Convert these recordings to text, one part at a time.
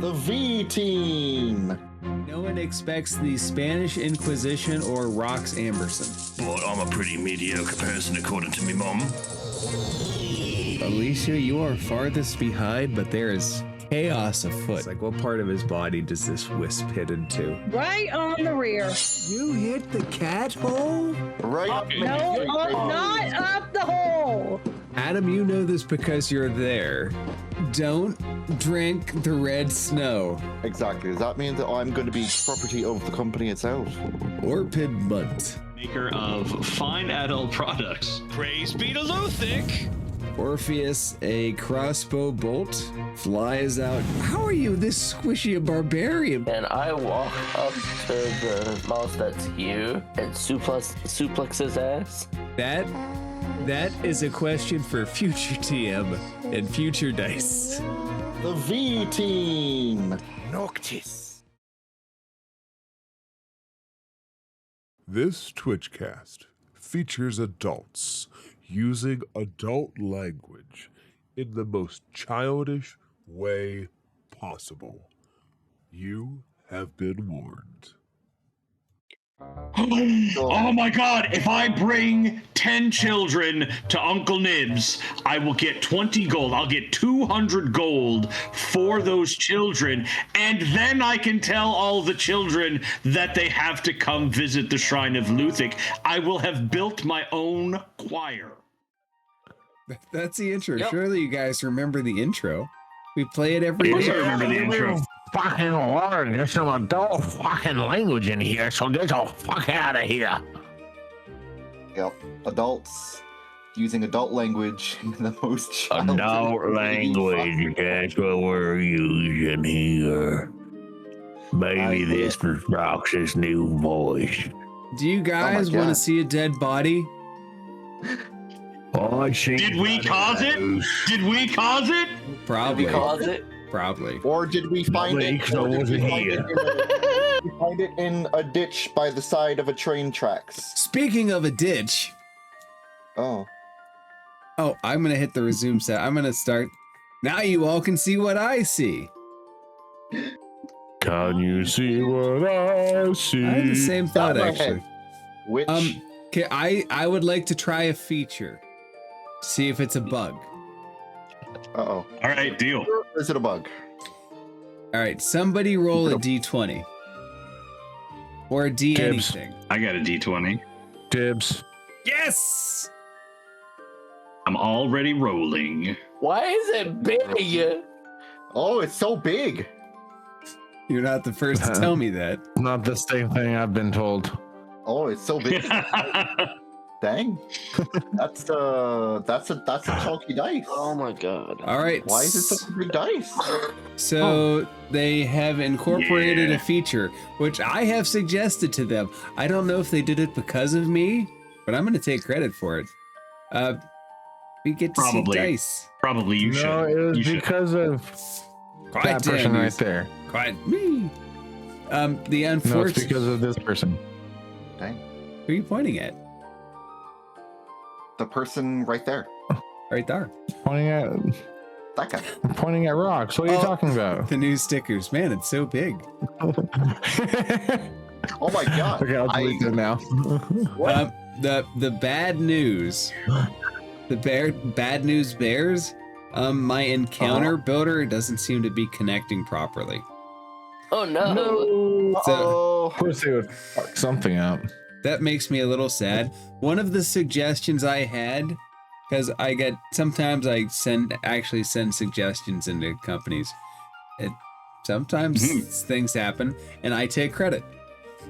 The V Team. No one expects the Spanish Inquisition or Rox Amberson. But I'm a pretty mediocre person according to me mom. Alicia, you are farthest behind, but there is chaos afoot. It's like, what part of his body does this wisp hit into? Right on the rear. You hit the cat hole? Right. No, not up the hole. Adam, you know this because you're there. Don't drink the red snow. Exactly. Does that mean that I'm going to be property of the company itself? Orpid Munt. Maker of fine adult products. Praise be to Luthic. Orpheus, a crossbow bolt, flies out. How are you this squishy a barbarian? And I walk up to the mouse that's here and suplex his ass. That is a question for future TM and future dice. The V Team. Noctis. This Twitchcast features adults using adult language in the most childish way possible. You have been warned. Oh my god, if I bring 10 children to Uncle Nibs, I will get 20 gold. I'll get 200 gold for those children, and then I can tell all the children that they have to come visit the Shrine of Luthic. I will have built my own choir. That's the intro. Yep. Surely you guys remember the intro. We play it every Of course I day. remember the intro. Fucking learn. There's some adult fucking language in here, so get the fuck out of here. Yep. Adults using adult language in the most childish Adult way language, that's what we're using here. Maybe this is Rox's new voice. Do you guys my want to God. see a dead body? Did we cause it? Did we cause it? Probably. Because it. Probably. Or did we find it? Because I Or did we wasn't find here. we find it in a ditch by the side of a train tracks? Speaking of a ditch. Oh. Oh, I'm going to hit the resume set. I'm going to start. Now you all can see what I see. Can you see what I see? I had the same thought, my actually. head. Which? Okay, I would like to try a feature. See if it's a bug. Uh-oh. All right, deal. Or is it a bug? All right, somebody roll a d20. Or a d Dibs. anything. I got a D20. Dibs. Yes! I'm already rolling. Why is it big? Oh, it's so big. You're not the first to tell me that. Not the same thing I've been told. Oh, it's so big. Dang. That's a chunky dice. Oh my god. All right. Why is it such a big dice? So they have incorporated Yeah. a feature, which I have suggested to them. I don't know if they did it because of me, but I'm going to take credit for it. We get to Probably. see dice. Probably you should. No, it was You should. because of Quiet that person down, right there. Quiet me. The No, it's unfortunate. because of this person. Dang. Who are you pointing at? The person right there. Right there. Pointing at That guy. I'm pointing at rocks. What are you Oh. talking about? The new stickers. Man, it's so big. Oh my god. Okay, I'll delete it now. The bad news. Bad news bears. My encounter builder doesn't seem to be connecting properly. Oh no. So Oh. Of course they would fuck something up. that makes me a little sad. One of the suggestions I had, because sometimes I actually send suggestions into companies. Sometimes things happen and I take credit.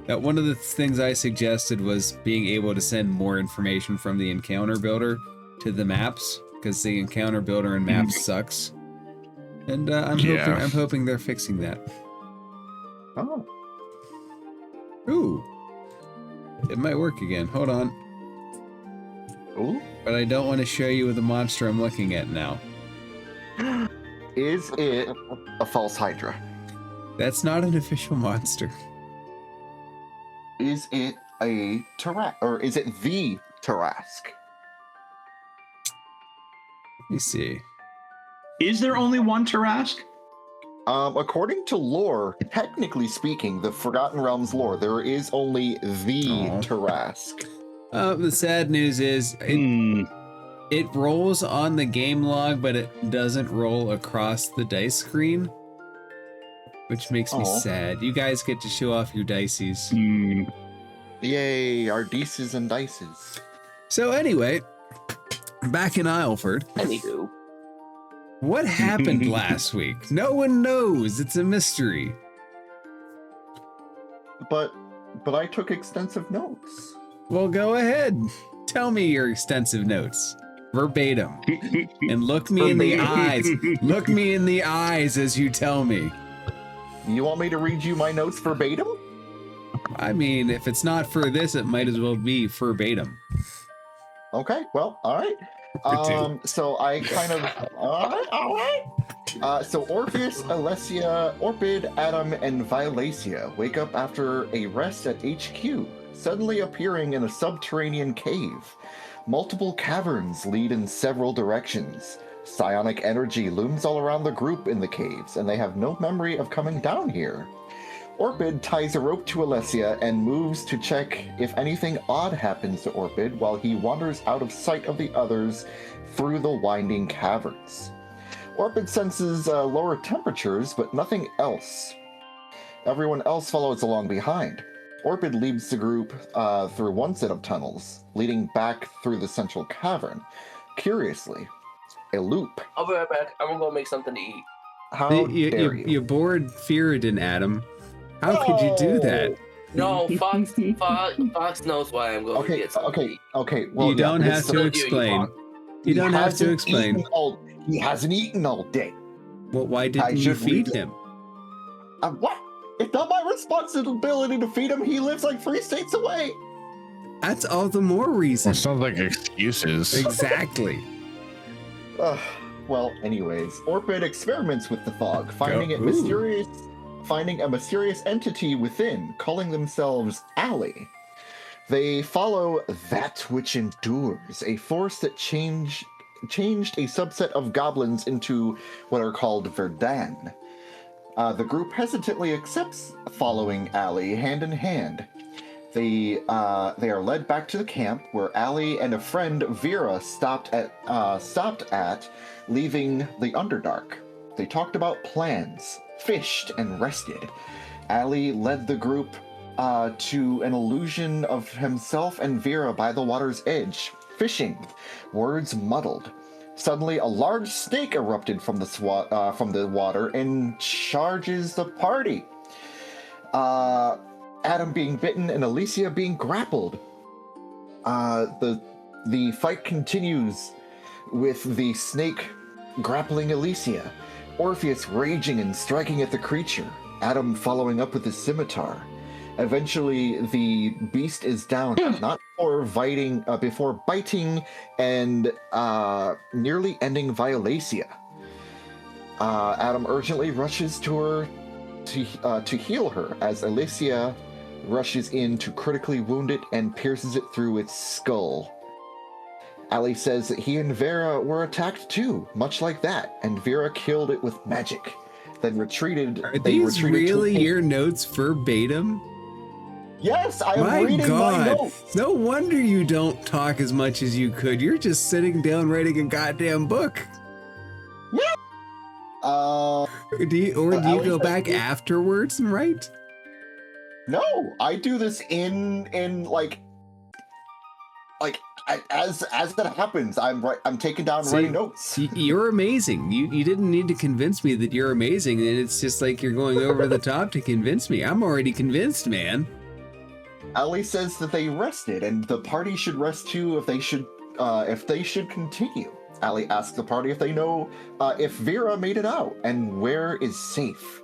One of the things I suggested was being able to send more information from the encounter builder to the maps, because the encounter builder in maps sucks. And I'm hoping they're fixing that. Oh. Ooh. It might work again. Hold on. Ooh. But I don't want to show you the monster I'm looking at now. Is it a false hydra? That's not an official monster. Is it a Tarask? Or is it the Tarask? Let me see. Is there only one Tarask? According to lore, technically speaking, the Forgotten Realms lore, there is only the Tarask. The sad news is it rolls on the game log, but it doesn't roll across the dice screen, which makes me sad. You guys get to show off your dices. Yay, our dices and dices. So anyway, back in Isleford. Anywho. What happened last week? No one knows. It's a mystery. But I took extensive notes. Well, go ahead. Tell me your extensive notes. Verbatim. And look me in the eyes. Look me in the eyes as you tell me. You want me to read you my notes verbatim? I mean, if it's not for this, it might as well be verbatim. Okay, well, all right. So I kind of, all right. So Orpheus, Alessia, Orpid, Adam, and Violacia wake up after a rest at HQ, suddenly appearing in a subterranean cave. Multiple caverns lead in several directions. Psionic energy looms all around the group in the caves, and they have no memory of coming down here. Orpid ties a rope to Alessia and moves to check if anything odd happens to Orpid while he wanders out of sight of the others through the winding caverns. Orpid senses lower temperatures, but nothing else. Everyone else follows along behind. Orpid leads the group through one set of tunnels, leading back through the central cavern. Curiously, a loop. I'll be right back. I'm gonna go make something to eat. How dare you? You bored Faerûn, Adam. How could you do that? No, Fox knows why I'm going to get something. Okay. Well, you don't have to explain. You don't have to explain. He hasn't eaten all day. Well, why didn't you feed him? What? It's not my responsibility to feed him. He lives like 3 states away. That's all the more reason. It sounds like excuses. Exactly. Well, anyways, Orpid experiments with the fog, finding a mysterious entity within, calling themselves Alley. They follow that which endures, a force that changed a subset of goblins into what are called Verdun. The group hesitantly accepts following Alley hand in hand. They are led back to the camp where Alley and a friend Vera stopped at, leaving the Underdark. They talked about plans, fished, and rested. Alley led the group to an illusion of himself and Vera by the water's edge, fishing. Words muddled. Suddenly, a large snake erupted from the water and charges the party. Adam being bitten and Alicia being grappled. The fight continues with the snake grappling Alicia, Orpheus raging and striking at the creature, Adam following up with his scimitar. Eventually, the beast is down, not before biting and nearly ending Violacia. Adam urgently rushes to her to heal her as Alicia rushes in to critically wound it and pierces it through its skull. Ali says that he and Vera were attacked too, much like that, and Vera killed it with magic, then retreated. Are these really your notes verbatim? Yes, I'm reading my notes. No wonder you don't talk as much as you could. You're just sitting down writing a goddamn book. Yeah. Do you go back afterwards and write? No, I do this in as that happens. I'm taking down writing notes. You're amazing. You didn't need to convince me that you're amazing, and it's just like you're going over the top to convince me. I'm already convinced, man. Ali says that they rested, and the party should rest too if they should continue. Ali asks the party if they know if Vera made it out and where is safe.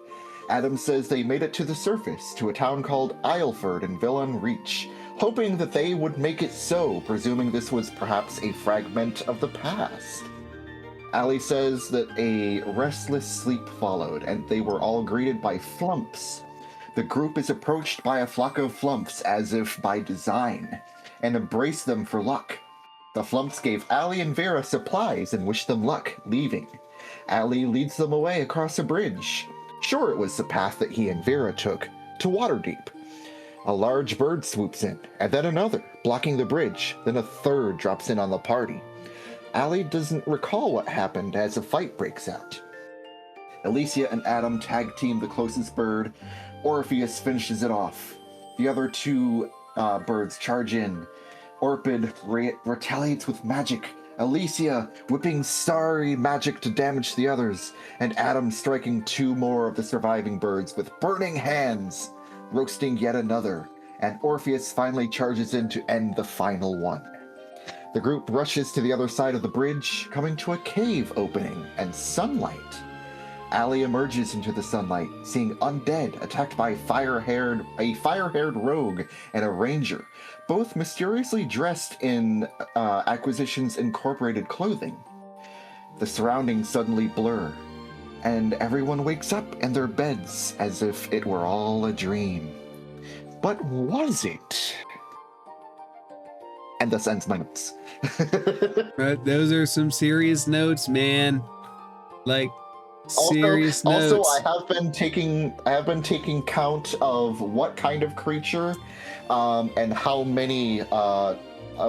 Adam says they made it to the surface, to a town called Isleford in Villain Reach, hoping that they would make it so, presuming this was perhaps a fragment of the past. Ali says that a restless sleep followed, and they were all greeted by flumps. The group is approached by a flock of flumps as if by design, and embrace them for luck. The flumps gave Ali and Vera supplies and wished them luck, leaving. Ali leads them away across a bridge. Sure, it was the path that he and Vera took, to Waterdeep. A large bird swoops in, and then another, blocking the bridge. Then a third drops in on the party. Allie doesn't recall what happened as a fight breaks out. Alicia and Adam tag team the closest bird. Orpheus finishes it off. The other two birds charge in. Orpid retaliates with magic. Alicia whipping starry magic to damage the others. And Adam striking two more of the surviving birds with burning hands, roasting yet another. And Orpheus finally charges in to end the final one. The group rushes to the other side of the bridge, coming to a cave opening and sunlight. Allie emerges into the sunlight, seeing undead attacked by a fire-haired rogue and a ranger, both mysteriously dressed in Acquisitions Incorporated clothing. The surroundings suddenly blur, and everyone wakes up in their beds as if it were all a dream. But was it? And thus ends my notes. Those are some serious notes, man. Like, serious notes. Also, I have been taking count of what kind of creature, and how many of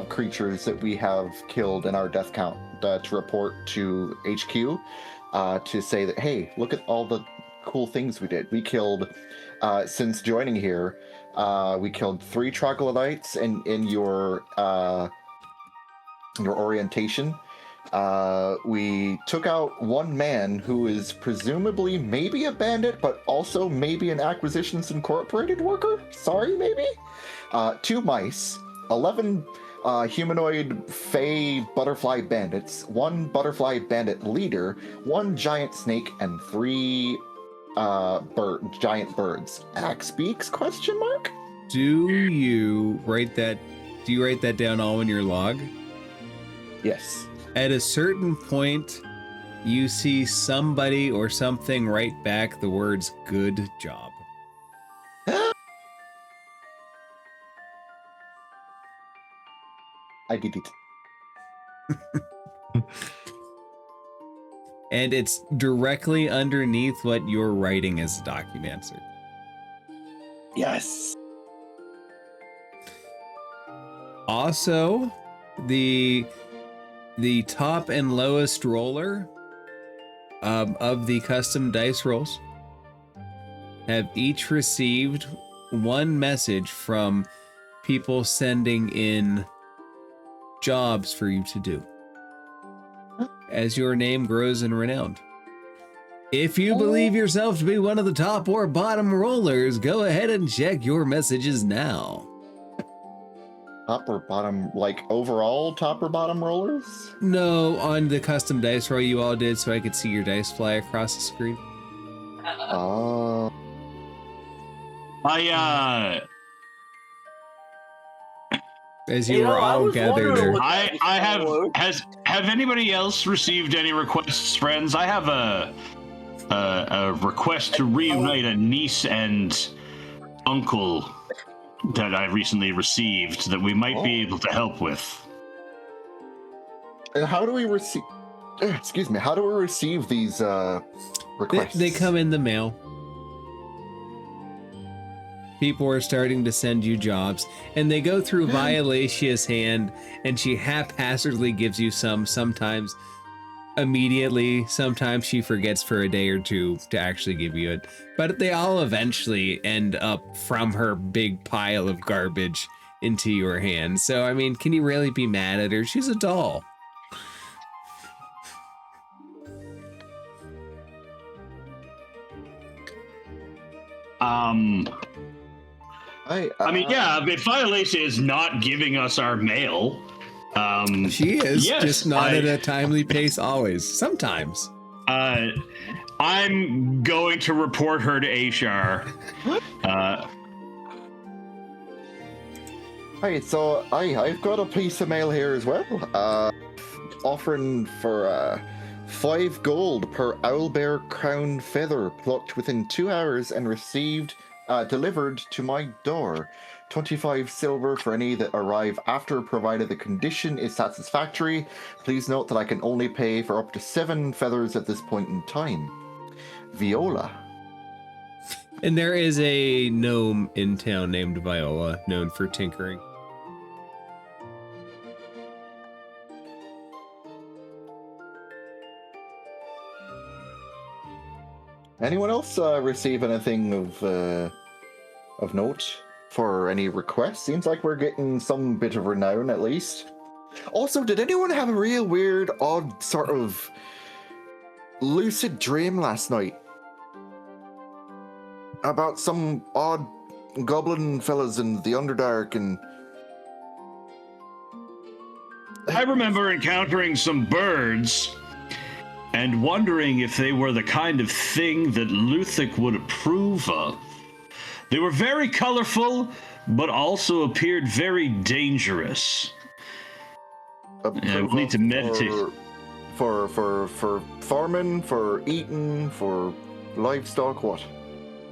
creatures that we have killed in our death count to report to HQ, to say that, hey, look at all the cool things we did. We killed, since joining here, we killed 3 troglodytes in your orientation. We took out 1 man who is presumably maybe a bandit, but also maybe an Acquisitions Incorporated worker. Sorry, maybe. 2 mice, 11 humanoid fey butterfly bandits, 1 butterfly bandit leader, 1 giant snake, and 3 giant birds. Axe beaks? Question mark. Do you write that down all in your log? Yes. At a certain point, you see somebody or something write back the words "good job." I did it. And it's directly underneath what you're writing as a Documancer. Yes. Also, the top and lowest roller of the custom dice rolls have each received 1 message from people sending in jobs for you to do as your name grows in renown. If you believe yourself to be one of the top or bottom rollers, go ahead and check your messages now. Top or bottom, like overall top or bottom rollers? No, on the custom dice roll you all did, so I could see your dice fly across the screen. Oh. As you were all gathered there. Have anybody else received any requests, friends? I have a request to reunite a niece and uncle that I recently received that we might be able to help with. And how do we receive? Excuse me. How do we receive these requests? They come in the mail. People are starting to send you jobs, and they go through Violatia's hand, and she haphazardly gives you some, sometimes immediately, sometimes she forgets for a day or 2 to actually give you it. But they all eventually end up from her big pile of garbage into your hands. So, I mean, can you really be mad at her? She's a doll. I mean, yeah, if Violatia is not giving us our mail, she is, yes, just not at a timely pace always. Sometimes. I'm going to report her to HR. Hey, so I've got a piece of mail here as well. Offering for 5 gold per owlbear crown feather plucked within 2 hours and received delivered to my door. 25 silver for any that arrive after, provided the condition is satisfactory. Please note that I can only pay for up to 7 feathers at this point in time. Viola. And there is a gnome in town named Viola, known for tinkering. Anyone else receive anything of note for any requests? Seems like we're getting some bit of renown at least. Also, did anyone have a real weird, odd sort of lucid dream last night about some odd goblin fellas in the Underdark? And I remember encountering some birds and wondering if they were the kind of thing that Luthic would approve of. They were very colorful, but also appeared very dangerous. Yeah, we need to meditate. For farming, for eating, for livestock, what?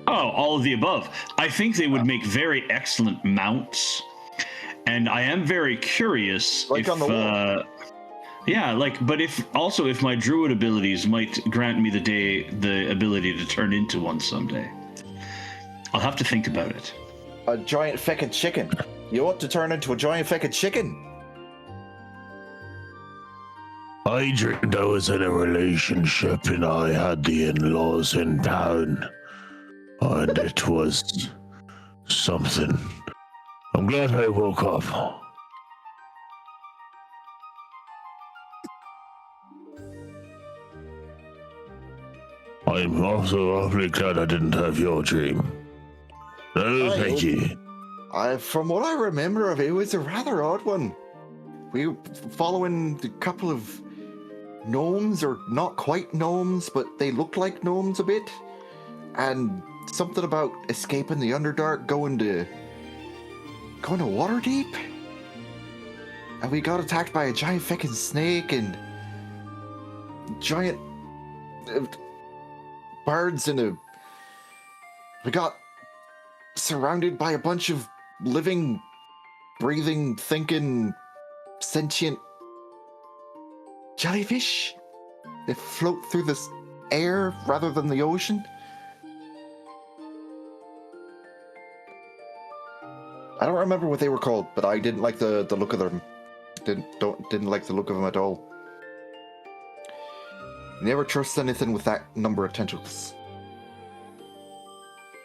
Oh, all of the above. I think they would make very excellent mounts. And I am very curious like if on the wall. Yeah, but if my druid abilities might grant me the ability to turn into one someday. I'll have to think about it. A giant feckin' chicken. You want to turn into a giant feckin' chicken? I dreamed I was in a relationship and I had the in-laws in town. And it was something. I'm glad I woke up. I'm also awfully glad I didn't have your dream. No, thank you. From what I remember of it, it was a rather odd one. We were following a couple of gnomes, or not quite gnomes, but they looked like gnomes a bit. And something about escaping the Underdark, going to Waterdeep. And we got attacked by a giant fucking snake and giant birds we got surrounded by a bunch of living, breathing, thinking, sentient jellyfish. They float through the air rather than the ocean. I don't remember what they were called, but I didn't like the look of them. Didn't like the look of them at all. Never trust anything with that number of tentacles.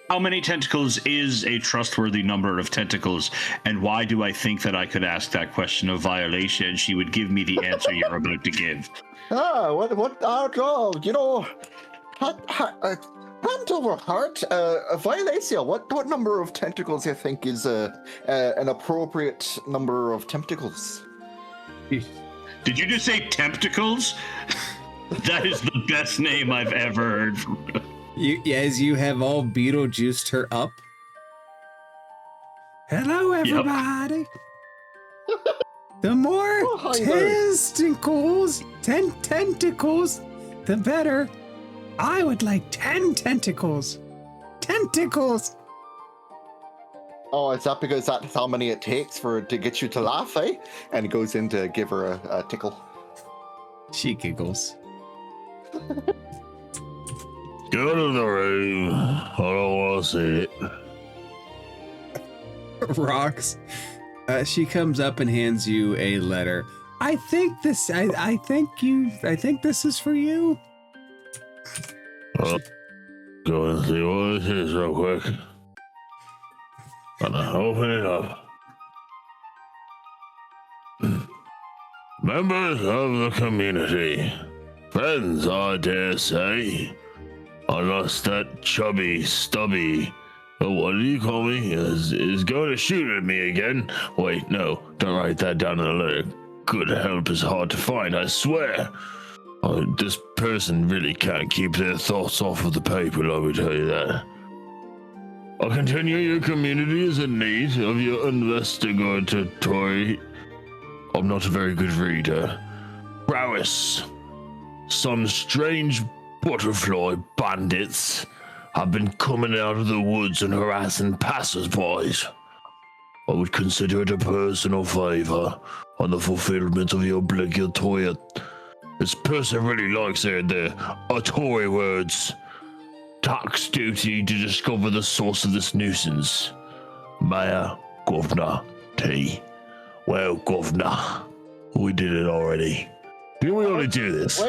How many tentacles is a trustworthy number of tentacles, and why do I think that I could ask that question of Violation and she would give me the answer you're about to give? Hand over heart, Violacia, what number of tentacles do you think is an appropriate number of tentacles? Did you just say temptacles? That is the best name I've ever heard from. As you have all Beetlejuiced her up. Hello, everybody. The more tentacles, the better. I would like 10 tentacles. Tentacles! Oh, is that because that's how many it takes to get you to laugh, eh? And he goes in to give her a tickle. She giggles. Go to the room. I don't want to see it. Rocks. She comes up and hands you a letter. I think this is for you. Go and see what it is real quick. Gonna open it up. Members of the community, friends, I dare say. Unless that chubby, stubby, what do you call me, is going to shoot at me again. Wait, no, don't write that down in the letter. Good help is hard to find, I swear. This person really can't keep their thoughts off of the paper, let me tell you that. I'll continue your community is in need of your investigatory. I'm not a very good reader. Prowess. Some strange butterfly bandits have been coming out of the woods and harassing passers-by. I would consider it a personal favor on the fulfillment of your obligatory. This person really likes their Tory words. tax duty to discover the source of this nuisance. Mayor, Governor, T. Well, Governor, we did it already. Didn't we only do this?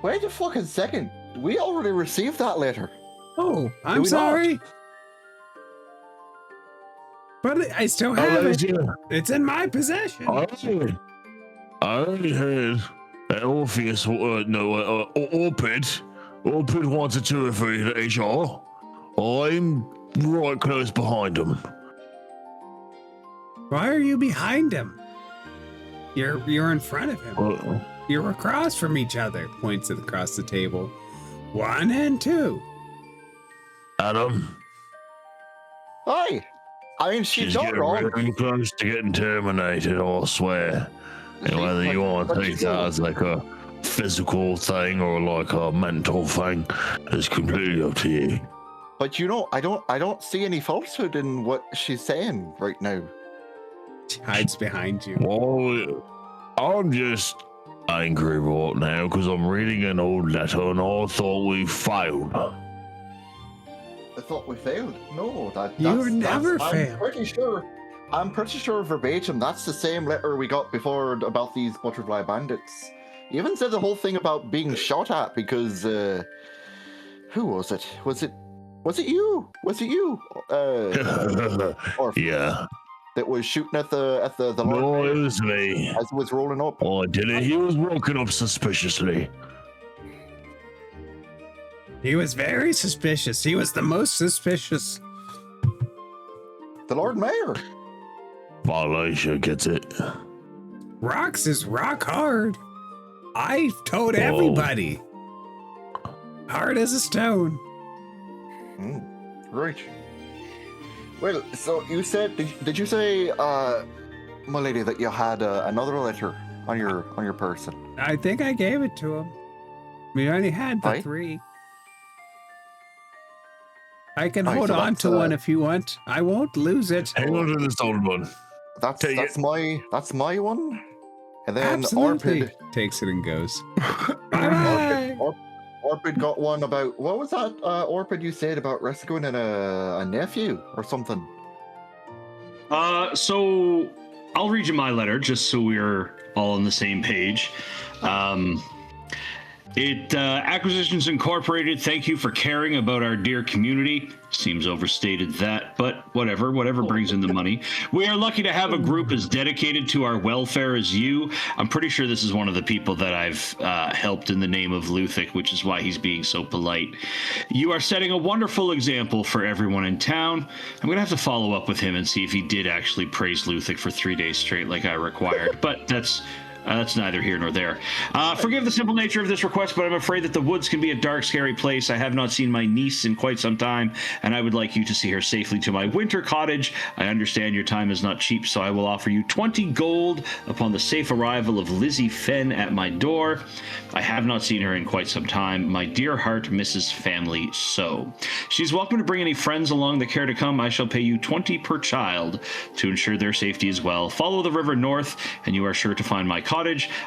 Wait a fucking second. We already received that letter. Oh, Do I'm we sorry. But I still have it. Yeah. It's in my possession. I only heard that Orpheus, Orpid wanted to refer you to HR. I'm right close behind him. Why are you behind him? You're in front of him. You're across from each other. Points it across the table. 1 and 2. Adam, Aye. I mean, she's not getting wrong. really close to getting terminated, I swear. And whether you want to take that as like a physical thing or like a mental thing is completely up to you. But you know, I don't see any falsehood in what she's saying right now. She hides behind you. Well, I'm just angry right now because I'm reading an old letter and I thought we failed. I thought we failed. No, You never fail. I'm pretty sure verbatim that's the same letter we got before about these butterfly bandits. He even said the whole thing about being shot at because who was it? Was it you? Was it you? Or Yeah. that was shooting at the Lord No, Mayor it was me. as it was rolling up. Oh, I did it. He was walking up suspiciously. He was very suspicious. He was the most suspicious. The Lord Mayor. Violation gets it. Rocks is rock hard. I've told everybody. Hard as a stone. Right. Well, so you said, did you say, my lady, that you had another letter on your person? I think I gave it to him. We only had the Aye. 3. I can Aye, hold so on that's, to one if you want. I won't lose it. Hang on to this old one. That's Take that's my one. And then Absolutely. Orpid Takes it and goes. Bye-bye. Orpid got one about, what was that, Orpid, you said about rescuing a nephew or something? So I'll read you my letter just so we're all on the same page. Acquisitions Incorporated, thank you for caring about our dear community. Seems overstated that, but whatever brings in the money. We are lucky to have a group as dedicated to our welfare as you. I'm pretty sure this is one of the people that I've helped in the name of Luthic, which is why he's being so polite. You are setting a wonderful example for everyone in town. I'm going to have to follow up with him and see if he did actually praise Luthic for 3 days straight like I required, but that's neither here nor there. Forgive the simple nature of this request, but I'm afraid that the woods can be a dark, scary place. I have not seen my niece in quite some time, and I would like you to see her safely to my winter cottage. I understand your time is not cheap, so I will offer you 20 gold upon the safe arrival of Lizzie Fenn at my door. I have not seen her in quite some time. My dear heart misses family so. She's welcome to bring any friends along that care to come. I shall pay you 20 per child to ensure their safety as well. Follow the river north, and you are sure to find my cottage.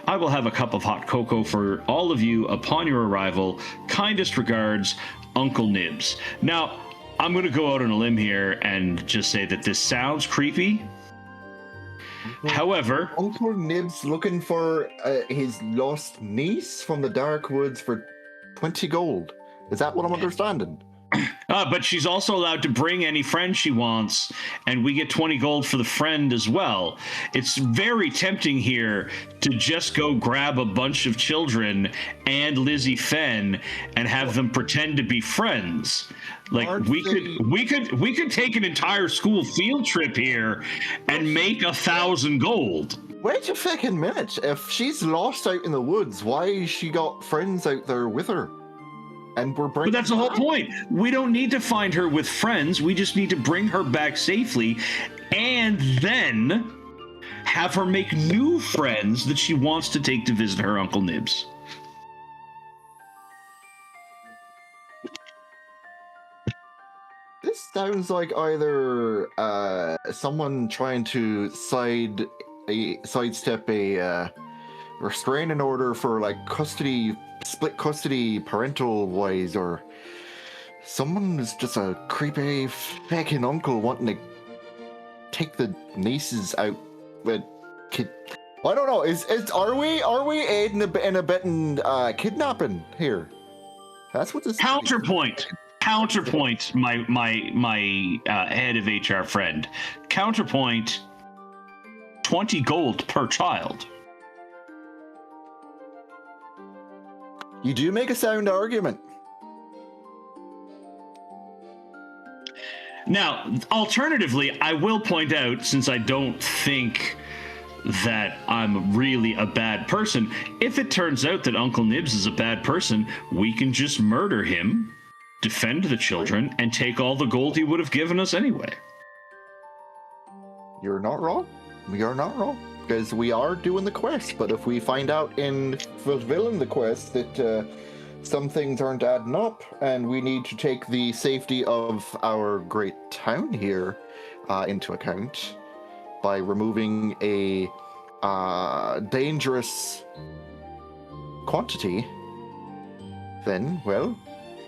I will have a cup of hot cocoa for all of you upon your arrival. Kindest regards, Uncle Nibs. Now, I'm going to go out on a limb here and just say that this sounds creepy. However, Uncle Nibs looking for his lost niece from the dark woods for 20 gold. Is that what I'm understanding? But she's also allowed to bring any friend she wants, and we get 20 gold for the friend as well. It's very tempting here to just go grab a bunch of children and Lizzie Fenn and have them pretend to be friends. Like we could take an entire school field trip here and make 1,000 gold. Wait a fucking minute. If she's lost out in the woods, why she got friends out there with her? And we're bringing. But that's the whole point. We don't need to find her with friends. We just need to bring her back safely, and then have her make new friends that she wants to take to visit her Uncle Nibs. This sounds like either someone trying to sidestep a restraining order for like split custody parental wise, or someone is just a creepy fucking uncle wanting to take the nieces out with kid. I don't know. Are we aiding and abetting kidnapping here? That's what this Counterpoint, my head of HR friend. Counterpoint, 20 gold per child. You do make a sound argument. Now, alternatively, I will point out, since I don't think that I'm really a bad person, if it turns out that Uncle Nibs is a bad person, we can just murder him, defend the children, and take all the gold he would have given us anyway. You're not wrong. We are not wrong. Because we are doing the quest, but if we find out in fulfilling the quest that some things aren't adding up and we need to take the safety of our great town here into account by removing a dangerous quantity, then, well,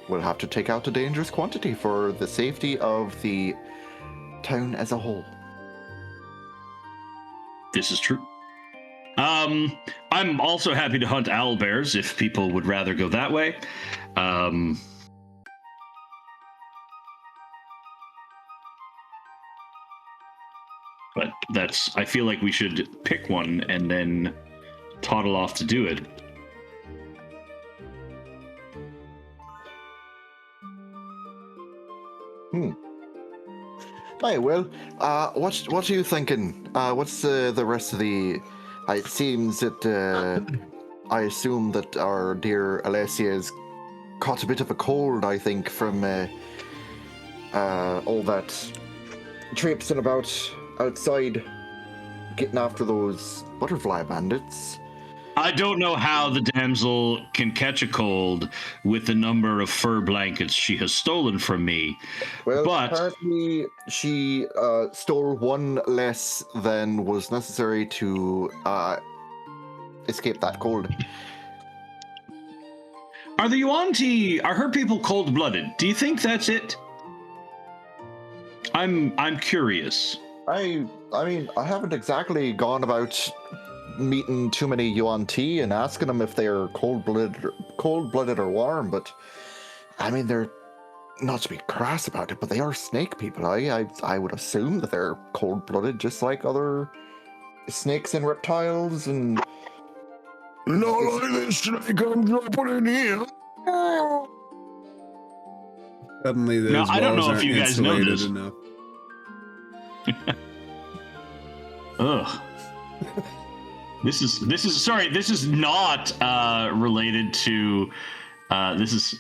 we'll have to take out a dangerous quantity for the safety of the town as a whole. This is true. I'm also happy to hunt owlbears if people would rather go that way. But I feel like we should pick one and then toddle off to do it. Hey, well, what are you thinking? What's the rest of the? It seems that I assume that our dear Alessia has caught a bit of a cold. I think from all that traipsing about outside, getting after those butterfly bandits. I don't know how the damsel can catch a cold with the number of fur blankets she has stolen from me. Well, but apparently she stole one less than was necessary to escape that cold. Are the Yuan-Ti, are her people cold-blooded? Do you think that's it? I'm curious. I mean, I haven't exactly gone about meeting too many Yuan-Ti and asking them if they're cold-blooded or warm, but I mean, they're not to be crass about it, but they are snake people. I would assume that they're cold-blooded, just like other snakes and reptiles and. Not like this snake I'm dropping in here. Suddenly, those Now, I don't walls know if aren't you guys know insulated this. enough. Ugh. This is not related to. This is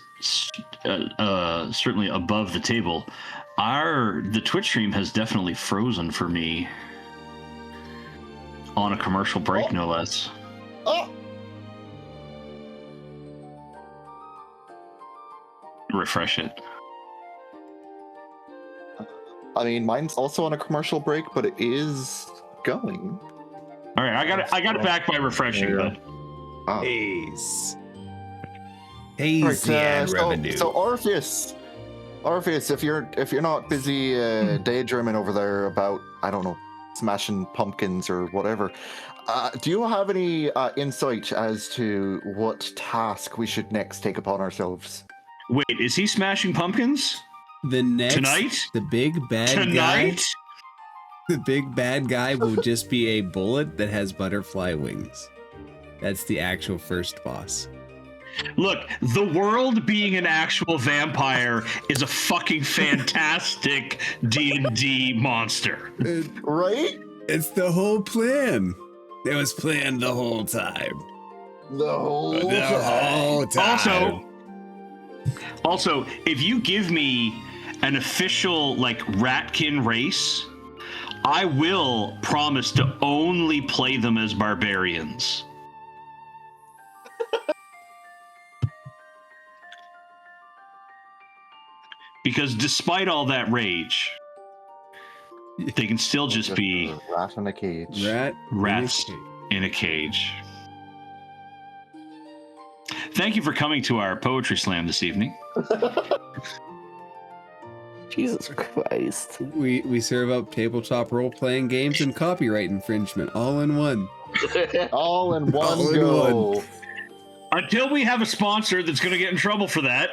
certainly above the table. The Twitch stream has definitely frozen for me on a commercial break, no less. Oh! Refresh it. I mean, mine's also on a commercial break, but it is going. All right, I got it back by refreshing, Yeah. but Haze. Right, and revenue. so Orpheus, if you're not busy daydreaming over there about, I don't know, smashing pumpkins or whatever, do you have any insight as to what task we should next take upon ourselves? wait, is he smashing pumpkins The next tonight? the big bad Tonight? guy. The big bad guy will just be a bullet that has butterfly wings. That's the actual first boss. Look, the world being an actual vampire is a fucking fantastic D&D monster. Right? It's the whole plan. It was planned the whole time. The whole time. Also, if you give me an official like Ratkin race, I will promise to only play them as barbarians. Because despite all that rage, they can still just be a rat in a cage. rats in a cage. Thank you for coming to our poetry slam this evening. Jesus Christ. We serve up tabletop role-playing games and copyright infringement all in one. All in one All in go. one. Until we have a sponsor that's going to get in trouble for that,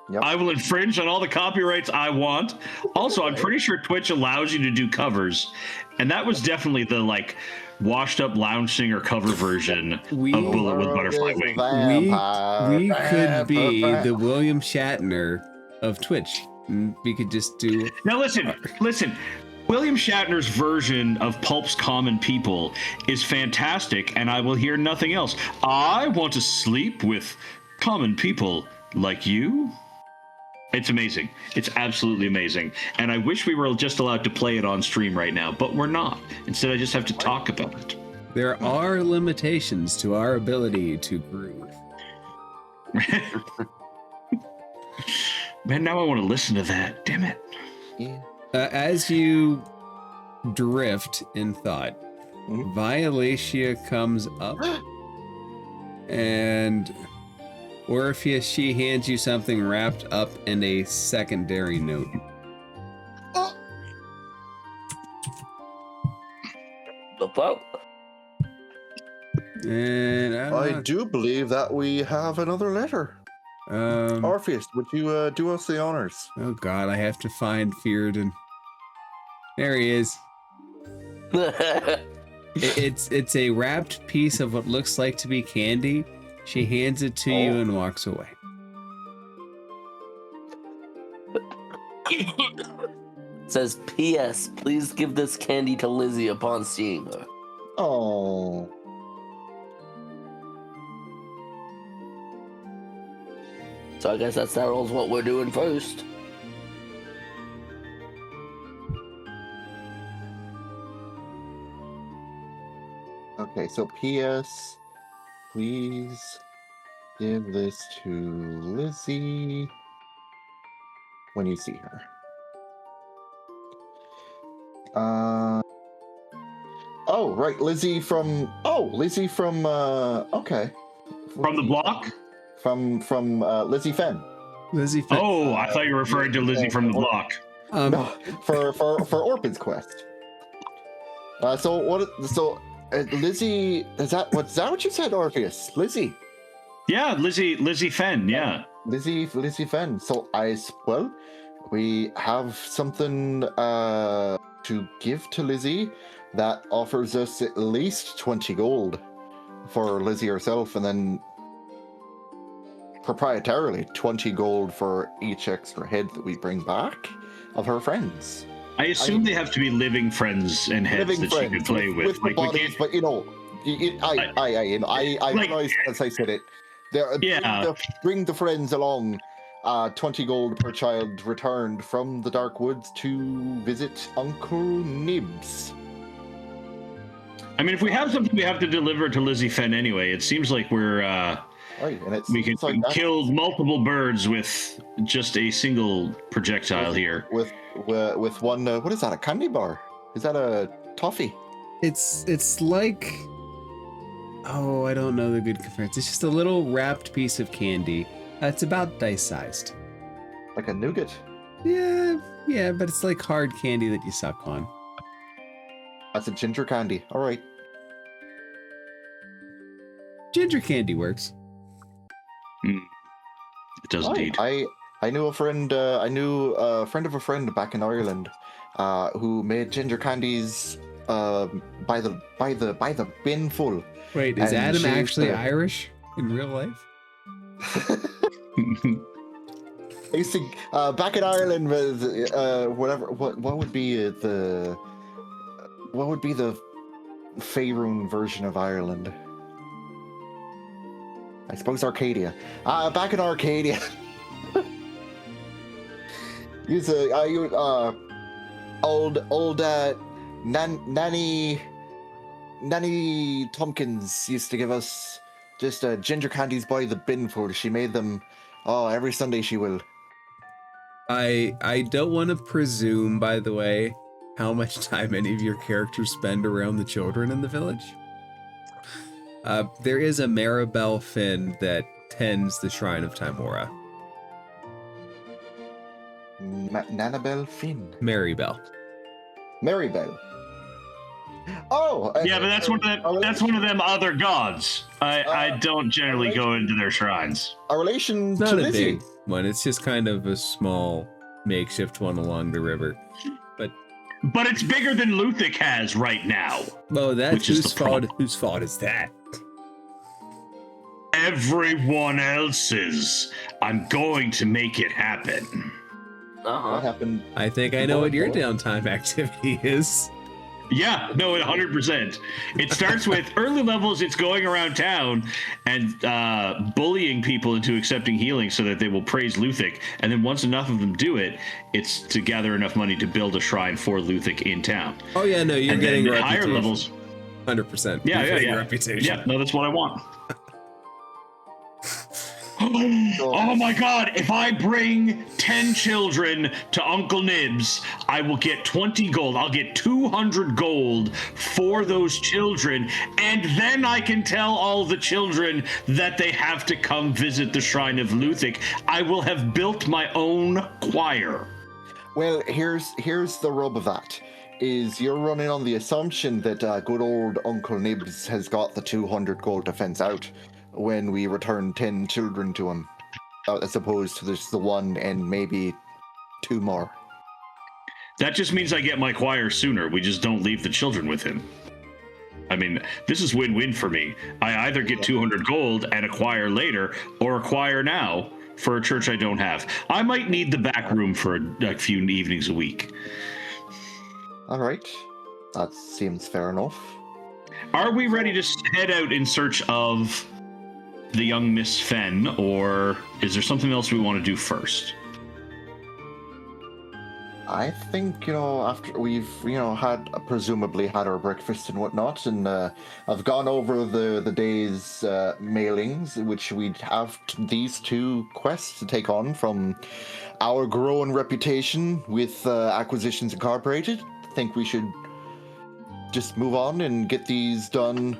Yep. I will infringe on all the copyrights I want. Also, I'm pretty sure Twitch allows you to do covers, and that was definitely the like washed up lounge singer cover version of Bullet with Butterfly Wings. We could be the William Shatner of Twitch. And we could just do. Now listen. William Shatner's version of Pulp's Common People is fantastic, and I will hear nothing else. I want to sleep with common people like you. It's amazing. It's absolutely amazing. And I wish we were just allowed to play it on stream right now, but we're not. Instead, I just have to talk about it. There are limitations to our ability to groove. Man, now I want to listen to that. Damn it. Yeah. As you drift in thought, Violacia comes up, and Orpheus, she hands you something wrapped up in a secondary note. Well, And I do believe that we have another letter. Orpheus, would you do us the honors? Oh God, I have to find Faerûn. There he is. It's a wrapped piece of what looks like to be candy. She hands it to you and walks away. Says, P.S. Please give this candy to Lizzie upon seeing her. Oh. So I guess that settles what we're doing first. Okay, so P.S. Please give this to Lizzie when you see her. Oh, right, Lizzie from okay. From the block? From Lizzie Fenn. Lizzie Fenn. Oh, I thought you were referring to Lizzie from the block. No, for Orpid's quest. So Lizzie, is that what you said, Orpheus? Lizzie. Yeah, Lizzie Fenn, yeah. Lizzie Fenn. So we have something to give to Lizzie that offers us at least 20 gold for Lizzie herself, and then proprietarily 20 gold for each extra head that we bring back of her friends. I assume they have to be living friends and heads that she can play with. Like, bodies, but I realized as I said it. Bring the friends along. 20 gold per child returned from the Dark Woods to visit Uncle Nibs. I mean, if we have something we have to deliver to Lizzie Fenn anyway, it seems like we're we can kill multiple birds with just a single projectile here. With one, what is that? A candy bar? Is that a toffee? It's like, oh, I don't know the good comparison. It's just a little wrapped piece of candy. It's about dice-sized. Like a nougat? Yeah, but it's like hard candy that you suck on. That's a ginger candy. All right. Ginger candy works. It does indeed. I knew a friend. I knew a friend of a friend back in Ireland, who made ginger candies by the bin full. Wait, is Adam actually Irish in real life? I used to back in Ireland with whatever. What would be the Faerûn version of Ireland? I suppose Arcadia. Back in Arcadia. Old Nanny Tompkins used to give us just ginger candies by the binful. She made them every Sunday she will. I don't want to presume, by the way, how much time any of your characters spend around the children in the village. There is a Maribel Finn that tends the Shrine of Timora. Nanabel Finn. Maribel. Maribel. Oh, Yeah, but that's one of them. That's one of them other gods. I don't generally go into their shrines. A relation It's to not a Lizzie. big one. It's just kind of a small makeshift one along the river. But it's bigger than Luthic has right now. Oh, that's Which is whose the fault? problem. Whose fault is that? Everyone else's. I'm going to make it happen. What happened? I think I know what your downtime activity is. Yeah, no, 100%. It starts with early levels, it's going around town and bullying people into accepting healing so that they will praise Luthic. And then once enough of them do it, it's to gather enough money to build a shrine for Luthic in town. Oh, yeah, no, you're and getting then reputation. higher levels. 100%. Yeah, You're getting yeah. reputation. Yeah, no, that's what I want. Oh my god, if I bring 10 children to Uncle Nibs, I will get 20 gold. I'll get 200 gold for those children, and then I can tell all the children that they have to come visit the Shrine of Luthic. I will have built my own choir. Well, here's the rub of that. Is you're running on the assumption that good old Uncle Nibs has got the 200 gold defense out when we return 10 children to him, as opposed to just the one and maybe 2 more. That just means I get my choir sooner. We just don't leave the children with him. I mean, this is win-win for me. I either get 200 gold and acquire later, or acquire now for a church I don't have. I might need the back room for a few evenings a week. All right, that seems fair enough. Are we ready to head out in search of the young Miss Fen, or is there something else we want to do first? I think, after we've, presumably had our breakfast and whatnot, and I've gone over the day's mailings, which we'd have these 2 quests to take on from our growing reputation with Acquisitions Incorporated. I think we should just move on and get these done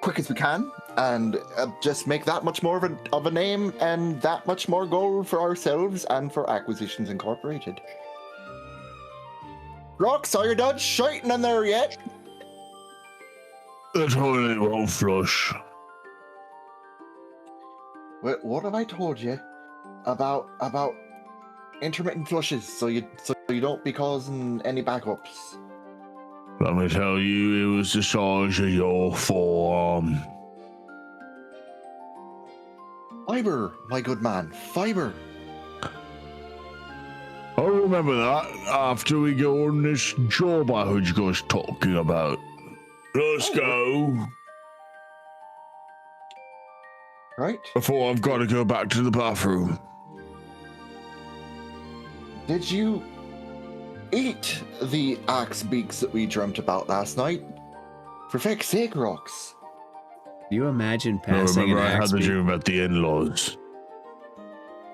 quick as we can, and just make that much more of a name and that much more gold for ourselves and for Acquisitions Incorporated. Rox, are you done shiting in there yet? The toilet won't flush. What have I told you about intermittent flushes so you don't be causing any backups? Let me tell you, it was the size of your forearm. Fiber, my good man, fiber. I remember that after we go on this job I heard you guys talking about. Let's go. Right. Before I've got to go back to the bathroom. Did you eat the axe beaks that we dreamt about last night? For feck's sake, Rox. Do you imagine No, passing remember an I had axe the beak? dream about the in-laws.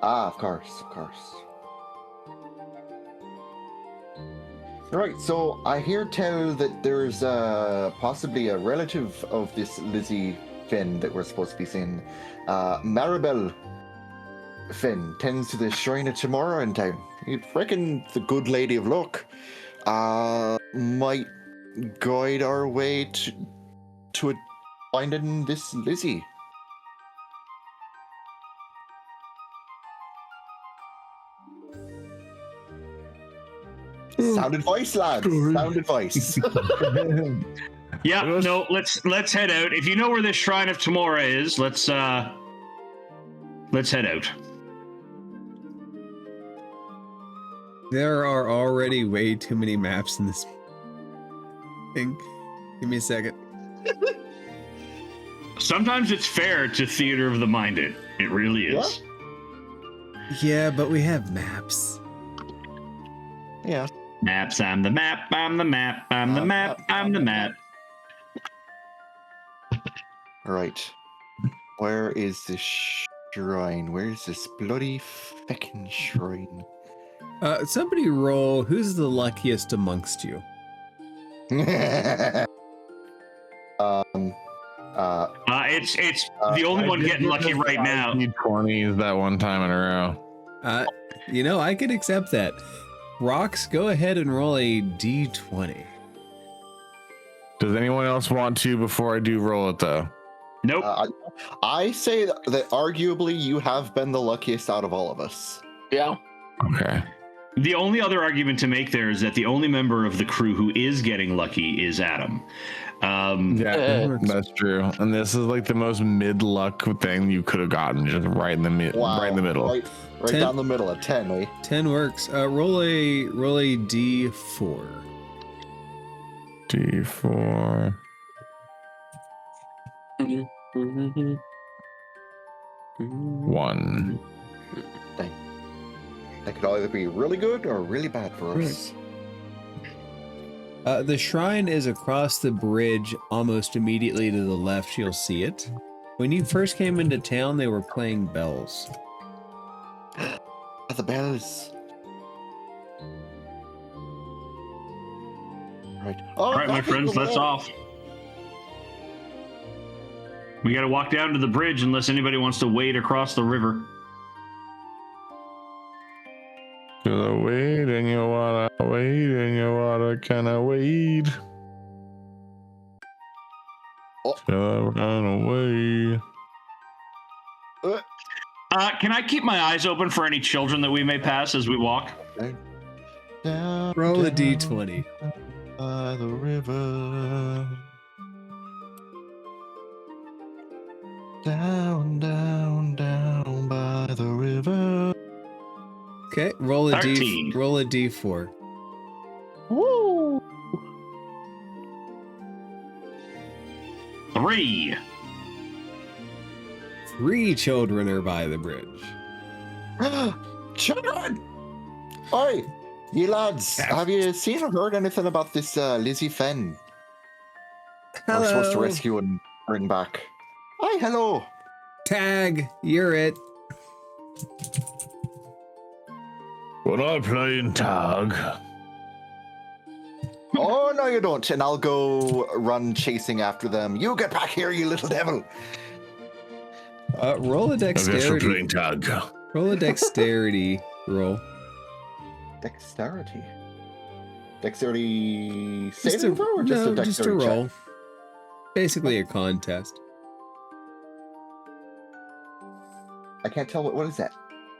Ah, of course. Right, so I hear tell that there's possibly a relative of this Lizzie Finn that we're supposed to be seeing. Maribel Finn tends to the Shrine of Tomorrow in town. You'd reckon the good lady of luck might guide our way to finding this Lizzie. Sound advice, lads. Sound advice. Yeah, no, let's head out. If you know where this Shrine of Tomorrow is, let's head out. There are already way too many maps in this thing. Give me a second. Sometimes it's fair to theater of the minded. It really is. Yeah, but we have maps. Yeah. Maps, I'm the map, I'm the map, I'm the map, I'm the map. Right. Where is this shrine? Where's this bloody feckin' shrine? Somebody roll. Who's the luckiest amongst you? It's the only one getting lucky right now. 20s that one time in a row. I can accept that. Rox, go ahead and roll a d20. Does anyone else want to before I do roll it though? Nope. I say that arguably you have been the luckiest out of all of us. Yeah. Okay. The only other argument to make there is that the only member of the crew who is getting lucky is Adam. Yeah, that's true. And this is like the most mid-luck thing you could have gotten, just right in the middle. Wow. Right in the middle. Right 10. down the middle at 10, eh? 10 works. Roll a d4. D4. One. Dang. That could either be really good or really bad for us. The shrine is across the bridge, almost immediately to the left. You'll see it. When you first came into town, they were playing bells. The bells. Right. All right, my friends, that's off. We got to walk down to the bridge unless anybody wants to wade across the river. Should I wade in your water? Wade in your water. Can I wade? Oh. Should I run away? Can I keep my eyes open for any children that we may pass as we walk? Down, Roll a down d20. by the river. Down, down, down by the river. Okay, roll a 13. roll a d4. Woo! 3. 3 children are by the bridge. Children! Oi, you lads, have you seen or heard anything about this Lizzie Fenn? We're supposed to rescue and bring back. Hi, hello. Tag, you're it. When I play in tag, Oh, no, you don't. And I'll go run chasing after them. You get back here, you little devil. Roll a I guess we're dexterity. playing tag. Roll a dexterity roll. Dexterity. Dexterity Just saving throw or just a dexterity just a roll. check? Basically a contest. I can't tell what is that?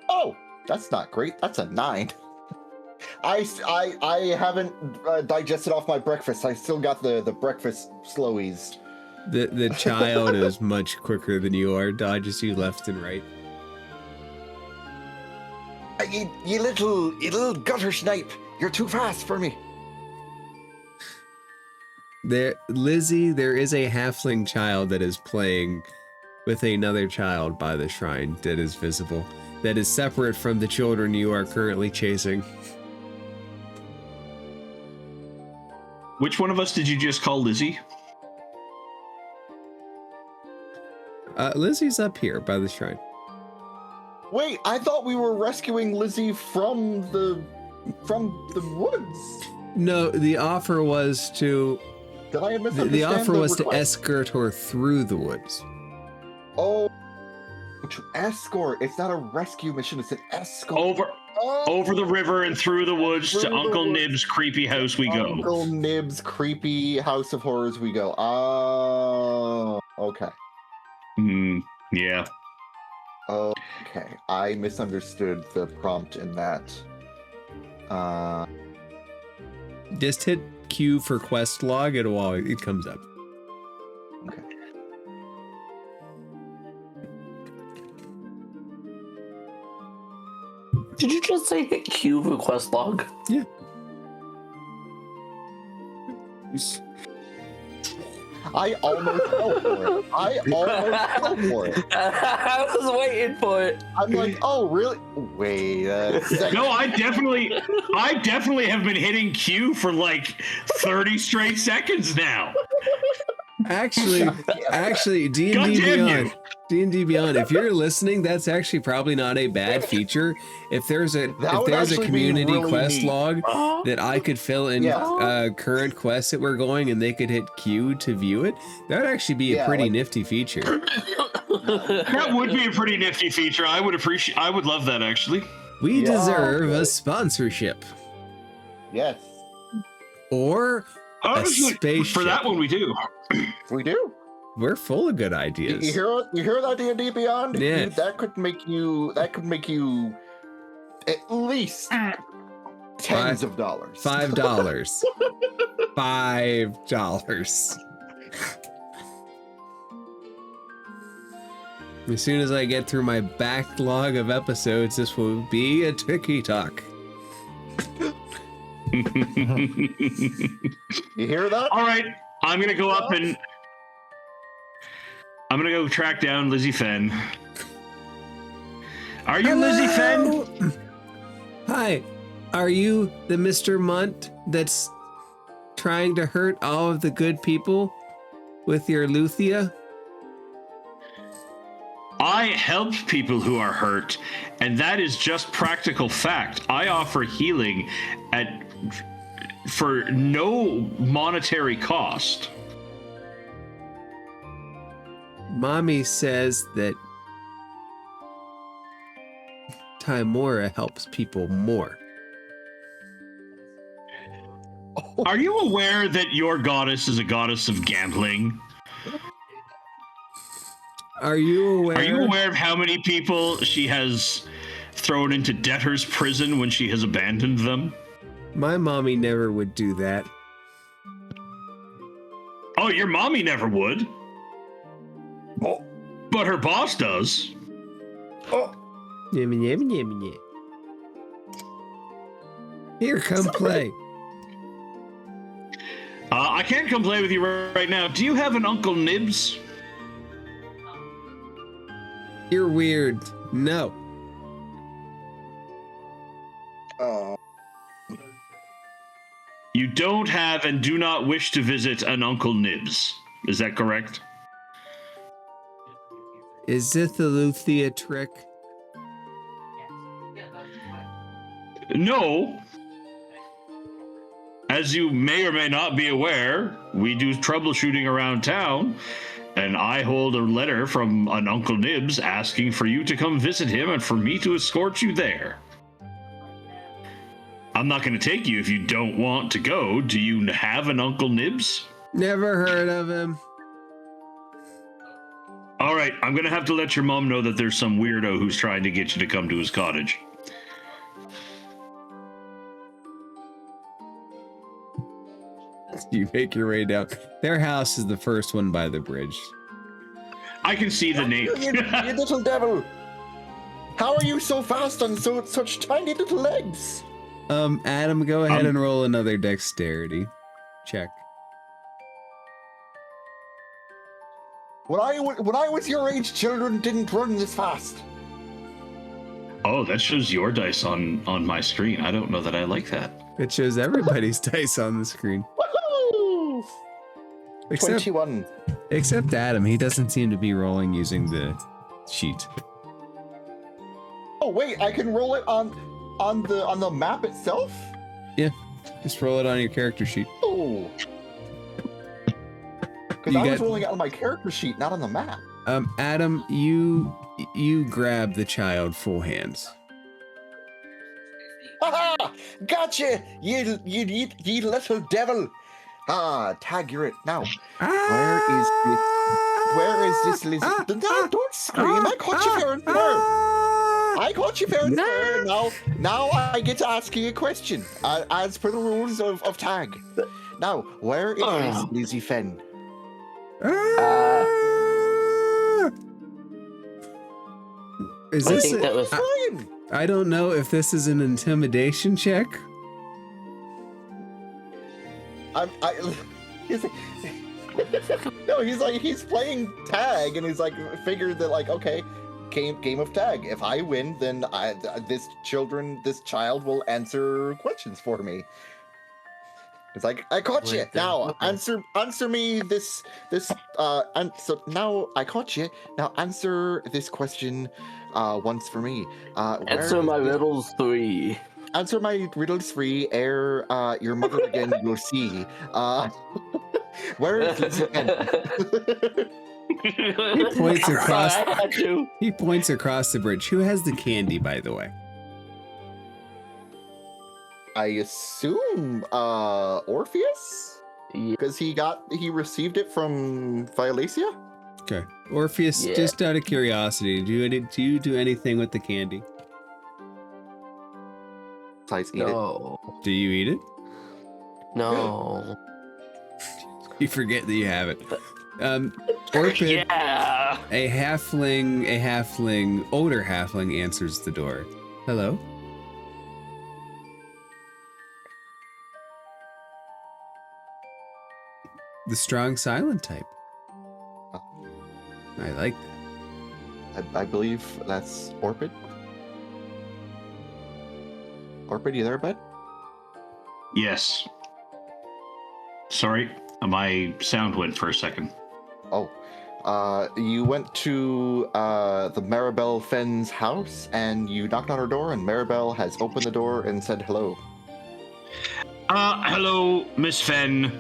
Oh, that's not great. That's a 9. I haven't digested off my breakfast. I still got the breakfast slowies. The child is much quicker than you are, dodges you left and right. You little gutter snipe. You're too fast for me. Lizzie, there is a halfling child that is playing with another child by the shrine that is visible, that is separate from the children you are currently chasing. Which one of us did you just call Lizzie? Lizzie's up here by the shrine. Wait, I thought we were rescuing Lizzie from the woods. No, the offer was to. Did I misunderstand The offer was to request? escort her through the woods. Oh, to escort. It's not a rescue mission. It's an escort. Over the river and through the woods Through to the Uncle woods. Nibs' creepy house we go. Uncle Nibs' creepy house of horrors we go. Oh, okay. Yeah. Okay, I misunderstood the prompt in that. Just hit Q for quest log, it comes up. Okay. Did you just say hit Q for quest log? Yeah. I almost fell for it. I was waiting for it. I'm like, oh, really? Wait a second. No, I definitely have been hitting Q for like 30 straight seconds now. Actually, D&D God damn Beyond. you. D&D Beyond. If you're listening, that's actually probably not a bad feature. If there's a community really quest neat. log that I could fill in current quests that we're going, and they could hit Q to view it, that would actually be a pretty nifty feature. That would be a pretty nifty feature. I would love that actually. We deserve a sponsorship. Yes. Or a spaceship. For that one, we do. We do. We're full of good ideas. You hear that, D&D Beyond? Yeah. That could make you at least tens of dollars. $5. $5. As soon as I get through my backlog of episodes, this will be a Tiki Talk. You hear that? All right, I'm gonna go up and I'm gonna go track down Lizzie Fenn. Are you Lizzie Fenn? Hi, are you the Mr. Munt that's trying to hurt all of the good people with your Luthia? I help people who are hurt, and that is just practical fact. I offer healing for no monetary cost. Mommy says that Timora helps people more. Are you aware that your goddess is a goddess of gambling? Are you aware? Are you aware of how many people she has thrown into debtor's prison when she has abandoned them? My mommy never would do that. Oh, your mommy never would. Oh, but her boss does. Oh. Yummy, yummy, yummy, yummy. Here, come play. I can't come play with you right now. Do you have an Uncle Nibs? You're weird. No. You don't have and do not wish to visit an Uncle Nibs. Is that correct? Is it the Luthia trick? No. As you may or may not be aware, we do troubleshooting around town, and I hold a letter from an Uncle Nibs asking for you to come visit him and for me to escort you there. I'm not going to take you if you don't want to go. Do you have an Uncle Nibs? Never heard of him. All right, I'm going to have to let your mom know that there's some weirdo who's trying to get you to come to his cottage. You make your way down. Their house is the first one by the bridge. I can see the name. You little devil! How are you so fast on such tiny little legs? Adam, go ahead and roll another dexterity check. When I was your age, children didn't run this fast. Oh, that shows your dice on my screen. I don't know that I like that. It shows everybody's dice on the screen. Woohoo! 21. Except Adam, he doesn't seem to be rolling using the sheet. Oh wait, I can roll it on the map itself? Yeah, just roll it on your character sheet. Oh. Because I was rolling it on my character sheet, not on the map. Adam, you grab the child full hands. Haha! Gotcha! You little devil! Tag, you're it. Now, where is this Lizzie? No, don't scream! I caught you fair and square! I caught you fair and square! Now I get to ask you a question, as per the rules of Tag. Now, where is Lizzie Fenn? Is this? I think that was. I don't know if this is an intimidation check. No, he's playing tag, and he's like figured that like, okay, game of tag. If I win, then this child will answer questions for me. It's like, I caught you. Now answer me this so now I caught you. Now answer this question once for me. Answer my riddles 3. Answer my riddles 3 ere your mother again will see. Where is Lizzie Fenn? He points across. He points across the bridge. Who has the candy, by the way? I assume Orpheus? Because he received it from Violacia? Okay. Orpheus, just out of curiosity, do you do anything with the candy? Besides eat No. it? Do you eat it? No. You forget that you have it. Orpid, yeah. a older halfling answers the door. Hello? The strong silent type. I like that. I believe that's Orpid. Orpid, you there, bud? Yes. Sorry, my sound went for a second. Oh. You went to the Maribel Fenn's house and you knocked on her door, and Maribel has opened the door and said hello. Hello, Miss Fenn.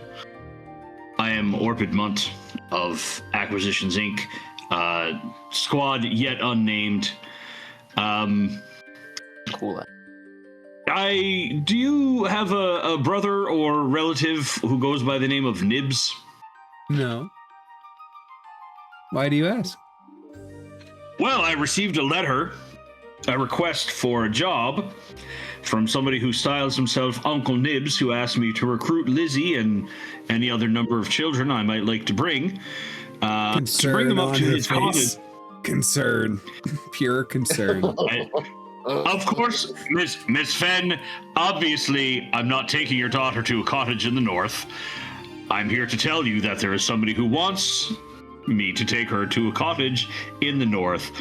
I am Orpid Munt of Acquisitions Inc. Squad yet unnamed. Cool. Do you have a brother or relative who goes by the name of Nibs? No. Why do you ask? Well, I received a request for a job from somebody who styles himself Uncle Nibs, who asked me to recruit Lizzie and any other number of children I might like to bring. To bring them up to his cottage. Concern. Pure concern. Of course, Miss Fenn, obviously, I'm not taking your daughter to a cottage in the north. I'm here to tell you that there is somebody who wants me to take her to a cottage in the north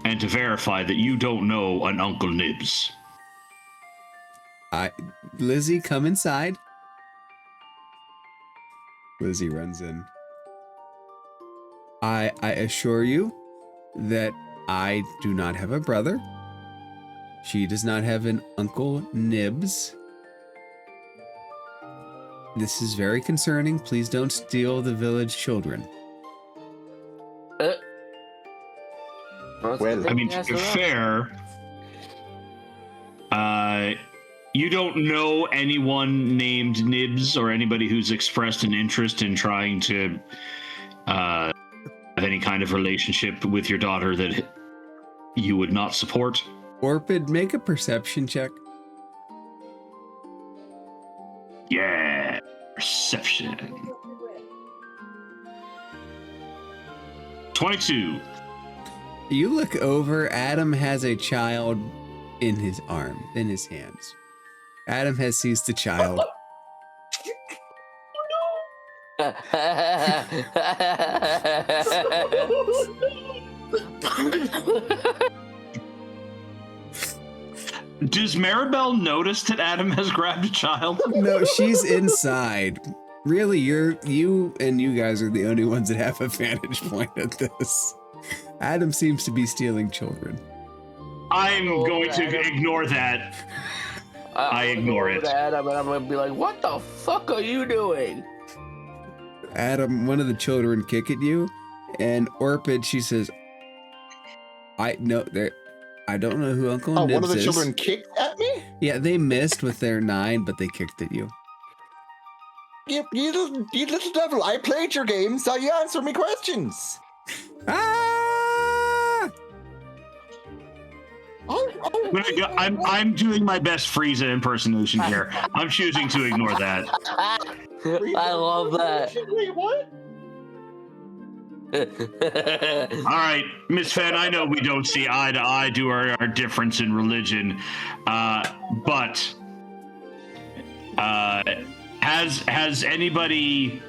and to verify that you don't know an Uncle Nibs. Lizzie, come inside. Lizzie runs in. I assure you that I do not have a brother. She does not have an Uncle Nibs. This is very concerning. Please don't steal the village children. Well, I mean, to be fair, you don't know anyone named Nibs or anybody who's expressed an interest in trying to have any kind of relationship with your daughter that you would not support? Orpid, make a perception check. Yeah, perception. 22. You look over, Adam has a child in his hands. Adam has seized the child. Does Maribel notice that Adam has grabbed a child? No, she's inside. Really, you guys are the only ones that have a vantage point at this. Adam seems to be stealing children. I'm going to ignore that. I ignore it. Adam, and I'm gonna be like, "What the fuck are you doing?" Adam, one of the children kick at you, and Orpid, she says, I don't know who Uncle Nibs is. One of the children kicked at me? Yeah, they missed with their 9, but they kicked at you. You little devil, I played your game, so you answer me questions. I'm doing my best Frieza impersonation here. I'm choosing to ignore that. I love that. Wait, what? All right, Miss Fenn, I know we don't see eye to eye to our difference in religion, but has anybody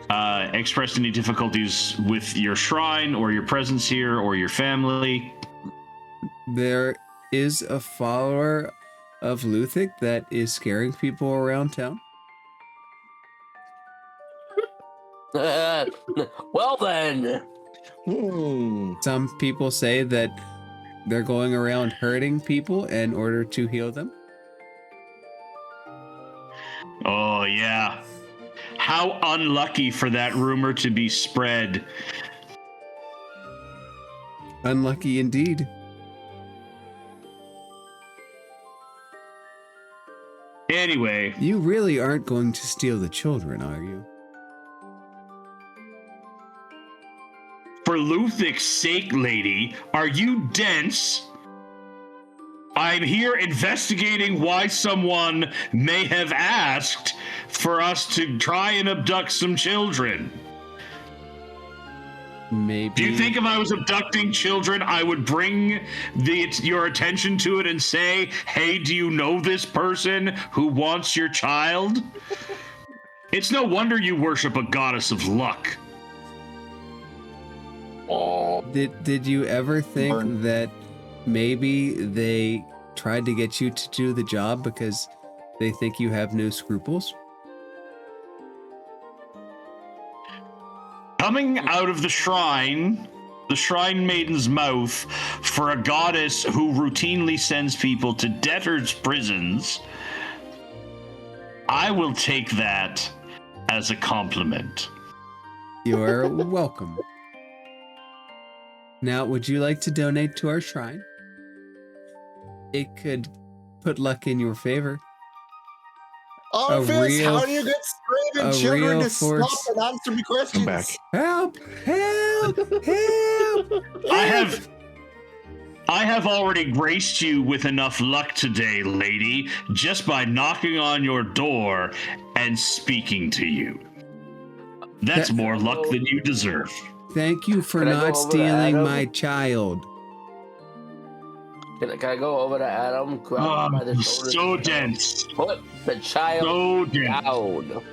expressed any difficulties with your shrine or your presence here or your family? There is a follower of Luthic that is scaring people around town. Well then. Some people say that they're going around hurting people in order to heal them. Oh, yeah. How unlucky for that rumor to be spread. Unlucky indeed. Anyway. You really aren't going to steal the children, are you? For Luthic's sake, lady, are you dense? I'm here investigating why someone may have asked for us to try and abduct some children. Maybe. Do you think if I was abducting children, I would bring your attention to it and say, hey, do you know this person who wants your child? It's no wonder you worship a goddess of luck. Did you ever think that maybe they tried to get you to do the job because they think you have no scruples? Coming out of the shrine maiden's mouth for a goddess who routinely sends people to debtors' prisons, I will take that as a compliment. You're welcome. Now, would you like to donate to our shrine? It could put luck in your favor. Orpheus, how do you get screaming children to stop and answer me questions? I'm back. Help! Help! Help! I have already graced you with enough luck today, lady, just by knocking on your door and speaking to you. That's more luck than you deserve. Thank you for not stealing my child. Can I go over to Adam? Grab him by the shoulder? So dense. Put the child down.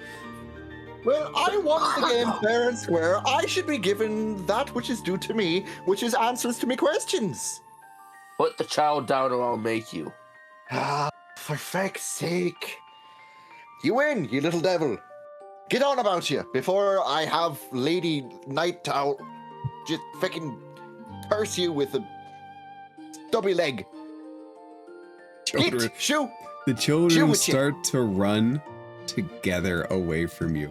Well, I won the game fair and square. I should be given that which is due to me, which is answers to me questions. Put the child down or I'll make you. Ah, for feck's sake. You win, you little devil. Get on about you before I have Lady Night Owl just fucking curse you with a stubby leg. Children, shoot! The children start to run together away from you.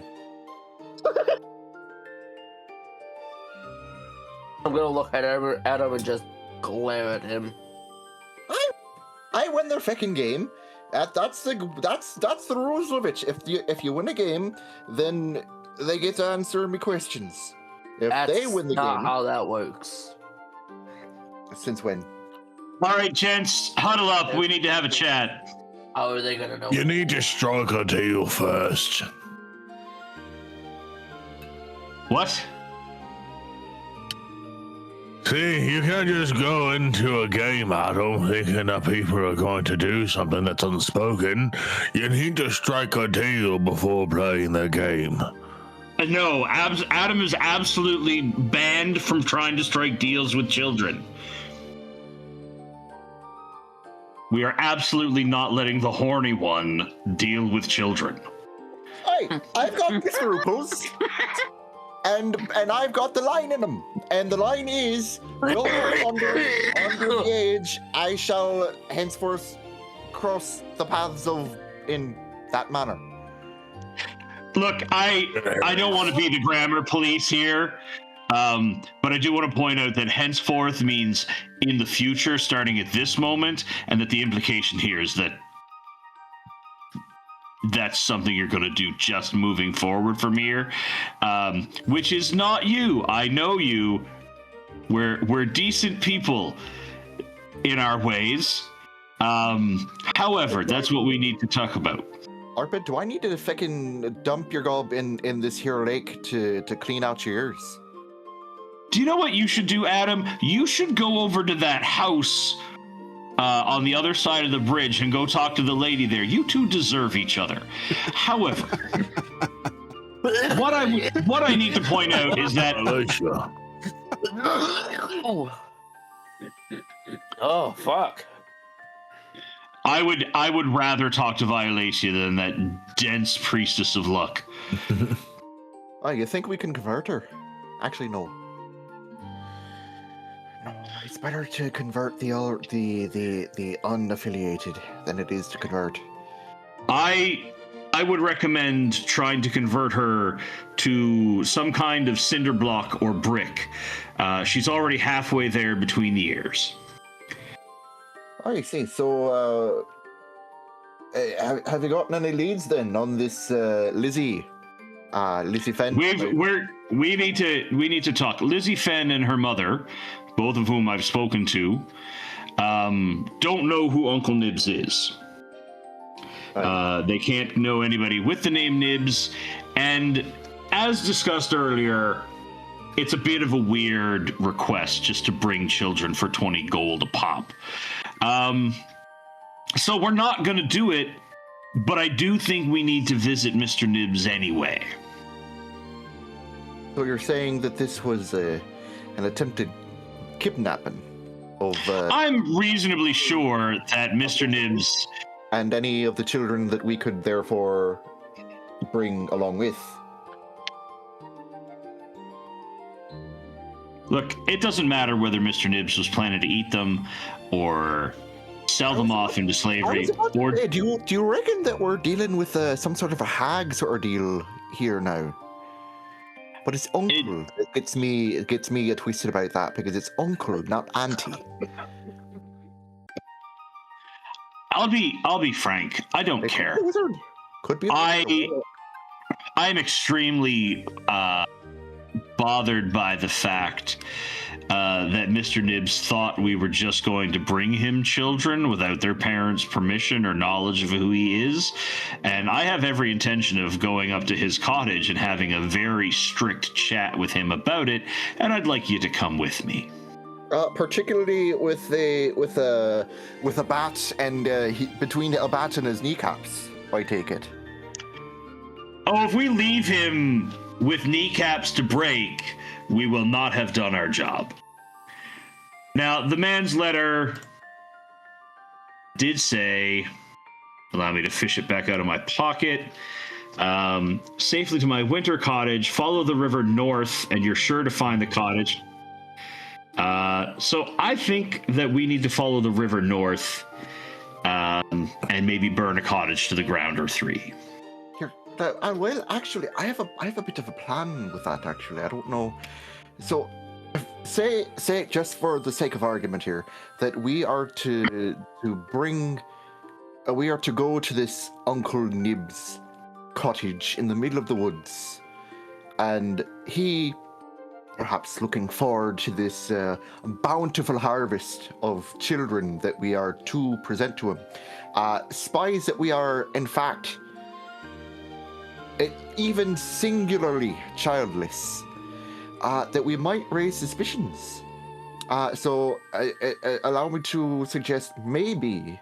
I'm gonna look at Adam and just glare at him. I win their fucking game. That's the rules of it. If you win a game, then they get to answer me questions. If they win the game, that's not how that works. Since when? All right, gents, huddle up. We need to have a chat. How are they gonna know? You need to strike a deal first. What? See, you can't just go into a game, Adam, thinking that people are going to do something that's unspoken. You need to strike a deal before playing the game. No, Adam is absolutely banned from trying to strike deals with children. We are absolutely not letting the horny one deal with children. Hey, I've got the scruples. And I've got the line in them. And the line is, no under the age, I shall henceforth cross the paths of in that manner. Look, I don't want to be the grammar police here, but I do want to point out that henceforth means in the future, starting at this moment, and that the implication here is that that's something you're going to do just moving forward from here, which is not you. I know you. We're decent people in our ways. However, that's what we need to talk about. Arpid, do I need to fucking dump your gob in this here lake to clean out your ears? Do you know what you should do, Adam? You should go over to that house on the other side of the bridge and go talk to the lady there. You two deserve each other. However, what I need to point out is that Oh fuck. I would rather talk to Violacia than that dense priestess of luck. Oh, you think we can convert her? Actually, no. No, it's better to convert the unaffiliated than it is to convert. I would recommend trying to convert her to some kind of cinder block or brick. She's already halfway there between the ears. Oh, I see. So, Have you gotten any leads then on this Lizzie Fenn? We need to talk. Lizzie Fenn and her mother, both of whom I've spoken to, don't know who Uncle Nibs is. They can't know anybody with the name Nibs, and as discussed earlier, it's a bit of a weird request just to bring children for 20 gold a pop. So we're not going to do it, but I do think we need to visit Mr. Nibs anyway. So you're saying that this was an attempted kidnapping of... I'm reasonably sure that Mr. Nibs... And any of the children that we could therefore bring along with. Look, it doesn't matter whether Mr. Nibs was planning to eat them or sell them off into slavery. Or do you reckon that we're dealing with some sort of a hag sort of deal here now? But it's uncle. It gets me twisted about that because it's uncle, not auntie. I'll be frank. I don't care. Could be. I'm extremely bothered by the fact that Mr. Nibs thought we were just going to bring him children without their parents' permission or knowledge of who he is. And I have every intention of going up to his cottage and having a very strict chat with him about it. And I'd like you to come with me. Particularly with a bat and between a bat and his kneecaps, I take it. Oh, if we leave him with kneecaps to break, we will not have done our job. Now, the man's letter did say, allow me to fish it back out of my pocket, safely to my winter cottage, follow the river north, and you're sure to find the cottage. So I think that we need to follow the river north and maybe burn a cottage to the ground or three. Well, actually, I have a bit of a plan with that. Actually, I don't know. So, say just for the sake of argument here, that we are to go to this Uncle Nibs cottage in the middle of the woods, and he, perhaps looking forward to this bountiful harvest of children that we are to present to him, spies that we are, in fact, even singularly childless, that we might raise suspicions. So allow me to suggest maybe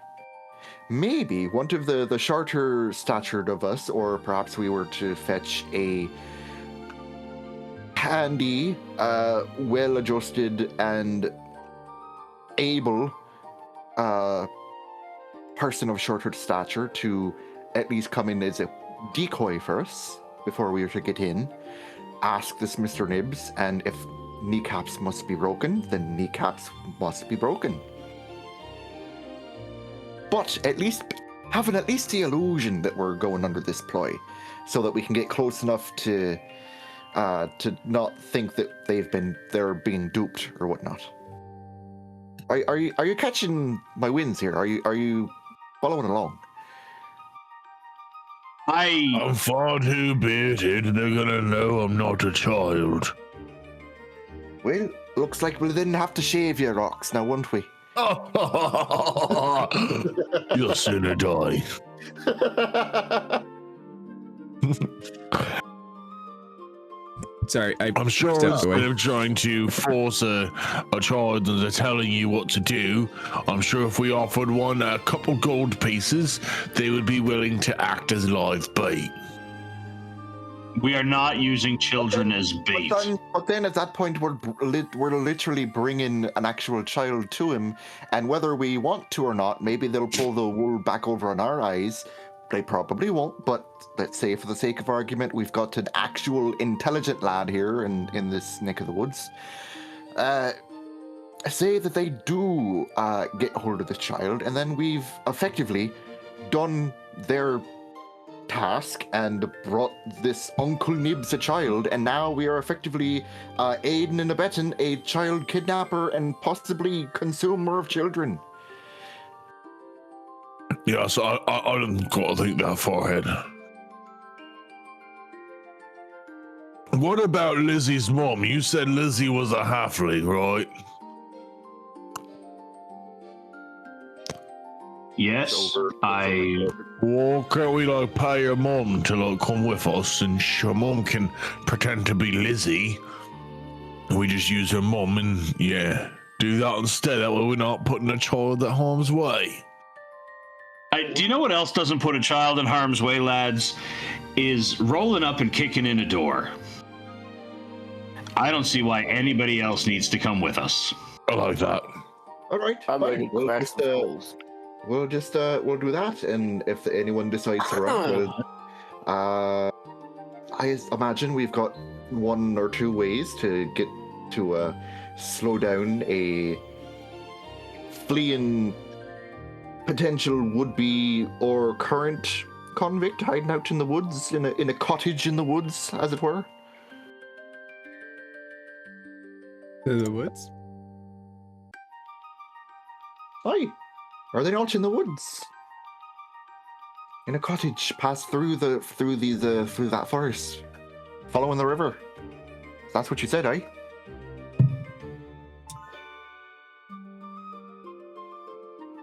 one of the shorter statured of us, or perhaps we were to fetch a handy, well-adjusted and able person of shorter stature to at least come in as a decoy for us before we were to get in, ask this Mr. Nibs, and if kneecaps must be broken, then kneecaps must be broken. But at least having the illusion that we're going under this ploy, so that we can get close enough to not think that they're being duped or whatnot. Are you catching my wins here? Are you following along? I'm far too bearded. They're gonna know I'm not a child. Well, looks like we'll then have to shave your rocks now, won't we? You'll sooner die. Sorry, I'm sure instead of trying to force a child into telling you what to do, I'm sure if we offered one a couple gold pieces, they would be willing to act as live bait. We are not using children as bait. But then at that point, we're literally bringing an actual child to him, and whether we want to or not, maybe they'll pull the wool back over on our eyes. They probably won't, but let's say for the sake of argument, we've got an actual intelligent lad here in this neck of the woods. Say that they do get hold of the child, and then we've effectively done their task and brought this Uncle Nibs a child, and now we are effectively aiding and abetting a child kidnapper and possibly consumer of children. Yes, I didn't got to think that far ahead. What about Lizzie's mom? You said Lizzie was a halfling, right? Yes, Well, can't we like pay your mom to like come with us, and your mom can pretend to be Lizzie, and we just use her mom and do that instead. That way we're not putting a child at harm's way. Do you know what else doesn't put a child in harm's way, lads? Is rolling up and kicking in a door. I don't see why anybody else needs to come with us. I like that. All right, fine. We'll do that, and if anyone decides to run, I imagine we've got 1 or 2 ways to get to slow down a fleeing potential would-be or current convict hiding out in the woods, in a cottage in the woods, as it were. In the woods? Aye. Are they not in the woods? In a cottage, pass through that forest, following the river. That's what you said, eh?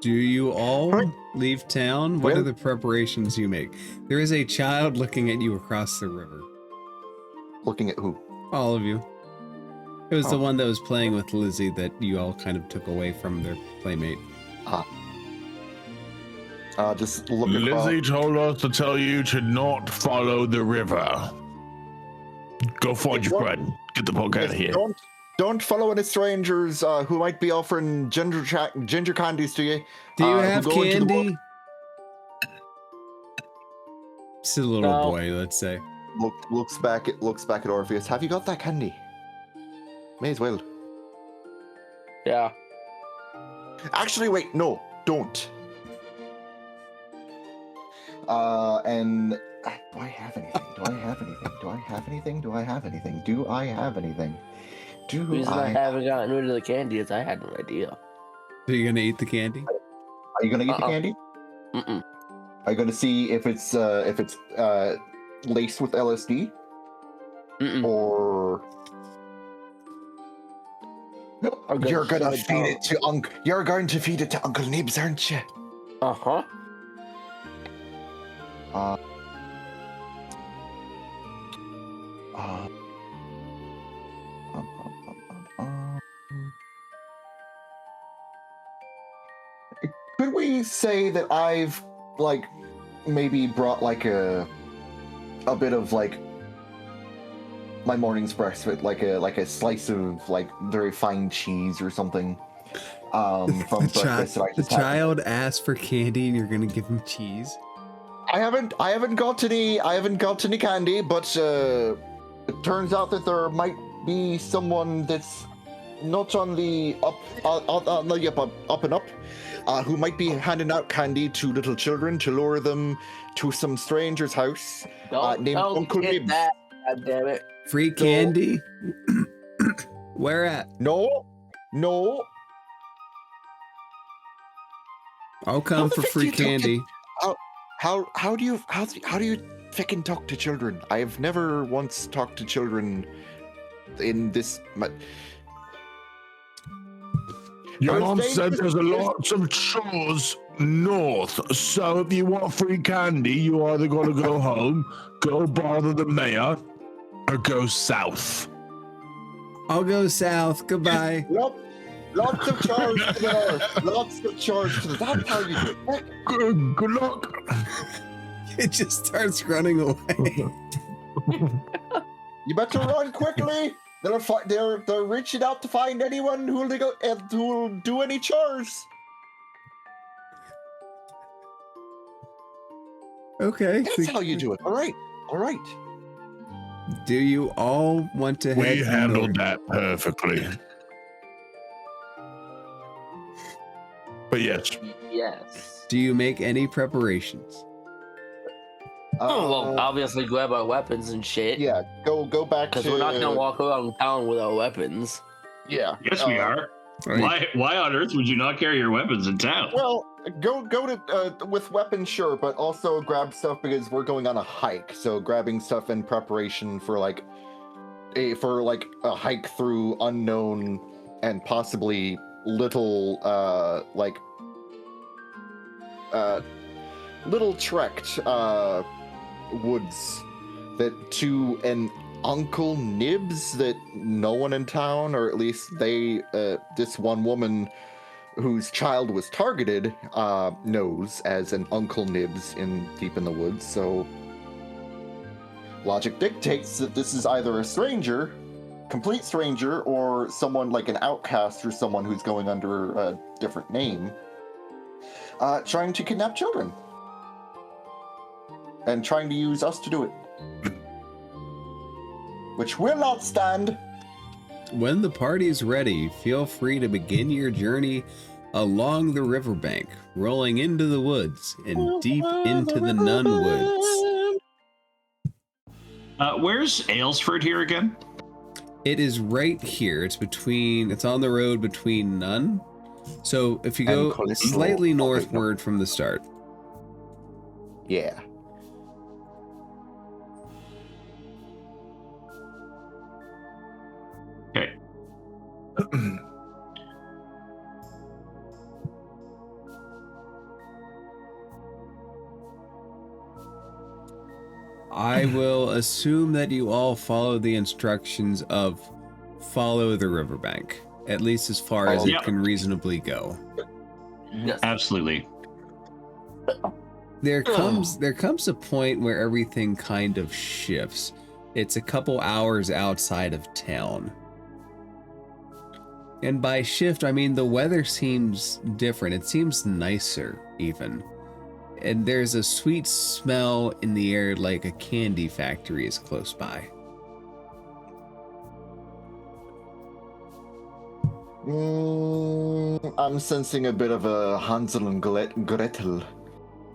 Do you all leave town? What are the preparations you make? There is a child looking at you across the river. Looking at who? All of you. It was the one that was playing with Lizzie that you all kind of took away from their playmate. Just look. Lizzie told us to tell you to not follow the river. Go find your friend. Get the fuck out of here. Don't follow any strangers who might be offering ginger candies to you. Do you have candy? It's a little boy, let's say. Looks back at Orpheus. Have you got that candy? May as well. Yeah. Actually, wait. No, don't. And do I have anything? Do I have anything? The reason I haven't gotten rid of the candy is I had no idea. Are you gonna eat the candy? Are you gonna eat the candy? Mm-mm. Are you gonna see if it's laced with LSD? Mm-mm. Or you're gonna feed it to You're going to feed it to Uncle Nibs, aren't you? Uh-huh. Could we say that I've maybe brought a bit of my morning's breakfast, like a slice of very fine cheese or something from breakfast that I just the child asked for candy and you're gonna give him cheese? I haven't got any candy, but it turns out that there might be someone that's not on the up and up, who might be handing out candy to little children to lure them to some stranger's house named Uncle Nibs. God damn it. Free candy? Where at? No. I'll come for free candy. How do you fucking talk to children? I have never once talked to children in this. Your mom said there's a lot of chores north, so if you want free candy, you either got to go home, go bother the mayor, or go south. I'll go south. Goodbye. Lots of chores to the north. Lots of chores to the south. That's how you do it. Good luck. It just starts running away. You better run quickly. They're reaching out to find anyone who'll do any chores. Okay. That's how you do it. All right. Do you all want to head? We handled that perfectly. But yes. Do you make any preparations? Well, obviously grab our weapons and shit. Yeah, go back because we're not gonna walk around town with our weapons. Yeah. Yes, we are. Why on earth would you not carry your weapons in town? Well, go to with weapons, sure, but also grab stuff because we're going on a hike. So grabbing stuff in preparation for like a hike through unknown and possibly little little trekked woods that to an Uncle Nibs that no one in town, or at least they, this one woman whose child was targeted, knows as an Uncle Nibs deep in the woods. So logic dictates that this is either a stranger, complete stranger, or someone like an outcast or someone who's going under a different name, trying to kidnap children and trying to use us to do it. Which will not stand. When the party's ready, feel free to begin your journey along the riverbank, rolling into the woods and deep into the Nun Woods. Where's Aylesford here again? It is right here. It's on the road between Nun. So if you go slightly northward from the start. Yeah. Okay. I will assume that you all follow the instructions of follow the riverbank, at least as far as it can reasonably go. Yes. Absolutely. There comes a point where everything kind of shifts. It's a couple hours outside of town. And by shift, I mean the weather seems different. It seems nicer, even. And there's a sweet smell in the air like a candy factory is close by. I'm sensing a bit of a Hansel and Gretel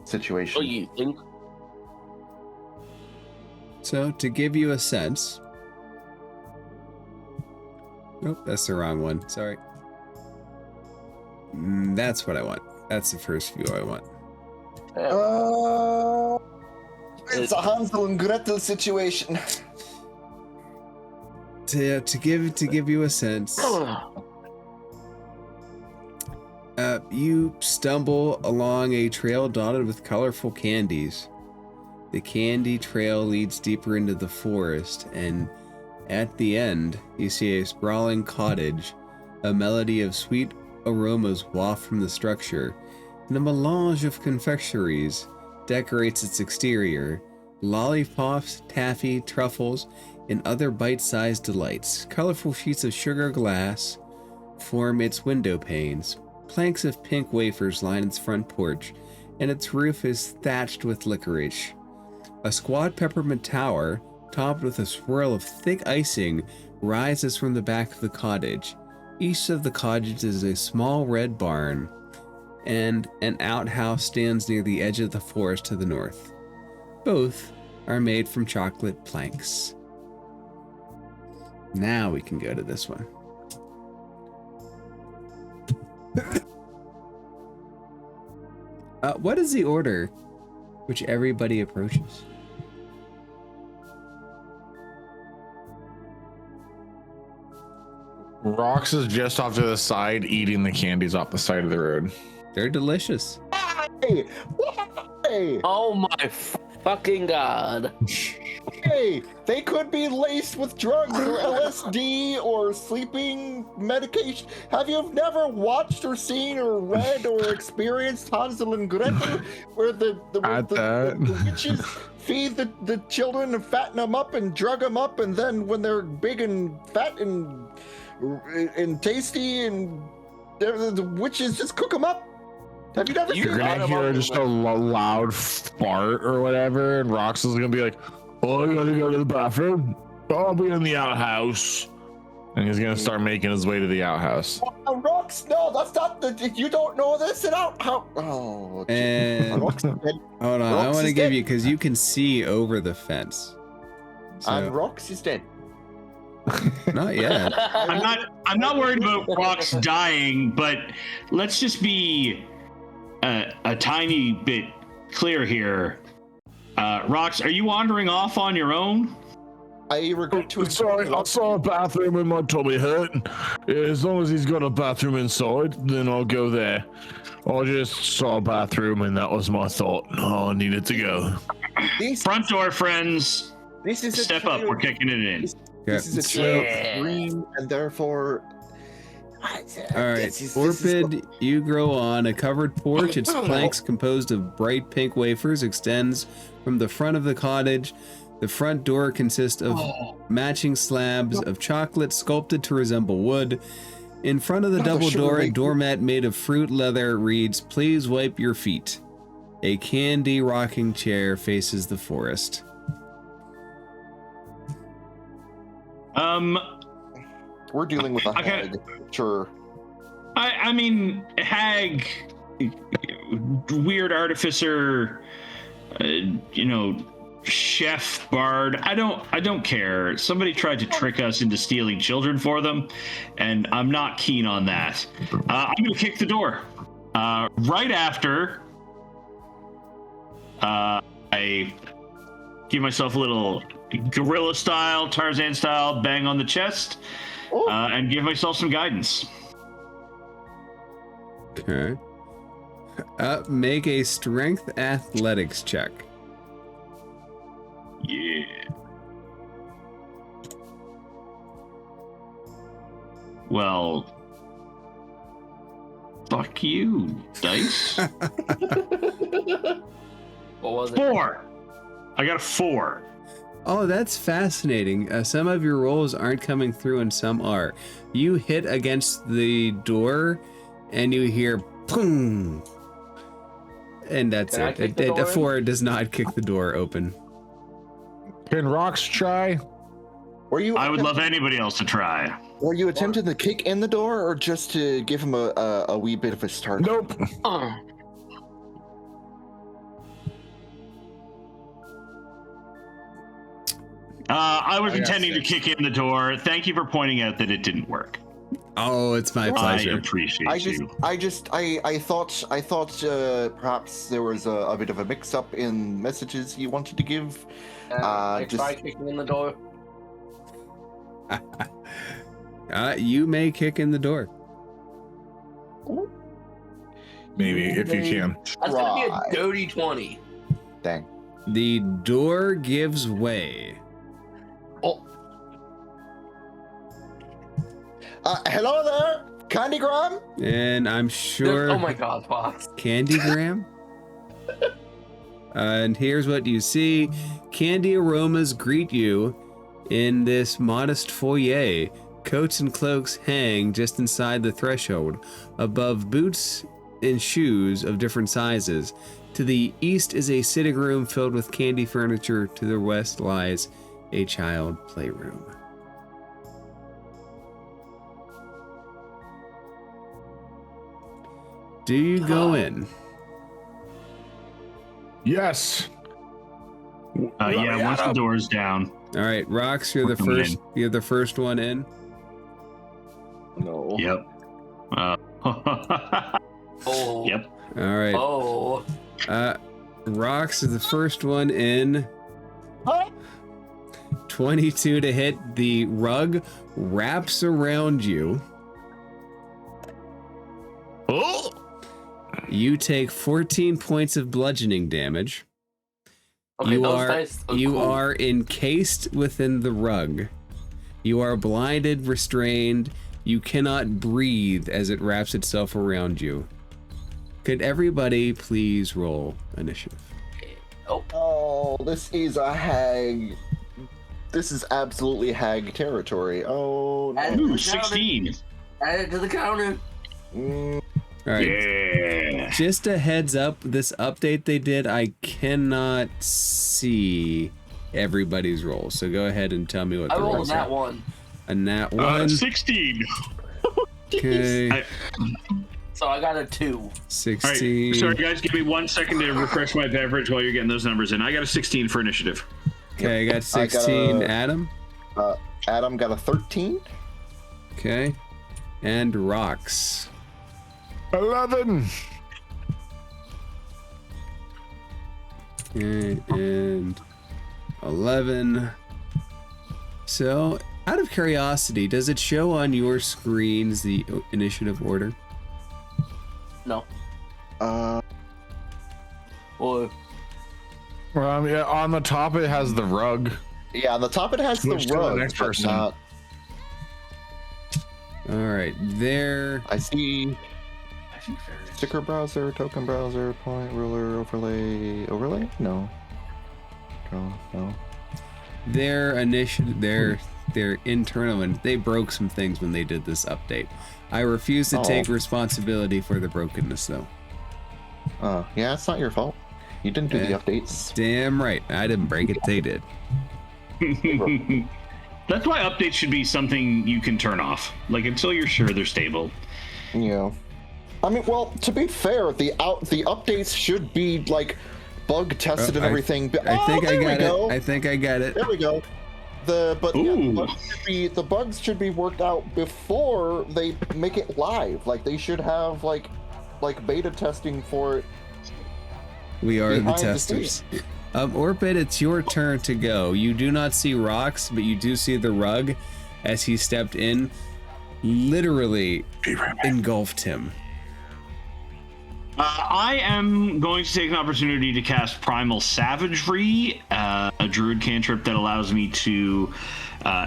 situation. Oh, you think? So, to give you a sense... Nope, that's the wrong one. Sorry. That's what I want. That's the first view I want. It's a Hansel and Gretel situation. To give you a sense, you stumble along a trail dotted with colorful candies. The candy trail leads deeper into the forest, and at the end, you see a sprawling cottage. A melody of sweet aromas waft from the structure, and a melange of confectionaries decorates its exterior. Lollipops, taffy, truffles, and other bite-sized delights. Colorful sheets of sugar glass form its window panes. Planks of pink wafers line its front porch, and its roof is thatched with licorice. A squat peppermint tower, topped with a swirl of thick icing, rises from the back of the cottage. East of the cottage is a small red barn, and an outhouse stands near the edge of the forest to the north. Both are made from chocolate planks. Now we can go to this one. What is the order which everybody approaches? Rox is just off to the side eating the candies off the side of the road. They're delicious. Hey! Hey! Oh my fucking god. Hey! They could be laced with drugs or LSD or sleeping medication. Have you never watched or seen or read or experienced Hansel and Gretel, where the witches feed the children and fatten them up and drug them up, and then when they're big and fat and tasty, and the witches just cook them up? Have you never seen You're gonna hear just a loud fart or whatever, and Rox is gonna be like, "Oh, I gotta go to the bathroom. I'll be in the outhouse." And he's gonna start making his way to the outhouse. Oh, Rox, no, that's not the. You don't know this at outhouse. Oh, and Rox is dead. Hold on, Rox I want to is give dead. you, because you can see over the fence. So, And Rox is dead. Not yet. I'm not worried about Rox dying, but let's just be a tiny bit clear here. Rox, are you wandering off on your own? I regret to. Sorry, I saw a bathroom and my tummy hurt. As long as he's got a bathroom inside, then I'll go there. I just saw a bathroom and that was my thought. Oh, I needed to go. Front door, friends. This is Step up. We're kicking it in. This is a child dream, and therefore. All right, Orpid, you grow on a covered porch. Its planks composed of bright pink wafers extends from the front of the cottage. The front door consists of matching slabs of chocolate sculpted to resemble wood. In front of the double door, a doormat made of fruit leather reads, "Please wipe your feet." A candy rocking chair faces the forest. We're dealing with a hag. Sure. I mean, hag, weird artificer, chef, bard. I don't care. Somebody tried to trick us into stealing children for them, and I'm not keen on that. I'm gonna kick the door. Right after, I give myself a little gorilla style, Tarzan style bang on the chest, and give myself some guidance. Okay. Make a strength athletics check. Yeah. Well, fuck you, dice. What was it? 4. I got a 4. Oh, that's fascinating. Some of your rolls aren't coming through and some are. You hit against the door and you hear boom. And that's Can I it. kick the door A 4 does not kick the door open. Can Rox try? I would love anybody else to try. Were you attempting to kick in the door or just to give him a wee bit of a start? Nope. I was intending to kick in the door. Thank you for pointing out that it didn't work. Oh, it's my pleasure. I appreciate you. I thought perhaps there was a bit of a mix-up in messages you wanted to give. Try kicking in the door. You may kick in the door. Maybe, if you can. That's gonna be a dirty 20. Dang. The door gives way. Oh. Hello there, Candygram. And I'm sure. Oh my God, Fox. Candygram. And here's what you see. Candy aromas greet you in this modest foyer. Coats and cloaks hang just inside the threshold. Above, boots and shoes of different sizes. To the east is a sitting room filled with candy furniture. To the west lies a child playroom. Do you go in? Yes. Yeah, once the door's down. All right, Rox, you're the first. You're the first one in. No. Yep. Oh. Yep. All right. Oh. Rox is the first one in. 22 to hit. The rug wraps around you. Oh! You take 14 points of bludgeoning damage. Okay, You those are dice are you cool. are encased within the rug. You are blinded, restrained. You cannot breathe as it wraps itself around you. Could everybody please roll initiative? Oh, this is a hag. This is absolutely hag territory. Oh, no. Ooh, 16. Add it to the counter. All right. Yeah. Just a heads up, this update they did, I cannot see everybody's rolls. So go ahead and tell me what I the rolled rolls that are. one. A nat 1. 16. Okay. So I got a 2. 16. All right, sorry guys, give me 1 second to refresh my beverage while you're getting those numbers in. I got a 16 for initiative. Okay, I got 16. Adam? Adam got a 13. Okay. And Rocks. 11. Okay, and 11. So, out of curiosity, does it show on your screens the initiative order? No. Well, yeah, on the top it has the rug. Yeah, on the top it has Switch the to the rug, next but person. not. All right, there. I see sticker browser, token browser, point, ruler, overlay. Overlay? No. Draw, no. Their initiative, their internal, and they broke some things when they did this update. I refuse to take responsibility for the brokenness, though. Yeah, it's not your fault. You didn't do the updates. Damn right, I didn't break it. They did. That's why updates should be something you can turn off, like until you're sure they're stable. Yeah. I mean, well, to be fair, the updates should be like bug tested and everything. I think I got it. I think I got it. There we go. The bugs should be worked out before they make it live. Like they should have like beta testing for it. We are the testers. Orpid, it's your turn to go. You do not see Rocks, but you do see the rug as he stepped in, literally engulfed him. I am going to take an opportunity to cast Primal Savagery, a druid cantrip that allows me to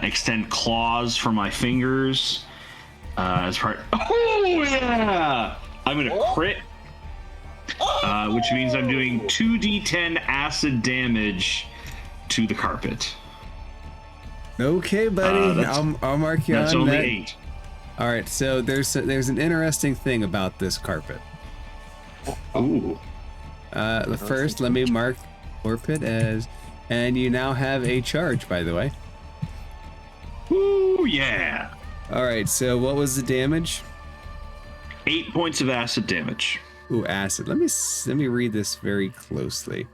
extend claws for my fingers as part. Oh yeah! I'm gonna crit, which means I'm doing 2d10 acid damage to the carpet. Okay, buddy. I'll mark you on that. That's only 8. All right. So there's an interesting thing about this carpet. Ooh. First, let me mark Orpid as, and you now have a charge, by the way. Ooh, yeah. All right. So what was the damage? 8 points of acid damage. Ooh, acid. Let me read this very closely.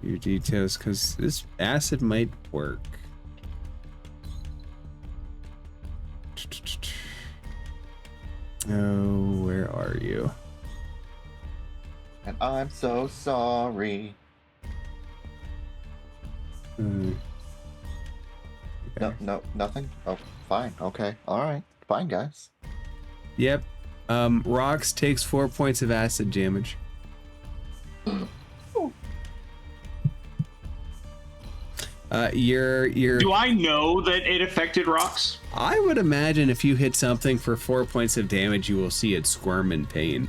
Your details, because this acid might work. Oh, where are you? And I'm so sorry. No, nothing. Oh, fine. Okay. All right. Fine, guys. Yep. Rocks takes 4 points of acid damage. Your Do I know that it affected Rocks? I would imagine if you hit something for 4 points of damage, you will see it squirm in pain.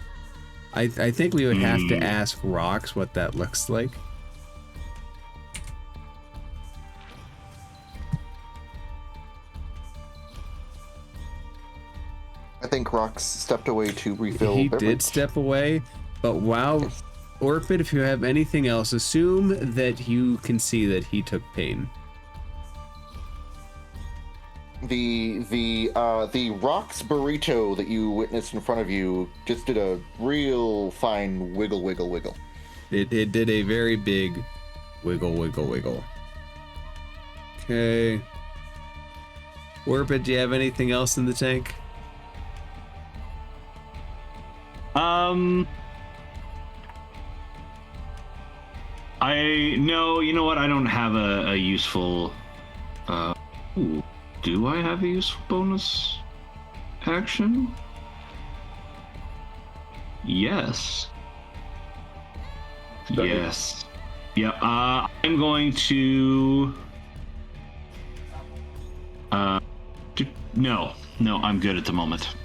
I think we would have to ask Rocks what that looks like. I think Rox stepped away to refill. He did step away, but wow, Orpid, if you have anything else, assume that you can see that he took pain. The Rox burrito that you witnessed in front of you just did a real fine wiggle. It did a very big wiggle. Okay. Orpid, do you have anything else in the tank? No, you know what? I don't have a useful. Ooh, do I have a useful bonus action? Yes. Yes. Yeah. I'm going to. No, I'm good at the moment.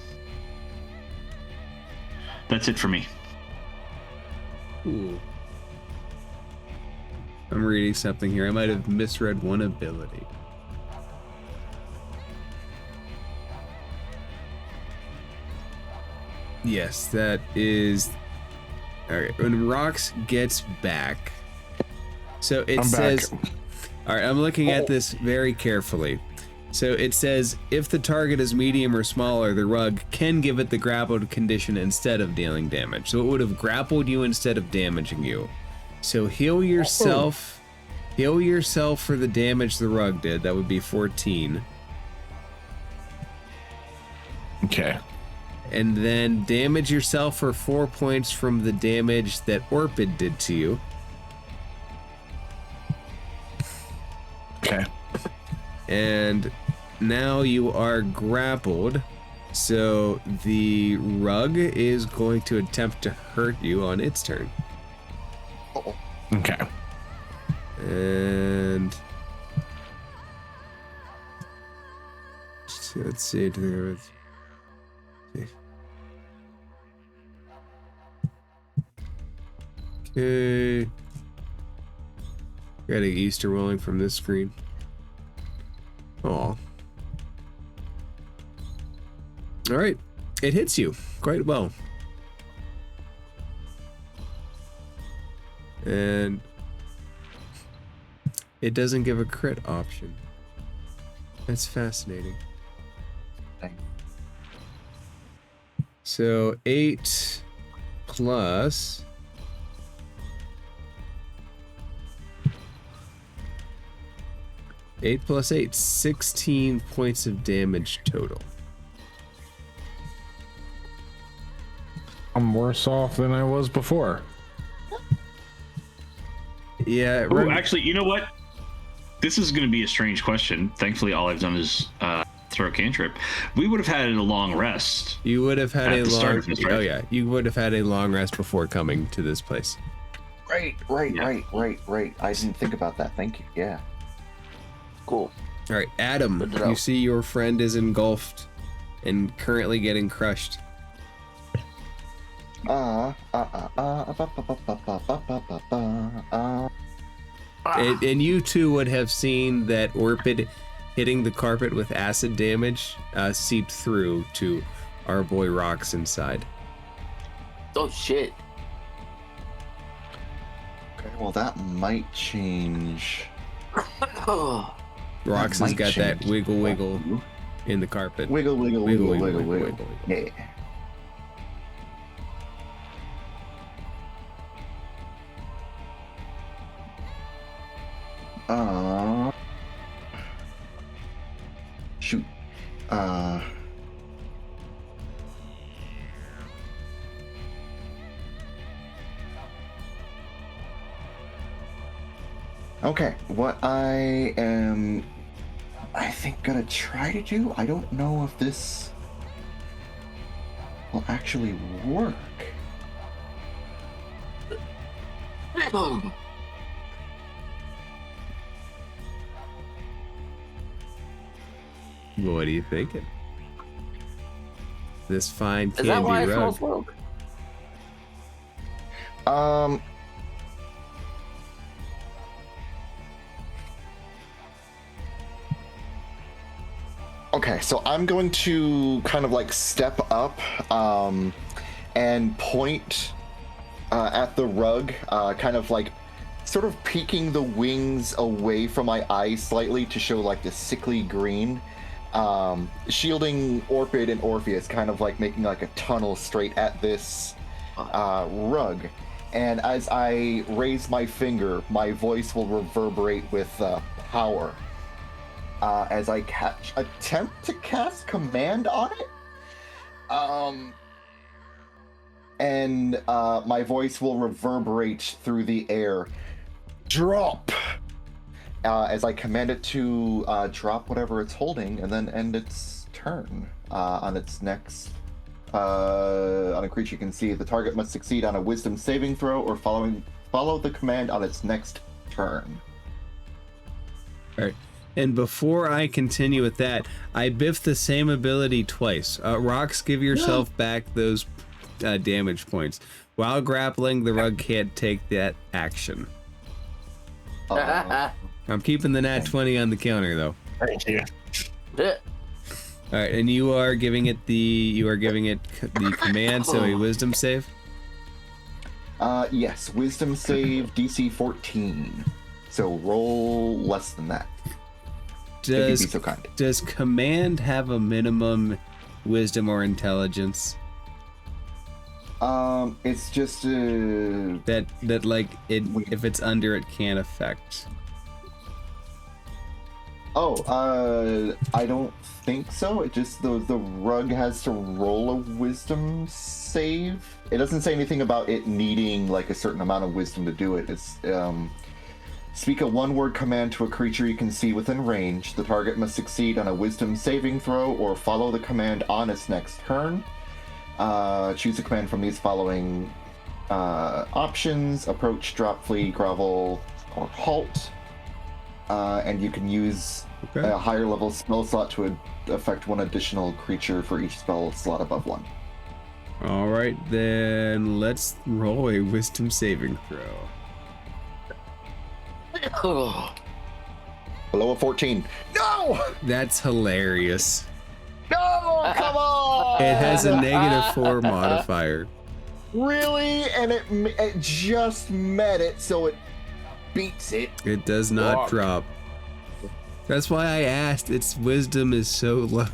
That's it for me. Ooh. I'm reading something here. I might have misread one ability. Yes, that is... Alright, when Rox gets back... So it says... Alright, I'm looking at this very carefully. So it says if the target is medium or smaller, the rug can give it the grappled condition instead of dealing damage. So it would have grappled you instead of damaging you. So heal yourself. Heal yourself for the damage the rug did. That would be 14. Okay. And then damage yourself for 4 points from the damage that Orpid did to you. Okay. And now you are grappled. So the rug is going to attempt to hurt you on its turn. Uh-oh. Okay. And let's see. Okay. Got an Easter rolling from this screen. Oh. All right. It hits you quite well. And it doesn't give a crit option. That's fascinating. Dang. So 8 plus 8 plus 8, 16 points of damage total. I'm worse off than I was before. Yeah. Oh, actually, you know what? This is going to be a strange question. Thankfully, all I've done is throw a cantrip. We would have had a long rest. You would have had at a the start long. of this, right? Oh yeah, you would have had a long rest before coming to this place. Right. I didn't think about that. Thank you. Yeah. Cool. All right, Adam. Good to You know. see your friend is engulfed and currently getting crushed. And you too would have seen that Orpid hitting the carpet with acid damage seeped through to our boy Rox inside. Oh shit. Okay, well that might change. Oh. Rox has might got that change. wiggle in the carpet. Wiggle. Wiggle. Yeah. Shoot. Okay, what I am, I think, gonna try to do, I don't know if this will actually work. What are you thinking? This fine Is that why candy I smell rug. smoke? Okay, so I'm going to kind of like step up and point at the rug, kind of like sort of peeking the wings away from my eyes slightly to show like the sickly green, shielding Orpid and Orpheus, kind of like making like a tunnel straight at this rug. And as I raise my finger, my voice will reverberate with power. As I attempt to cast command on it. And my voice will reverberate through the air. Drop! As I command it to drop whatever it's holding and then end its turn on its next... on a creature you can see. The target must succeed on a wisdom saving throw or follow the command on its next turn. All right. And before I continue with that, I biffed the same ability twice. Rox, give yourself back those damage points. While grappling, the rug can't take that action. I'm keeping the nat 20 on the counter, though. Thank you. All right, and you are giving it the command, so a wisdom save. Yes, wisdom save DC 14. So roll less than that. if you'd be so kind. Does command have a minimum wisdom or intelligence? It's just that like it if it's under it can't affect. I don't think so. It just the rug has to roll a wisdom save. It doesn't say anything about it needing like a certain amount of wisdom to do it. It's speak a one-word command to a creature you can see within range. The target must succeed on a wisdom saving throw or follow the command on its next turn. Choose a command from these following options: approach, drop, flee, grovel, or halt. And you can use a higher level spell slot to affect one additional creature for each spell slot above one. All right, then let's roll a wisdom saving throw. Below a 14. No! That's hilarious. No! Come on! It has a -4 modifier. Really? And it just met it, so it beats it. It does not drop. That's why I asked. Its wisdom is so low.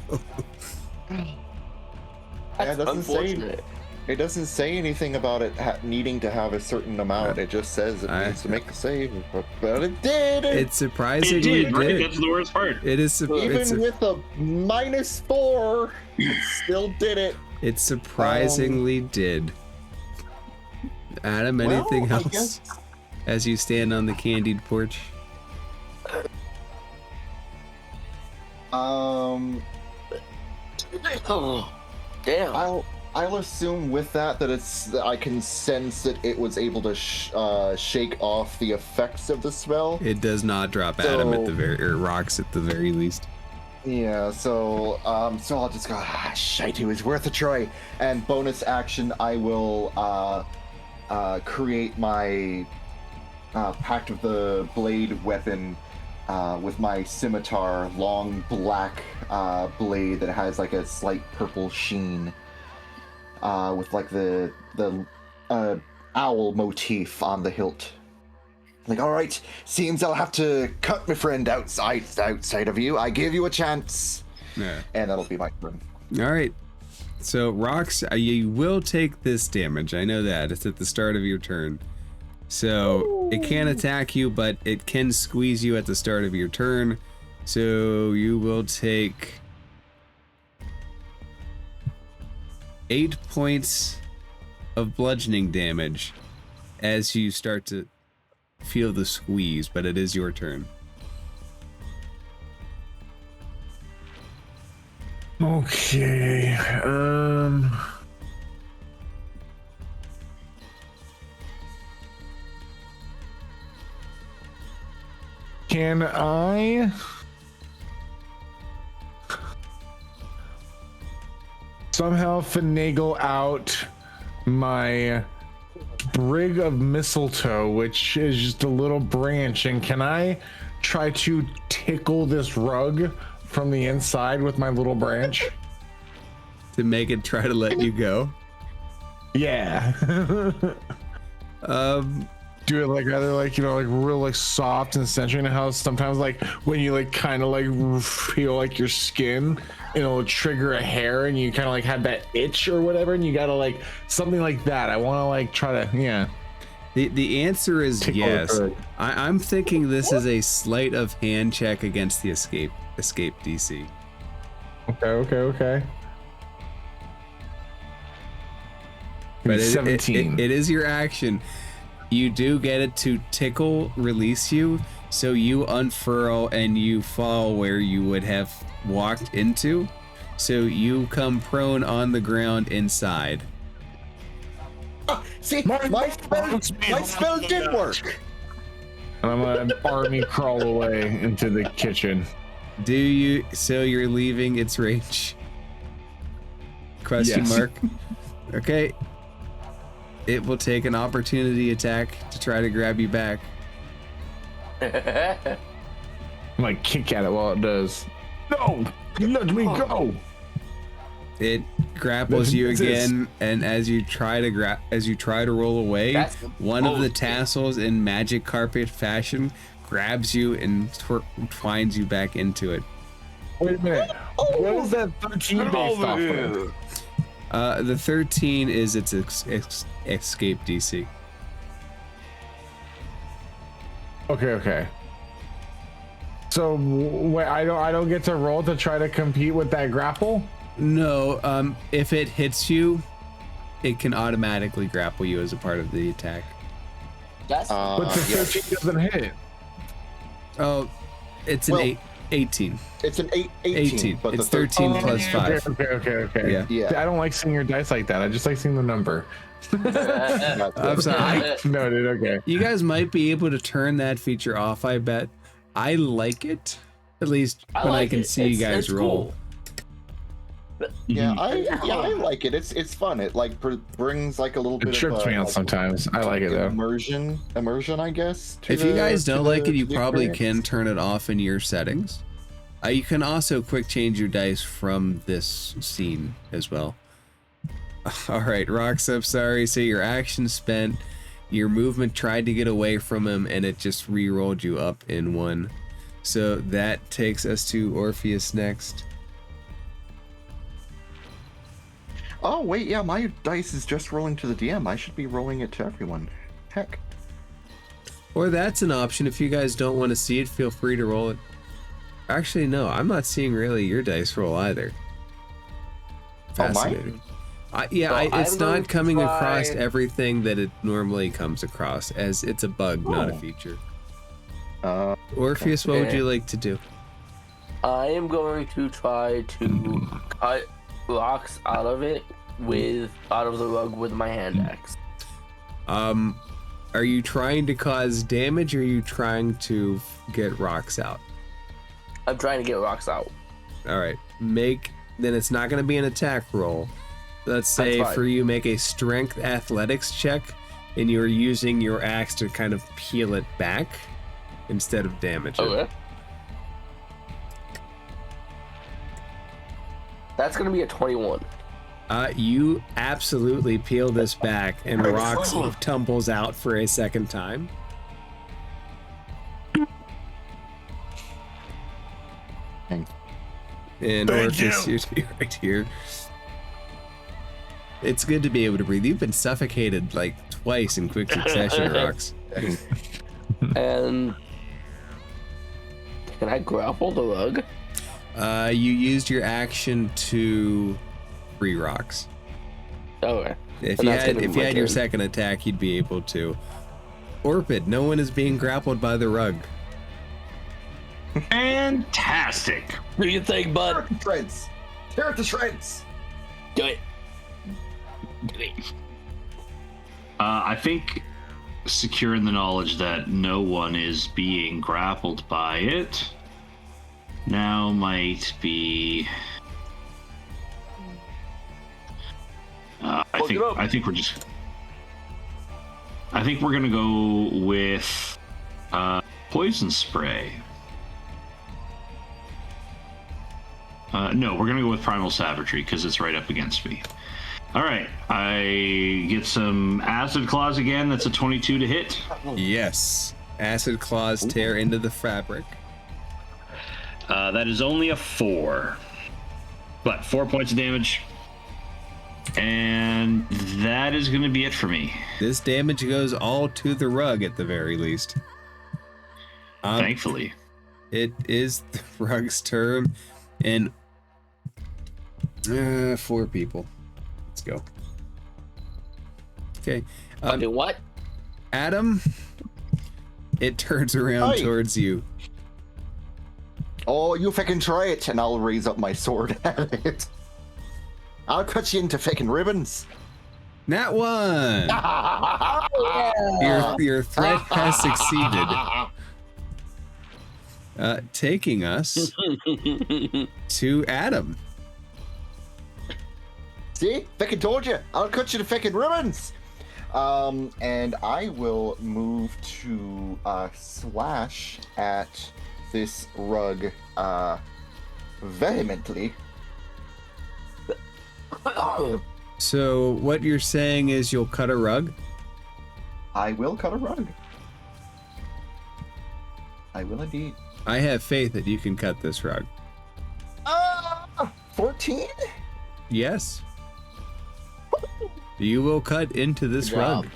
That's unfortunate. It doesn't say anything about it needing to have a certain amount. It just says it needs to make a save, but it did. It surprisingly did. Right? That's the worst part. It is even with a -4, it still did it. It surprisingly did. Adam, anything else? As you stand on the candied porch. Damn. I'll assume with that I can sense that it was able to shake off the effects of the spell. It does not drop Adam at the or rocks at the very least. Yeah, so I'll just go, shite, it was worth a try. And bonus action, I will create my Pact of the Blade weapon with my scimitar, long black blade that has like a slight purple sheen, with like the owl motif on the hilt. Like, all right, seems I'll have to cut my friend outside of you. I give you a chance. Yeah. And that'll be my turn. All right. So, Rox, you will take this damage. I know that. It's at the start of your turn. So, it can't attack you, but it can squeeze you at the start of your turn. So, you will take 8 points of bludgeoning damage as you start to feel the squeeze, but it is your turn. Okay. Can I somehow finagle out my sprig of mistletoe, which is just a little branch, and can I try to tickle this rug from the inside with my little branch to make it try to let you go? Yeah. Do it like either like, you know, like real like soft and sensual. You know how sometimes like when you like kind of like feel like your skin, it'll trigger a hair and you kind of like have that itch or whatever, and you gotta like something like that. I want to like try to, yeah. The answer is yes. I'm thinking this is a sleight of hand check against the escape DC. Okay. But 17. It is your action. You do get it to tickle release you, so you unfurl and you fall where you would have walked into. So you come prone on the ground inside. See, my spell did work. And I'm gonna army crawl away into the kitchen. Do you? So you're leaving its range? Question mark. Okay. It will take an opportunity attack to try to grab you back. I might kick at it while it does. No! Let me go! It grapples you again, and as you try to roll away, one of the tassels in magic carpet fashion grabs you and twines you back into it. Wait a minute. What is that 13 based off of? The 13 is its escape DC. Okay. So wait, I don't get to roll to try to compete with that grapple? No, if it hits you, it can automatically grapple you as a part of the attack. That's But the 13 doesn't hit. Oh, it's an 18. It's an 18. But It's the 13 plus 5. Okay. Yeah. I don't like seeing your dice like that. I just like seeing the number. I'm sorry. No, dude, okay. You guys might be able to turn that feature off, I bet. I like it, at least when I can see you guys roll. Cool. Yeah, I like it. It's fun. It like brings like a little bit It trips of me out sometimes. I like it though. immersion, I guess. If you guys don't like it, you to the probably experience. can turn it off in your settings. You can also quick change your dice from this scene as well. All right, Rox, I'm sorry. So your action spent, your movement tried to get away from him, and it just re-rolled you up in 1. So that takes us to Orpheus next. Oh wait, yeah, my dice is just rolling to the DM. I should be rolling it to everyone. Heck. Or that's an option. If you guys don't want to see it, feel free to roll it. Actually, no, I'm not seeing really your dice roll either. Fascinating. It's I'm going not to coming try- across everything that it normally comes across, as it's a bug, not a feature. Orpheus, what would you like to do? I am going to try to cut rocks out of the rug with my hand axe. Are you trying to cause damage, or are you trying to get rocks out? I'm trying to get rocks out. All right, then it's not going to be an attack roll. Let's say That's fine. for you, make a strength athletics check, and you're using your axe to kind of peel it back instead of damage it. Okay. That's gonna be a 21. You absolutely peel this back, and rocks tumbles out for a second time. And Orpheus, you're right here. It's good to be able to breathe. You've been suffocated like twice in quick succession, Rocks. And can I grapple the rug? You used your action to free Rocks. Okay. If And you that's had gonna be if you my had your turn. second attack, you'd be able to. Orpid, no one is being grappled by the rug. Fantastic. What do you think, bud? Shreds. Tear it to shreds. Do it. I think secure in the knowledge that no one is being grappled by it now might be. I think we're gonna go with poison spray. No, we're gonna go with primal savagery because it's right up against me. All right, I get some acid claws again. That's a 22 to hit. Yes. Acid claws tear into the fabric. That is only a 4, but 4 points of damage, and that is going to be it for me. This damage goes all to the rug at the very least. Thankfully, it is the rug's turn, and 4 people. Let's go. Okay. Do what? Adam, it turns around Hi. towards you. Oh, you fucking try it, and I'll raise up my sword at it. I'll cut you into fucking ribbons. Nat 1! Your threat has succeeded. Taking us to Adam. See? Fucking told you. I'll cut you to fucking ribbons. And I will move to slash at this rug vehemently. So what you're saying is you'll cut a rug? I will cut a rug. I will indeed. I have faith that you can cut this rug. 14? Yes. You will cut into this Good job. rug.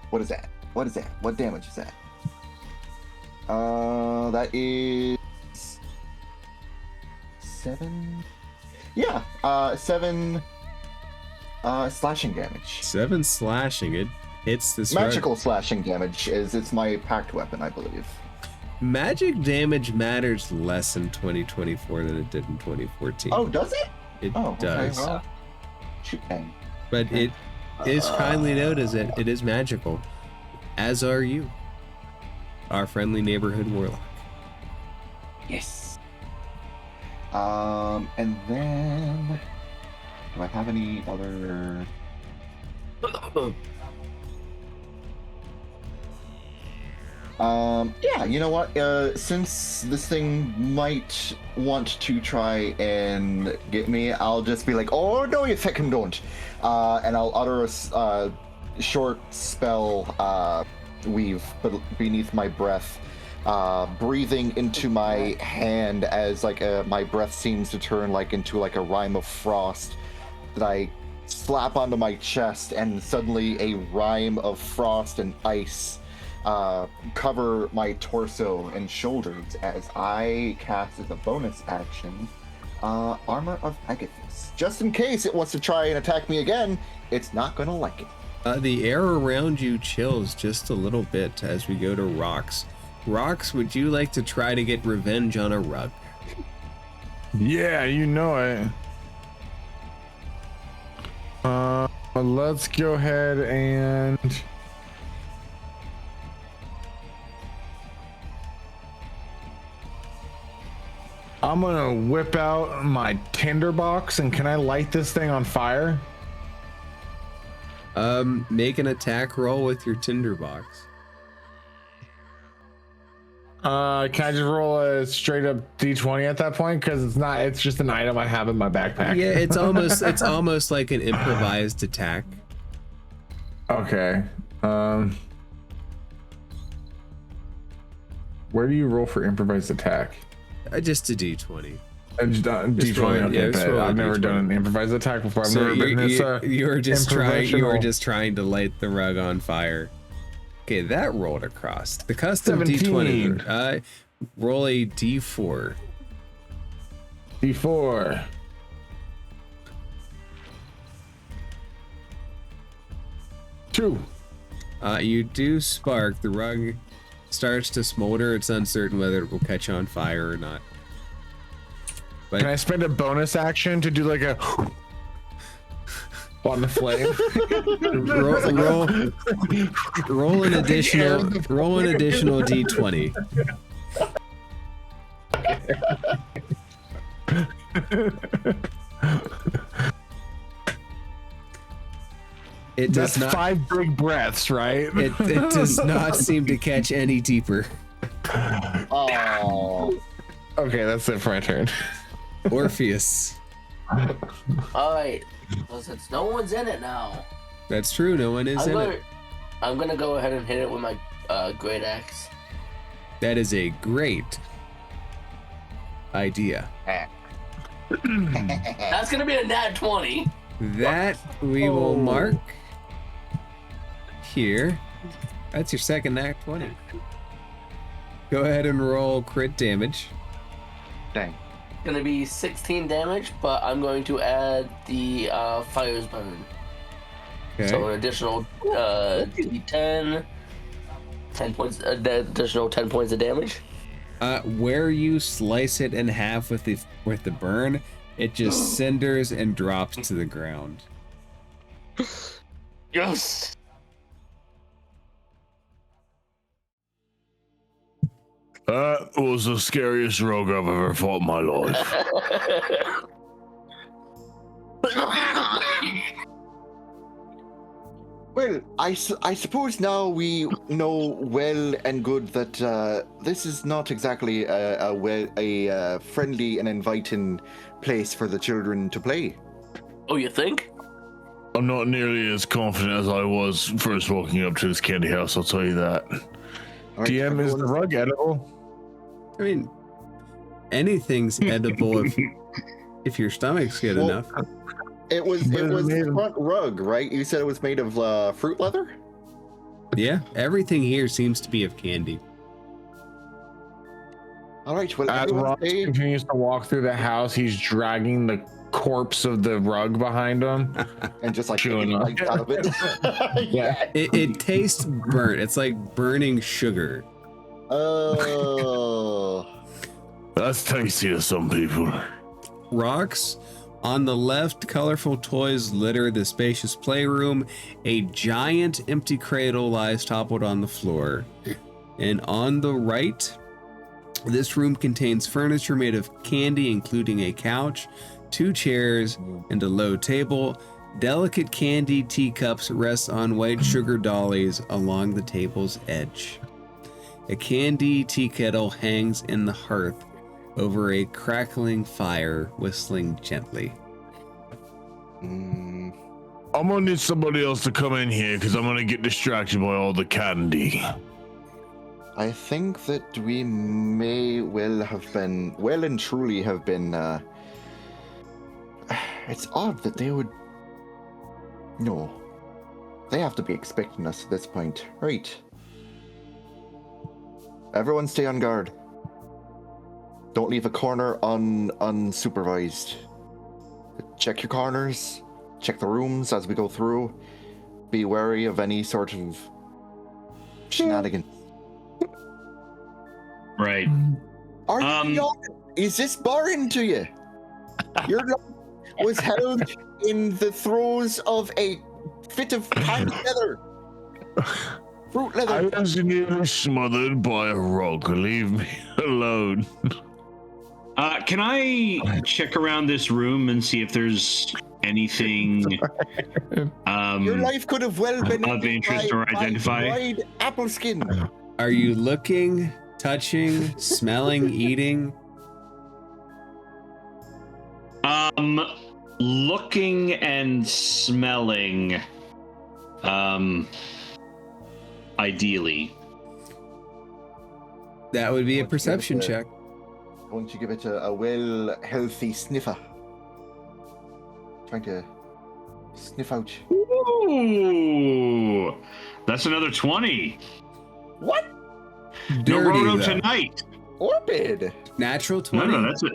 What is that? What is that? What damage is that? That is 7. Yeah, 7 slashing damage. 7 slashing. It hits this rug. Magical slashing damage is it's my packed weapon, I believe. Magic damage matters less in 2024 than it did in 2014. Oh, does it? It Oh, does. Okay, well, shoot bang. But it is kindly noted that it is magical, as are you, our friendly neighborhood warlock. Yes. And then do I have any other? Yeah, you know what? Since this thing might want to try and get me, I'll just be like, "Oh no, you fucking don't!" And I'll utter a short spell weave beneath my breath, breathing into my hand as like my breath seems to turn like into like a rime of frost that I slap onto my chest, and suddenly a rime of frost and ice cover my torso and shoulders as I cast as a bonus action Armor of Agathis. Just in case it wants to try and attack me again, it's not gonna like it. The air around you chills just a little bit as we go to Rox. Rox, would you like to try to get revenge on a rug? Yeah, you know it. Let's go ahead and I'm gonna whip out my tinderbox, and can I light this thing on fire? Make an attack roll with your tinderbox. Can I just roll a straight up d20 at that point? Because it's just an item I have in my backpack. Yeah, it's almost like an improvised attack. Okay. Where do you roll for improvised attack? Just a d20. D20. roll it, Okay, yeah, just bet. roll a I've never D20. done an improvised attack before. I've So never been this. you were just improvisational. trying to light the rug on fire. Okay, that rolled across. The custom 17. d20. Roll a d4. D4. Two. You do spark. The rug starts to smolder. It's uncertain whether it will catch on fire or not. But Can I spend a bonus action to do like a on the flame? roll an additional d20. It does That's not. 5 big breaths, right? It does not seem to catch any deeper. Oh. Okay, that's it for my turn. Orpheus. All right. Well, since no one's in it now, That's true. No one is in it. I'm gonna go ahead and hit it with my great axe. That is a great idea. That's gonna be a nat 20. That we will mark here. That's your second nat 20. Go ahead and roll crit damage. Dang. Gonna be 16 damage, but I'm going to add the fire's burn. Okay. So an additional D10, 10 points, additional 10 points of damage. Where you slice it in half with the burn, it just cinders and drops to the ground. Yes. That was the scariest rogue I've ever fought in my life. Well, I suppose now we know well and good that this is not exactly a friendly and inviting place for the children to play. Oh, you think? I'm not nearly as confident as I was first walking up to this candy house, I'll tell you that. All right, DM, is the everyone- rug edible? I mean, anything's edible if your stomach's good Well, enough. It was But it's the made of- front rug, right? You said it was made of fruit leather? Yeah, everything here seems to be of candy. All right, well, As everyone Rox stay. continues to walk through the house, he's dragging the corpse of the rug behind him. And just like Chewing taking on bites out of it. Yeah. It tastes burnt. It's like burning sugar. Oh. That's tasty to some people. Rocks. On the left, colorful toys litter the spacious playroom. A giant empty cradle lies toppled on the floor. And on the right, this room contains furniture made of candy, including a couch, 2 chairs, and a low table. Delicate candy teacups rest on white sugar dollies along the table's edge. A candy tea kettle hangs in the hearth over a crackling fire, whistling gently. Mm, I'm gonna need somebody else to come in here because I'm gonna get distracted by all the candy. I think that we may well and truly have been. It's odd that they would. No. They have to be expecting us at this point. Right. Everyone stay on guard. Don't leave a corner unsupervised. Check your corners. Check the rooms as we go through. Be wary of any sort of shenanigans. Right. Are you young? Is this boring to you? Your life was held in the throes of a fit of candy leather. Fruit I leather. was nearly smothered by a rock. Leave me alone. Can I check around this room and see if there's anything Your life could have well been of ended interest by- or by identify? dried apple skin. Are you looking, touching, smelling, eating? Looking and smelling. Ideally. That would be a perception check. Why don't you give it a well, healthy sniffer? Trying to sniff out. Ooh, that's another 20. What? No Dirty, Roto though. tonight. Orbid. Natural No, 20. that's it.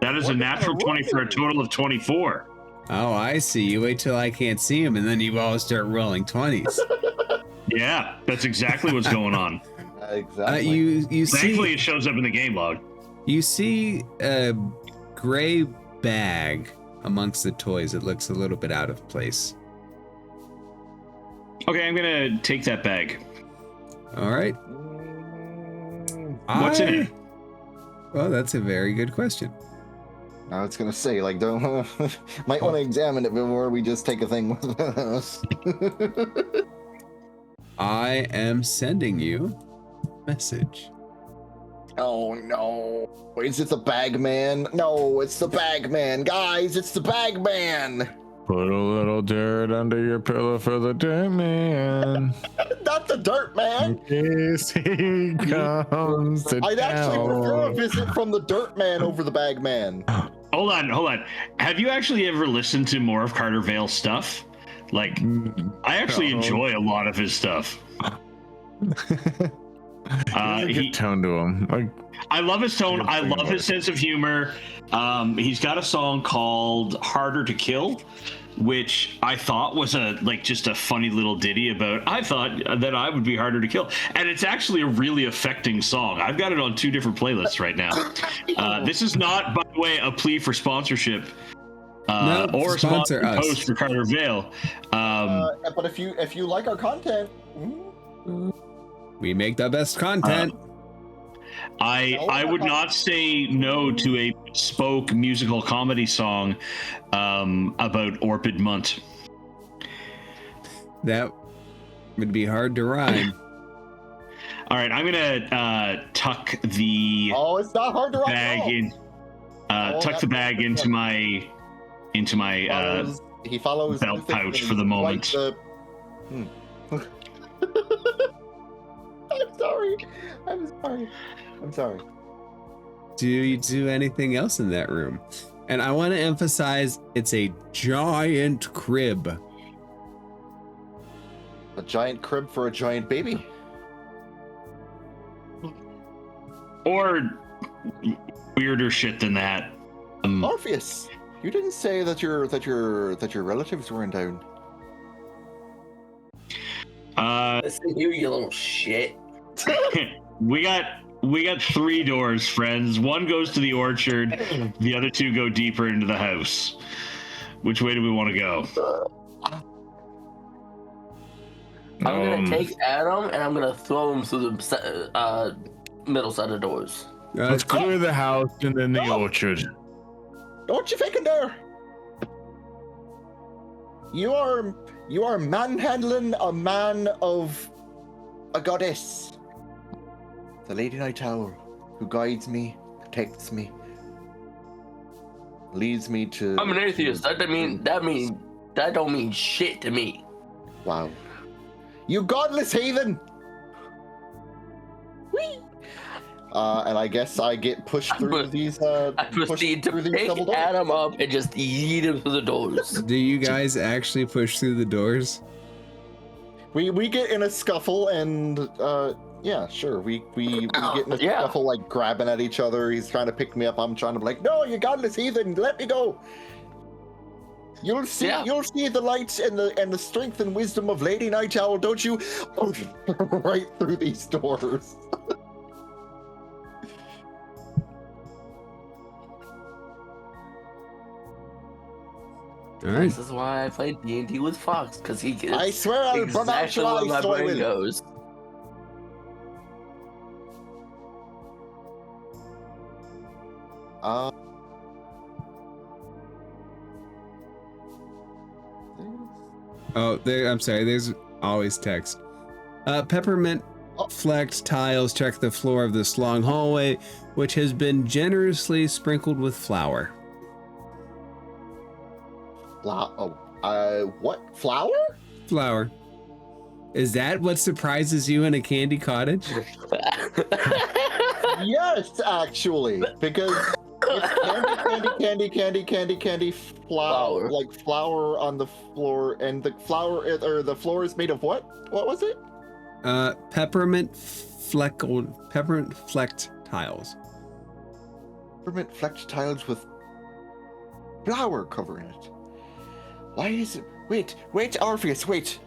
That is What a kind of natural 20 for a roll? total of 24. Oh, I see. You wait till I can't see him, and then you all start rolling 20s. Yeah, that's exactly what's going on. Exactly. You Thankfully, see, it shows up in the game log. you see a gray bag amongst the toys. It looks a little bit out of place. Okay, I'm gonna take that bag. All right. What's in it? Well, that's a very good question. I was gonna say, like, don't might want to examine it before we just take a thing with us. I am sending you a message. Oh no! Is it the bag man? No, it's the bag man, guys! It's the bag man. Put a little dirt under your pillow for the dirt man. Not the dirt man. In case he comes to I'd actually prefer a town. visit from the dirt man over the bag man. Hold on. Have you actually ever listened to more of Carter Vale's stuff? Like, I actually No. enjoy a lot of his stuff. He's a good tone to him. Like, I love his tone. Good I thing love about his it. sense of humor. He's got a song called "Harder to Kill," which I thought was just a funny little ditty about. I thought that I would be harder to kill, and it's actually a really affecting song. I've got it on 2 different playlists right now. This is not, by the way, a plea for sponsorship. No, or sponsor sponsor us. post for Carter Vale. But if you like our content, We make the best content. I would not say no to a bespoke musical comedy song about Orpid Munt. That would be hard to rhyme. All right, I'm gonna tuck the oh, it's not hard to rock bag and roll. in. Oh, Tuck the that's bag good. into my he follows belt Luthic pouch and for the he's moment. quite I'm sorry. I'm sorry. Do you do anything else in that room? And I want to emphasize it's a giant crib. A giant crib for a giant baby. Or weirder shit than that. Orpheus, you didn't say that your relatives were in town. Listen here, you little shit. we got 3 doors, friends. One goes to the orchard, the other 2 go deeper into the house. Which way do we want to go? I'm gonna take Adam and I'm gonna throw him through the middle set of doors. Let's clear the house and then the orchard. Don't you fucking dare! You are manhandling a man of a goddess. The Lady Night Owl, who guides me, protects me, leads me to... I'm an atheist. That don't mean shit to me. Wow. You godless heathen! Whee! And I guess I get pushed through these. I proceed to pick Adam up and just yeet him through the doors. Do you guys actually push through the doors? We get in a scuffle and yeah, sure. We get in a scuffle, like grabbing at each other. He's trying to pick me up. I'm trying to be like, no, you godless heathen, let me go. You'll see the lights and the strength and wisdom of Lady Night Owl, don't you? Right through these doors. All right. This is why I played D&D with Fox, because he gets I swear I'll exactly where my brain goes. Oh, I'm sorry. There's always text. Peppermint flecked tiles check the floor of this long hallway, which has been generously sprinkled with flour. What? Flour? Flour. Is that what surprises you in a candy cottage? Yes, actually, because it's candy, flour, like flour on the floor, and the floor is made of what? What was it? Peppermint flecked tiles. Peppermint flecked tiles with flour covering it. Why is it? Wait, Orpheus, wait.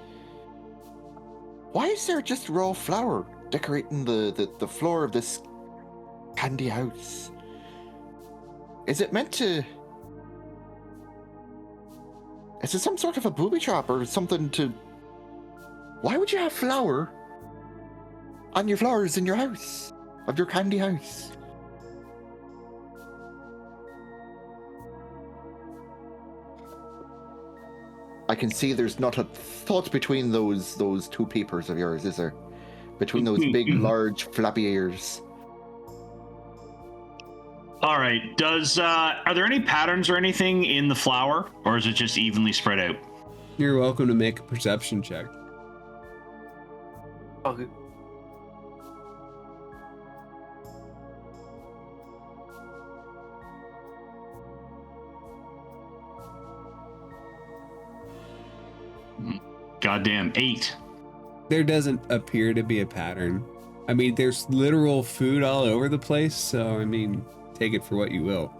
Why is there just raw flour decorating the floor of this candy house? Is it meant to... Is it some sort of a booby trap or something to... Why would you have flour on your flowers in your house? Of your candy house? I can see there's not a thought between those 2 papers of yours, is there? Between those big, large, flappy ears. All right. Are there any patterns or anything in the flour, or is it just evenly spread out? You're welcome to make a perception check. Okay. Goddamn 8. There doesn't appear to be a pattern. I mean, there's literal food all over the place, so I mean, take it for what you will.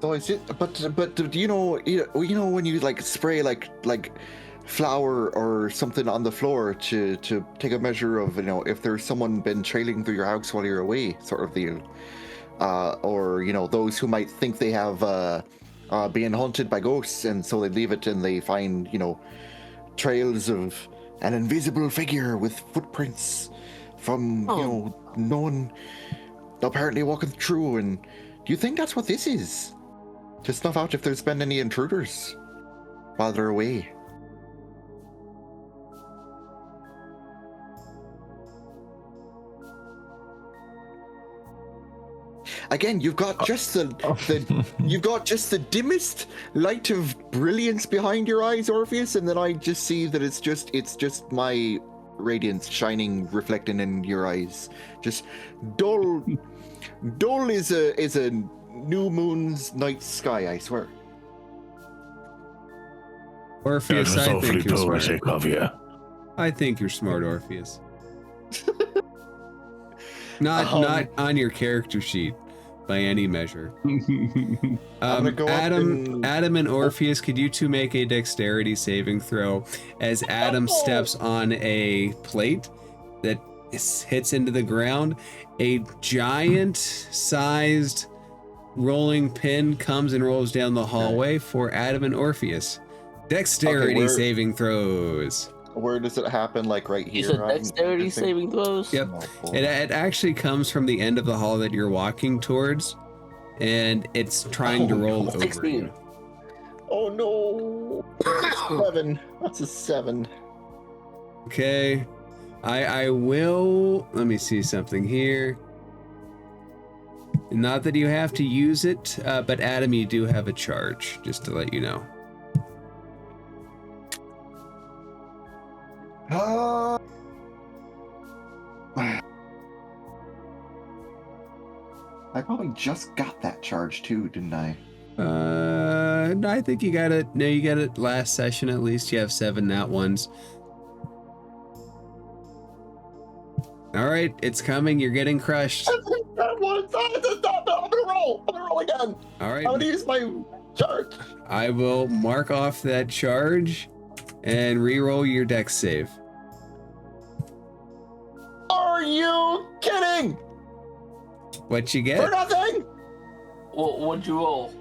So is it? But do you know when you like spray like flour or something on the floor to take a measure of if there's someone been trailing through your house while you're away, sort of deal, or those who might think they have being haunted by ghosts, and so they leave it and they find trails of an invisible figure with footprints from no one apparently walking through. And do you think that's what this is? To snuff out if there's been any intruders while they're away. again, you've got just you've got just the dimmest light of brilliance behind your eyes, Orpheus, and then I just see that it's just my radiance shining, reflecting in your eyes. Just dull is a new moon's night sky, I swear. Orpheus, I think you're smart. Javier. I think you're smart, Orpheus. Not on your character sheet by any measure. Adam and Orpheus, could you two make a dexterity saving throw as Adam steps on a plate that hits into the ground? A giant-sized rolling pin comes and rolls down the hallway for Adam and Orpheus. Dexterity saving throws. Where does it happen? Like right here? You said dexterity saving throws? Yep. It actually comes from the end of the hall that you're walking towards, and it's trying to roll over 16. you. Oh no! 7. That's a 7. Okay. I will. Let me see something here. Not that you have to use it, but Adam, you do have a charge, just to let you know. I probably just got that charge too, didn't I? No, I think you got it. No, you got it last session at least. You have 7 nat ones. All right, it's coming. You're getting crushed. I'm gonna roll again. All right. I'm gonna use my charge. I will mark off that charge and re-roll your dex save. Are you kidding? What you get? For nothing. What'd you roll?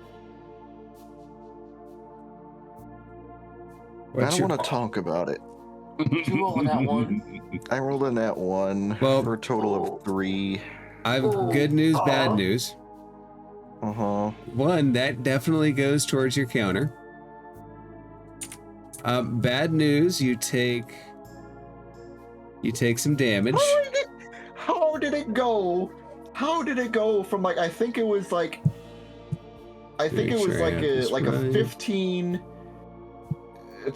I don't want to talk about it. Did you roll on that one? I rolled a nat 1 for a total of 3. I've good news, bad news. One, that definitely goes towards your counter. Bad news, you take some damage. How did it go? How did it go from like I think it was like a 15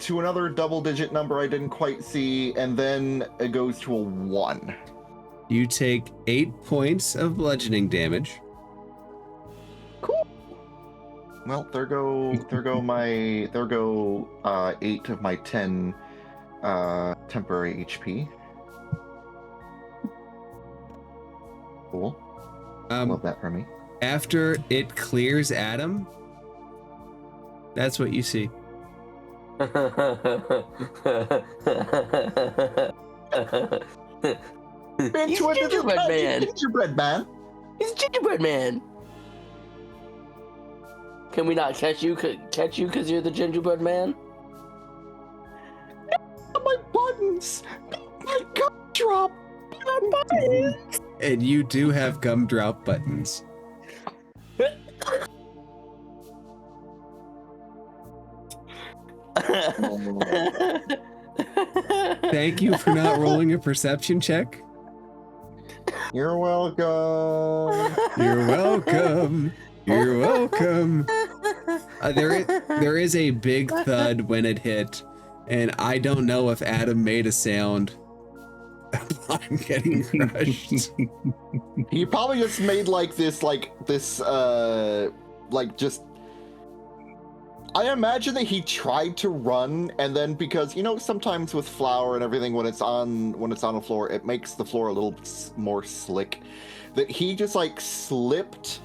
to another double-digit number I didn't quite see, and then it goes to a 1. You take 8 points of bludgeoning damage. Cool. Well, there go 8 of my 10 temporary HP. Cool. Love that for me. After it clears Adam, that's what you see. He's gingerbread man. Gingerbread man. He's gingerbread man. Can we not catch you because you're the gingerbread man? My buttons. My gumdrop buttons. And you do have gumdrop buttons. Thank you for not rolling a perception check. You're welcome. You're welcome. You're welcome. There is a big thud when it hit, and I don't know if Adam made a sound. I'm getting crushed. He probably just made just. I imagine that he tried to run, and then because sometimes with flour and everything, when it's on the floor, it makes the floor a little more slick. That he just slipped,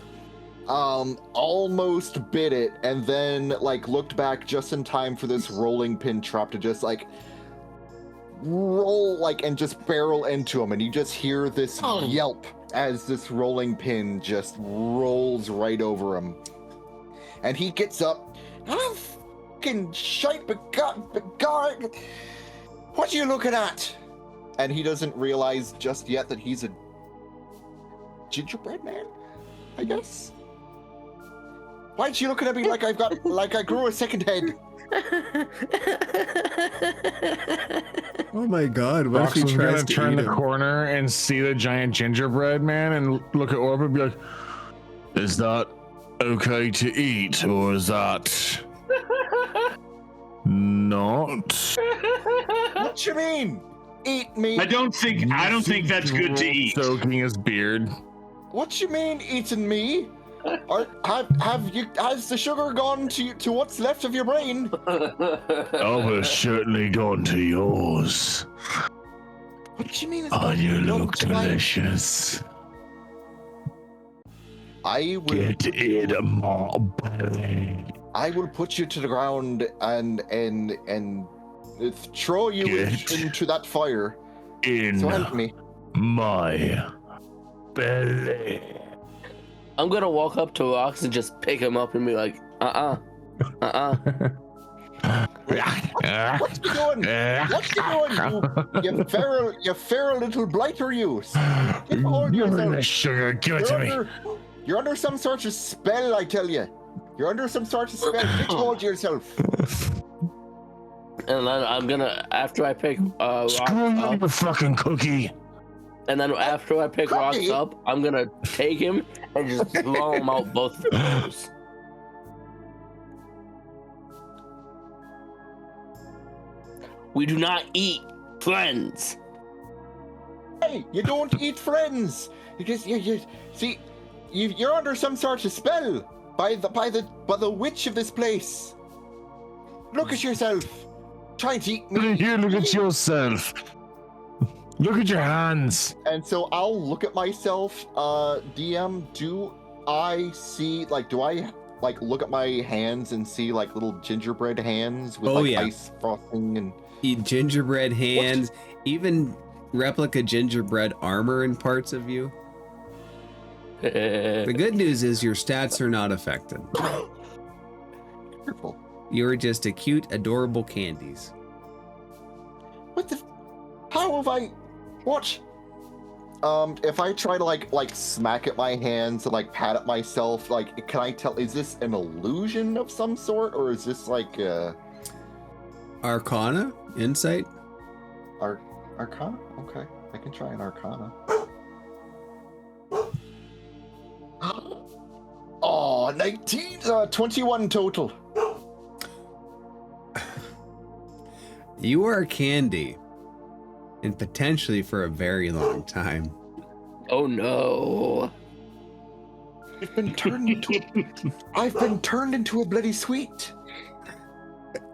almost bit it, and then looked back just in time for this rolling pin trap to just roll and just barrel into him, and you just hear this yelp as this rolling pin just rolls right over him, and he gets up. I'm fucking shite, but God, what are you looking at? And he doesn't realize just yet that he's a gingerbread man, I guess. Why'd you looking at me like I grew a second head? Oh my God! What Rox if he was tries gonna to turn eat the him? corner and see the giant gingerbread man and look at Orb and be like, Is that okay to eat, or is that not? What you mean? Eat me? I don't think that's good to eat. Soaking his beard. What you mean eating me? Or has the sugar gone to what's left of your brain? Oh, it's certainly gone to yours. What you mean? It's Oh, gone you to look mine? delicious. I will Get in my belly. I will put you to the ground and throw you Get into that fire. In So help me. my belly. I'm gonna walk up to Rox and just pick him up and be like, What you doing? What you doing? You feral little blighter you. Get hold of Give me the yourself. sugar. Give it to me. You're under some sort of spell, I tell you. You're under some sort of spell. Get hold of yourself. and then I'm gonna, after I pick Screw Rox you, up, you fucking cookie. and then after I pick Cookie? Rox up, I'm gonna take him and just throw him out both doors. We do not eat friends. Hey, you don't eat friends because you see you're under some sort of spell by the witch of this place. Look at yourself. Trying to eat me. You look at yourself. Look at your hands. And so I'll look at myself. DM, do I see do I look at my hands and see like little gingerbread hands with ice frosting and Eat gingerbread hands, even replica gingerbread armor in parts of you. The good news is your stats are not affected. Careful. You're just a cute, adorable candies. What the? How have I? What? If I try to like smack at my hands and like pat at myself, can I tell? Is this an illusion of some sort, or is this Arcana? Insight? Arcana? Okay, I can try an Arcana. Oh, 19, 21 total. You are a candy. And potentially for a very long time. Oh no. I've been turned into a bloody sweet.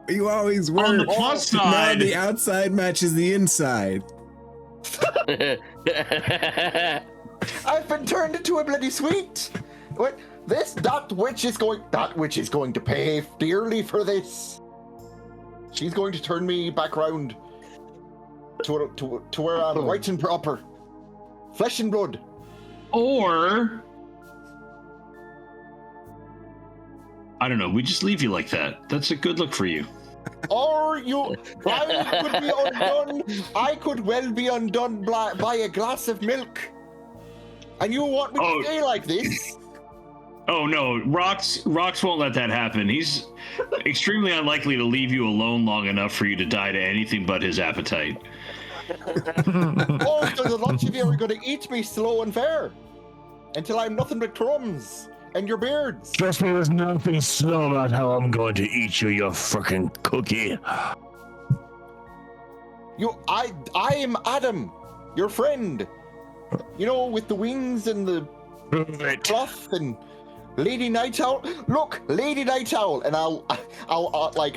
You always were. On the plus Now side, the outside matches the inside. I've been turned into a bloody sweet. What? That witch is going to pay dearly for this. She's going to turn me back round to where I'm right and proper, flesh and blood. or I don't know. We just leave you like that. That's a good look for you. Or I could be undone. I could well be undone by a glass of milk. And you want me to stay like this? Oh no, Rox won't let that happen. He's extremely unlikely to leave you alone long enough for you to die to anything but his appetite. Oh, so the lot of you are going to eat me slow and fair until I'm nothing but crumbs and your beards. Trust me, there's nothing slow about how I'm going to eat you, you fucking cookie. I am Adam, your friend. You know, with the wings and the cloth and Lady Night Owl. Look, Lady Night Owl, and I'll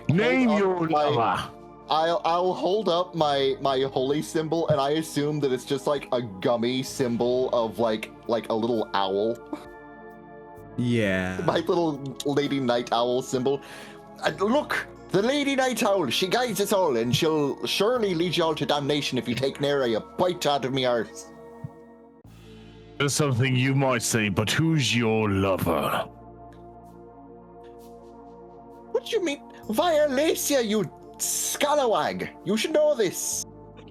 name your lover. I'll hold up my holy symbol, and I assume that it's just like a gummy symbol of like a little owl. Yeah. My little Lady Night Owl symbol. Look, the Lady Night Owl, she guides us all, and she'll surely lead you all to damnation if you take near a bite out of me arse. There's something you might say, but who's your lover? What do you mean? Violacia, you scalawag. You should know this.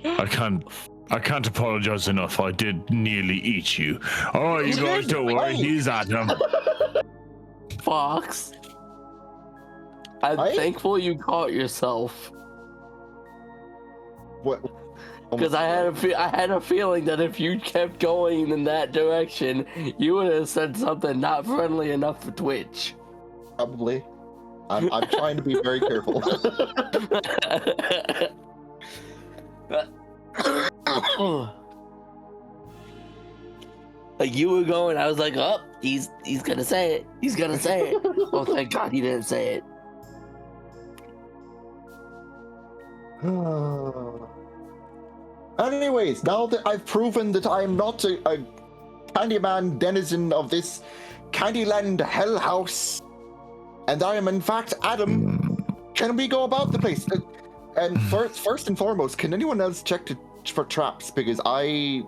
I can't apologize enough. I did nearly eat you. All right, you guys, don't worry. He's Adam. Fox. I'm thankful you caught yourself. What? Because I had a feeling that if you kept going in that direction, you would have said something not friendly enough for Twitch. Probably. I'm trying to be very careful. Like you were going, I was like, oh, he's gonna say it. He's gonna say it. Oh, thank God he didn't say it. Anyways, now that I've proven that I am not a Candyman denizen of this Candyland hell house, and I am in fact Adam, can we go about the place? And first and foremost, can anyone else check for traps? Because I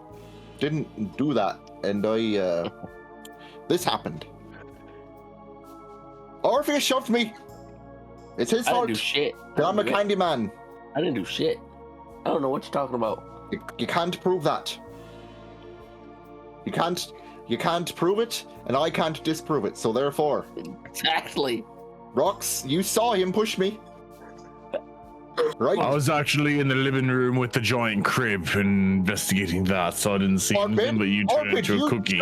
didn't do that, and this happened. Orpheus shoved me. It's his fault. I didn't do shit. I'm a Candyman. I didn't do shit. I don't know what you're talking about. You can't prove that. You can't prove it, and I can't disprove it. So therefore, Exactly. Rox, you saw him push me, right? I was actually in the living room with the giant crib investigating that, so I didn't see anything, but you turned into a cookie.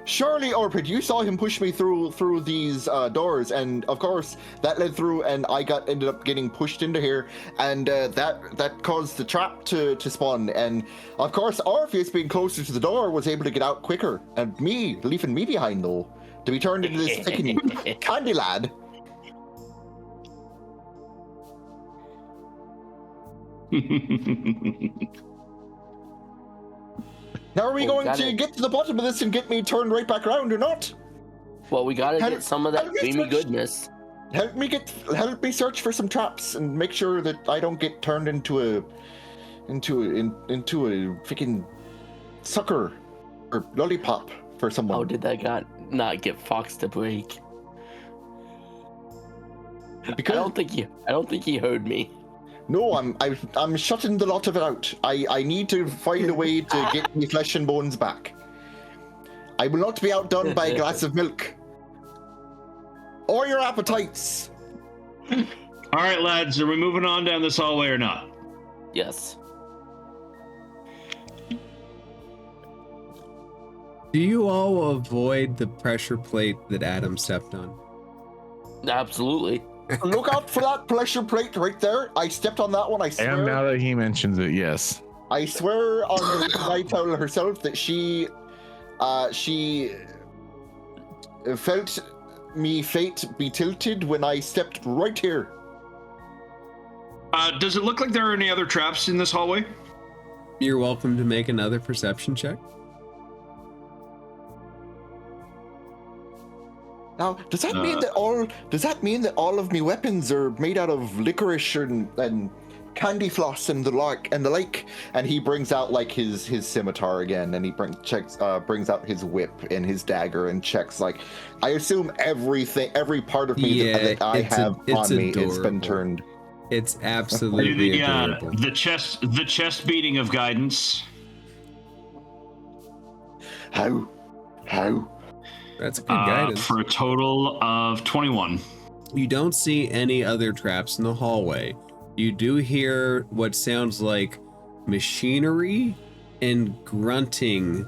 Surely, Orpid, you saw him push me through these doors, and of course that led through, and I ended up getting pushed into here, and that caused the trap to spawn, and of course Orpheus, being closer to the door, was able to get out quicker, and me leaving me behind though, to be turned into this freaking candy lad. Now are we going to get to the bottom of this and get me turned right back around or not? Well, we gotta get some of that creamy goodness. Help me search for some traps and make sure that I don't get turned into a freaking sucker or lollipop for someone. How did that not get Fox to break? Because I don't think he heard me. No, I'm shutting the lot of it out. I need to find a way to get my flesh and bones back. I will not be outdone by a glass of milk. Or your appetites. All right, lads, are we moving on down this hallway or not? Yes. Do you all avoid the pressure plate that Adam stepped on? Absolutely. Look out for that pressure plate right there. I stepped on that one, I swear. And now that he mentions it, yes. I swear on the Night Owl herself that she felt me fate be tilted when I stepped right here. Does it look like there are any other traps in this hallway? You're welcome to make another perception check. Now, does that mean that all of me weapons are made out of licorice and candy floss and the like? And he brings out like his scimitar again, and he brings out his whip and his dagger and checks like, I assume every part of me that I have on me has been turned. It's absolutely adorable. The chest beating of guidance. How? That's good guidance. For a total of 21. You don't see any other traps in the hallway. You do hear what sounds like machinery and grunting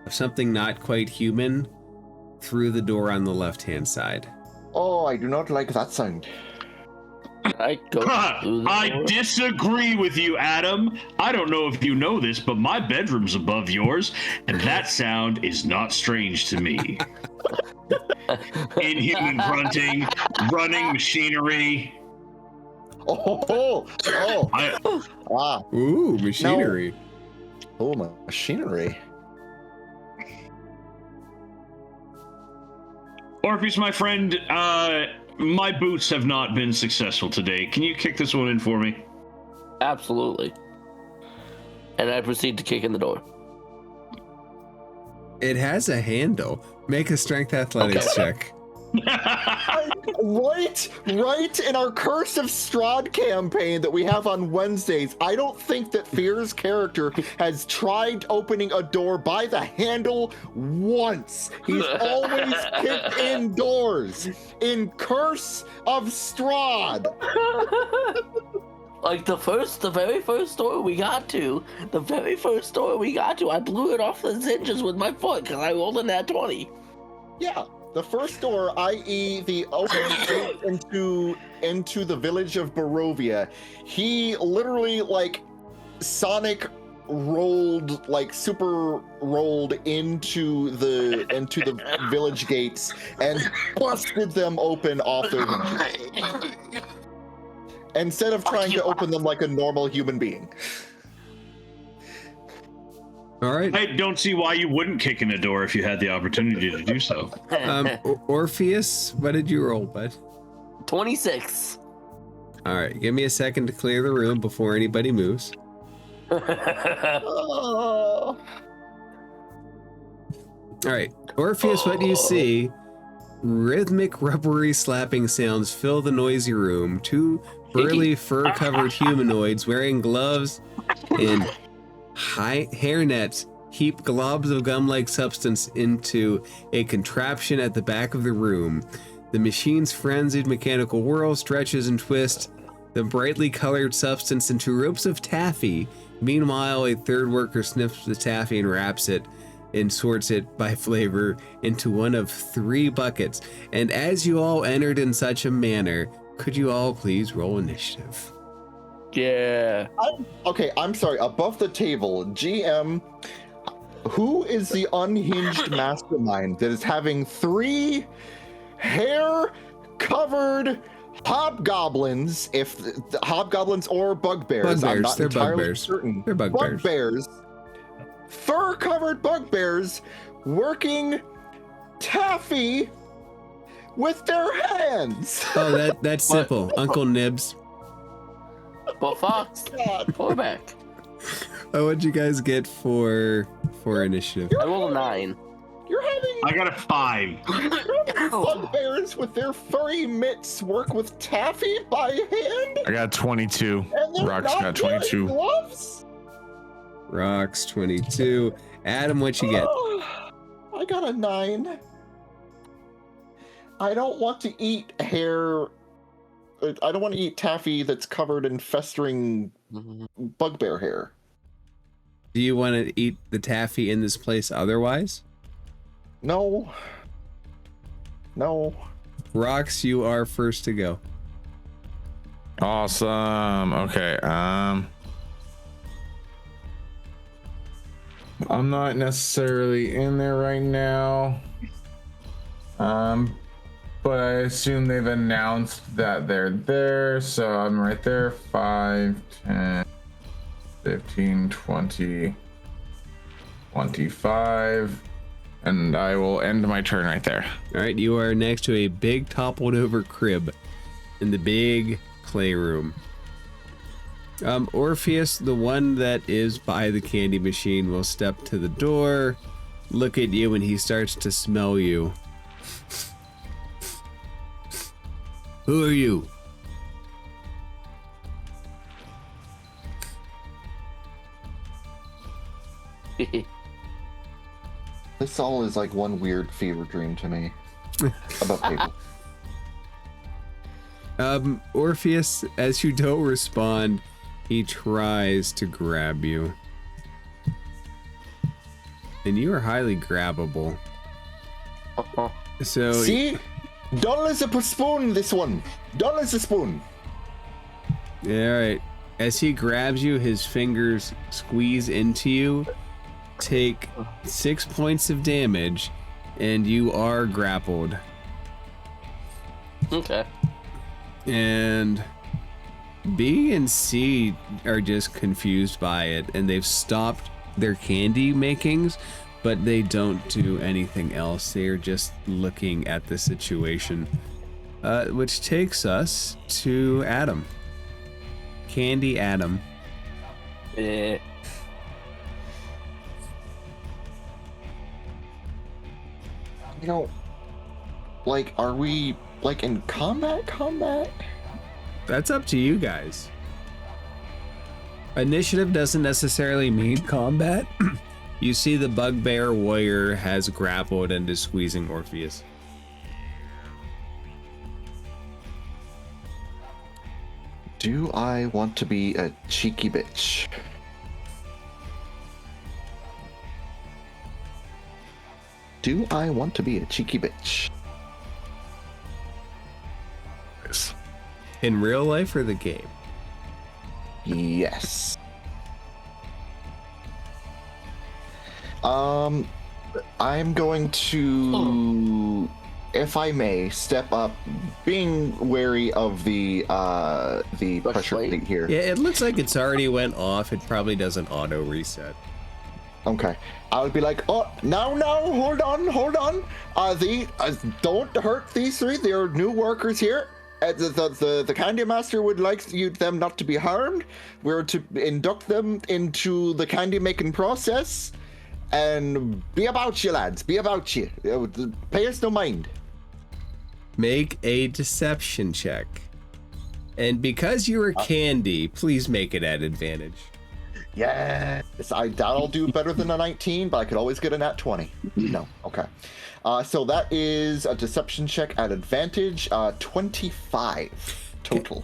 of something not quite human through the door on the left-hand side. Oh, I do not like that sound. I disagree with you, Adam. I don't know if you know this, but my bedroom's above yours, and that sound is not strange to me. Inhuman grunting, running machinery. Oh! Ooh, machinery. No. Oh, machinery. Orpheus, my friend, my boots have not been successful today. Can you kick this one in for me? Absolutely. And I proceed to kick in the door. It has a handle. Make a strength athletics check. Right in our Curse of Strahd campaign that we have on Wednesdays, I don't think that Fear's character has tried opening a door by the handle once. He's always kicked indoors in Curse of Strahd. Like the very first door we got to, I blew it off the hinges with my foot because I rolled in that 20. Yeah, the first door, i.e., the opening into the village of Barovia, he literally like Sonic rolled, like super rolled into the village gates and busted them open off their hinges. Instead of trying to open them like a normal human being. All right. I don't see why you wouldn't kick in a door if you had the opportunity to do so. Orpheus, what did you roll, bud? 26. All right, give me a second to clear the room before anybody moves. Oh. All right, Orpheus, what do you see? Rhythmic rubbery slapping sounds fill the noisy room. Two burly fur-covered humanoids wearing gloves and high hairnets heap globs of gum-like substance into a contraption at the back of the room. The machine's frenzied mechanical whirl stretches and twists the brightly colored substance into ropes of taffy. Meanwhile, a third worker sniffs the taffy and wraps it and sorts it by flavor into one of 3 buckets. And as you all entered in such a manner, could you all please roll initiative? Yeah. I'm sorry. Above the table, GM, who is the unhinged mastermind that is having 3 hair-covered hobgoblins, if the hobgoblins or bugbears, I'm not They're entirely bugbears. certain. They're bugbears. Bugbears, fur-covered bugbears, working taffy with their hands. Oh, that's simple. Uncle Nibs. But Fox, pull back. Oh, what'd you guys get for initiative? I rolled a 9. You're having I got a 5. bugbears with their furry mitts work with taffy by hand. I got 22. And they're Rock's not got 22. wearing gloves? Rocks 22. Adam, what you get? Oh, I got a 9. I don't want to eat hair. I don't want to eat taffy that's covered in festering bugbear hair. Do you want to eat the taffy in this place otherwise? No. Rocks, you are first to go. Awesome. Okay. I'm not necessarily in there right now. But I assume they've announced that they're there, so I'm right there. 5, 10, 15, 20, 25, and I will end my turn right there. All right, you are next to a big toppled over crib in the big playroom. Orpheus, the one that is by the candy machine, will step to the door, look at you, and he starts to smell you. Who are you? This all is like one weird fever dream to me about people. Orpheus, as you don't respond, he tries to grab you. And you are highly grabbable. So See? $1 a spoon, this one. $1 a spoon. Yeah, all right. As he grabs you, his fingers squeeze into you. Take 6 points of damage, and you are grappled. Okay. And B and C are just confused by it, and they've stopped their candy makings, but they don't do anything else. They are just looking at the situation. Which takes us to Adam. Candy Adam. Yeah. You know, like, are we, like, in combat? That's up to you guys. Initiative doesn't necessarily mean combat. You see the bugbear warrior has grappled and is squeezing Do I want to be a cheeky bitch? Do I want to be a cheeky bitch? In real life or the game? Yes. I'm going to, if I may, step up, being wary of the pressure plate here. Yeah, it looks like it's already went off. It probably doesn't auto reset. Okay. I would be like, oh, no, hold on. Don't hurt these three. They're new workers here. The Candy Master would like them not to be harmed. We're to induct them into the candy making process. And be about you, lads. Be about you. Pay us no mind. Make a deception check. And because you're a candy, please make it at advantage. Yes. That'll do better than a 19, but I could always get a nat 20. No. Okay. So that is a deception check at advantage, 25 total.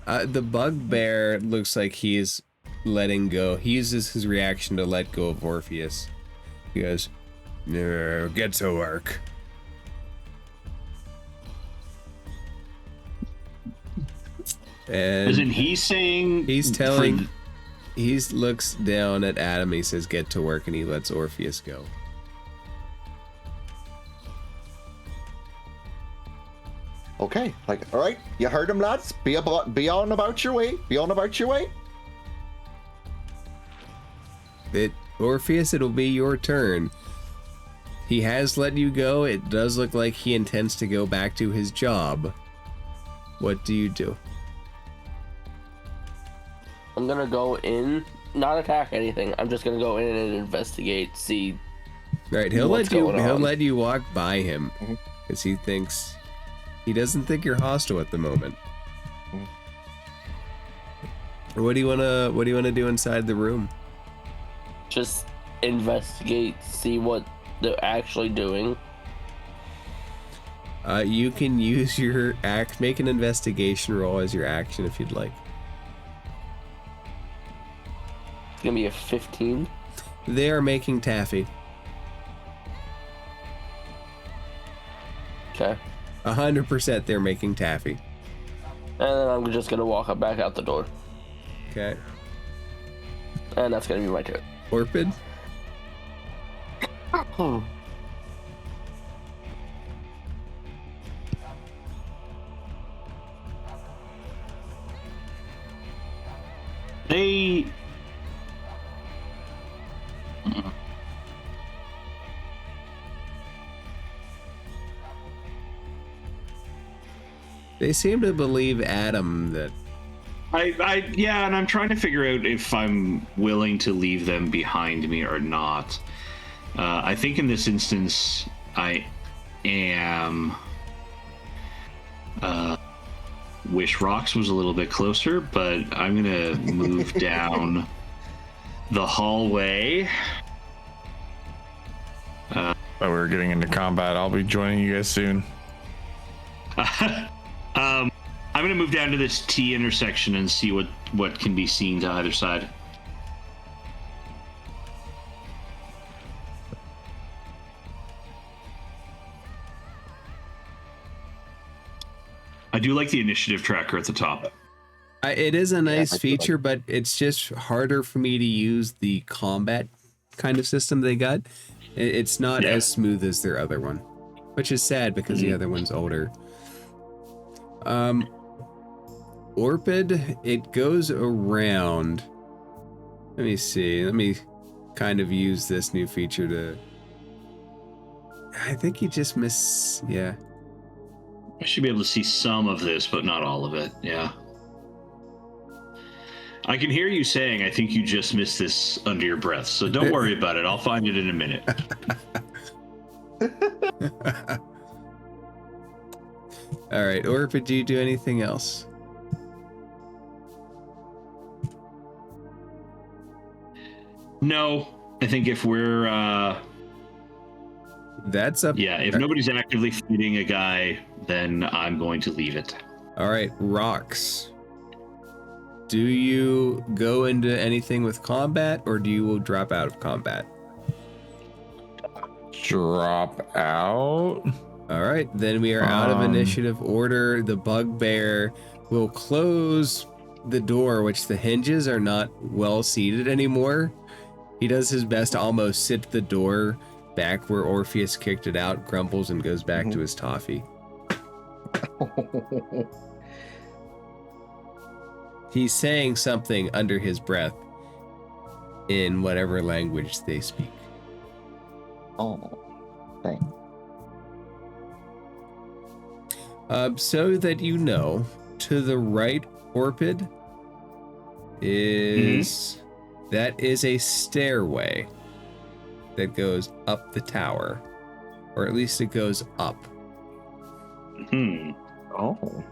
The bugbear looks like he's letting go. He uses his reaction to let go of Orpheus. He goes, "No, get to work." And isn't he saying? He's telling. He looks down at Adam. He says, "Get to work," and he lets Orpheus go. Okay, like, all right, you heard him, lads. Be on about your way. Be on about your way. Orpheus, it'll be your turn. He has let you go. It does look like he intends to go back to his job. What do you do? I'm gonna go in, not attack anything. I'm just gonna go in and investigate, see. Right, he'll let you walk by him because he doesn't think you're hostile at the moment. What do you wanna do inside the room? Just investigate, see what they're actually doing. You can use your make an investigation roll as your action if you'd like. It's gonna be a 15. They are making taffy. Okay. 100% they're making taffy. And then I'm just gonna walk up back out the door. Okay. And that's gonna be my turn. Orpid? They seem to believe Adam that Yeah, and I'm trying to figure out if I'm willing to leave them behind me or not. I think in this instance, I am. Wish Rox was a little bit closer, but I'm gonna move down the hallway. We're getting into combat. I'll be joining you guys soon. I'm gonna move down to this T intersection and see what can be seen to either side. I do like the initiative tracker at the top. it is a nice feature, but it's just harder for me to use the combat kind of system they got. It's not as smooth as their other one, which is sad because the other one's older. Orpid, it goes around. Let me see. Let me kind of use this new feature to. I think you just miss. Yeah. I should be able to see some of this, but not all of it. Yeah. I can hear you saying, I think you just missed this under your breath. So don't worry about it. I'll find it in a minute. All right. Orpid, do you do anything else? No. I think if we're... That's up. Yeah, if nobody's actively feeding a guy, then I'm going to leave it. All right, Rox. do you go into anything with combat, or do you drop out of combat? Drop out. All right, then we are out of initiative order. The bugbear will close the door, which the hinges are not well seated anymore. He does his best to almost sit the door back where Orpheus kicked it out, grumbles, and goes back to his toffee. He's saying something under his breath in whatever language they speak. Oh, thanks. So that you know, to the right, Orpid, is that is a stairway that goes up the tower, or at least it goes up. Oh.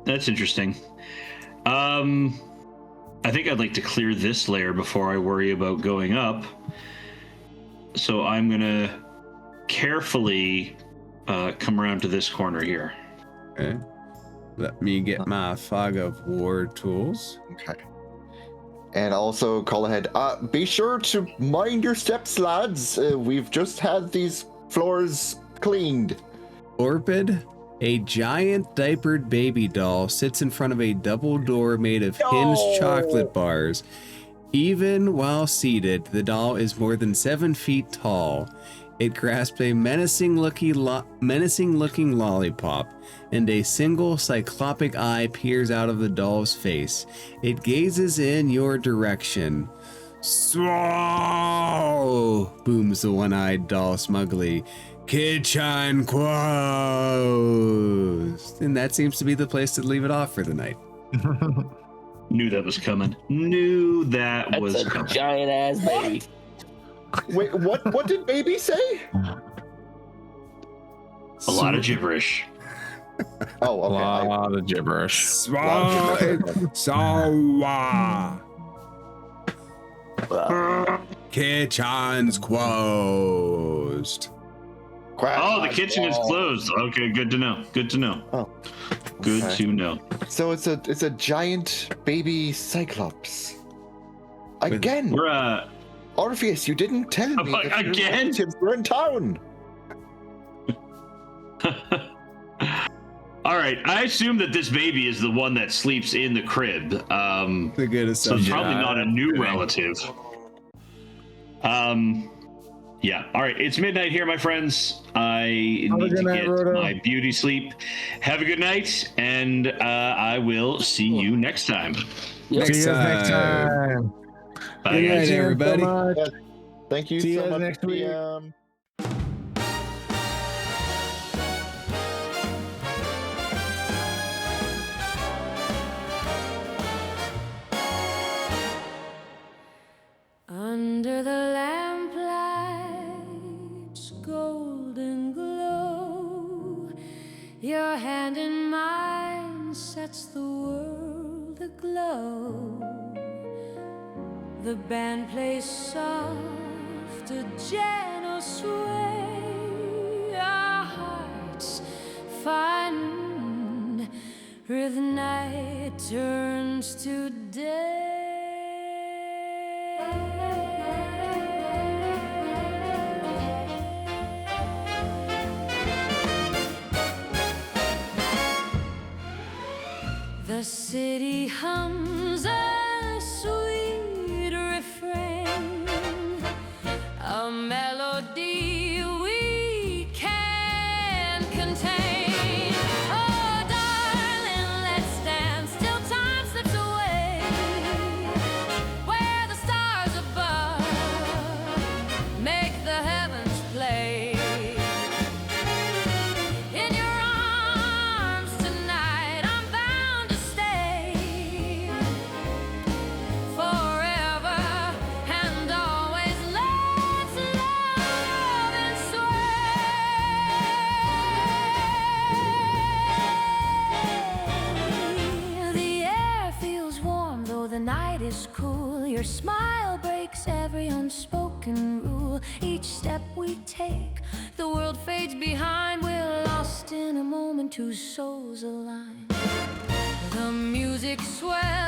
That's interesting. I think I'd like to clear this layer before I worry about going up. So I'm gonna carefully come around to this corner here. Okay. Let me get my fog of war tools. Okay. And also call ahead. Be sure to mind your steps, lads. We've just had these floors cleaned. Orpid, a giant diapered baby doll, sits in front of a double door made of hinged chocolate bars. Even while seated, the doll is more than 7 feet tall. It grasps a menacing-looking lollipop, and a single cyclopic eye peers out of the doll's face. It gazes in your direction. "Swow!" booms the one-eyed doll smugly. "Kitchen closed." And that seems to be the place to leave it off for the night. Knew that was coming. Knew that That's was a coming. giant ass baby. Wait, what did baby say? A lot of gibberish. Oh, okay. A lot of gibberish. Kitchen's closed. Oh, the kitchen is closed. Okay, good to know. Good to know. Oh, good okay. to know. So it's a giant baby cyclops. Again. We're Orpheus, you didn't tell me that your again? relatives were in town. All right. I assume that this baby is the one that sleeps in the crib. The good So it's probably not a new relative. Yeah. All right. It's midnight here, my friends. I need to get my beauty sleep. Have a good night, and I will see you next time. See you next time. Bye, Good guys. night, everybody. Yeah, thank you See you so guys much. next week. Under the lamplight's golden glow, your hand in mine sets the world aglow. The band plays soft, a gentle sway. Our hearts find rhythm, night turns to day. The city hums a sweet refrain, a melody we can't contain. Oh, darling, let's dance till time slips away, where the stars above make the heavens play. In your arms tonight, I'm bound to stay. Her smile breaks every unspoken rule. Each step we take, the world fades behind. We're lost in a moment, two souls align. The music swells.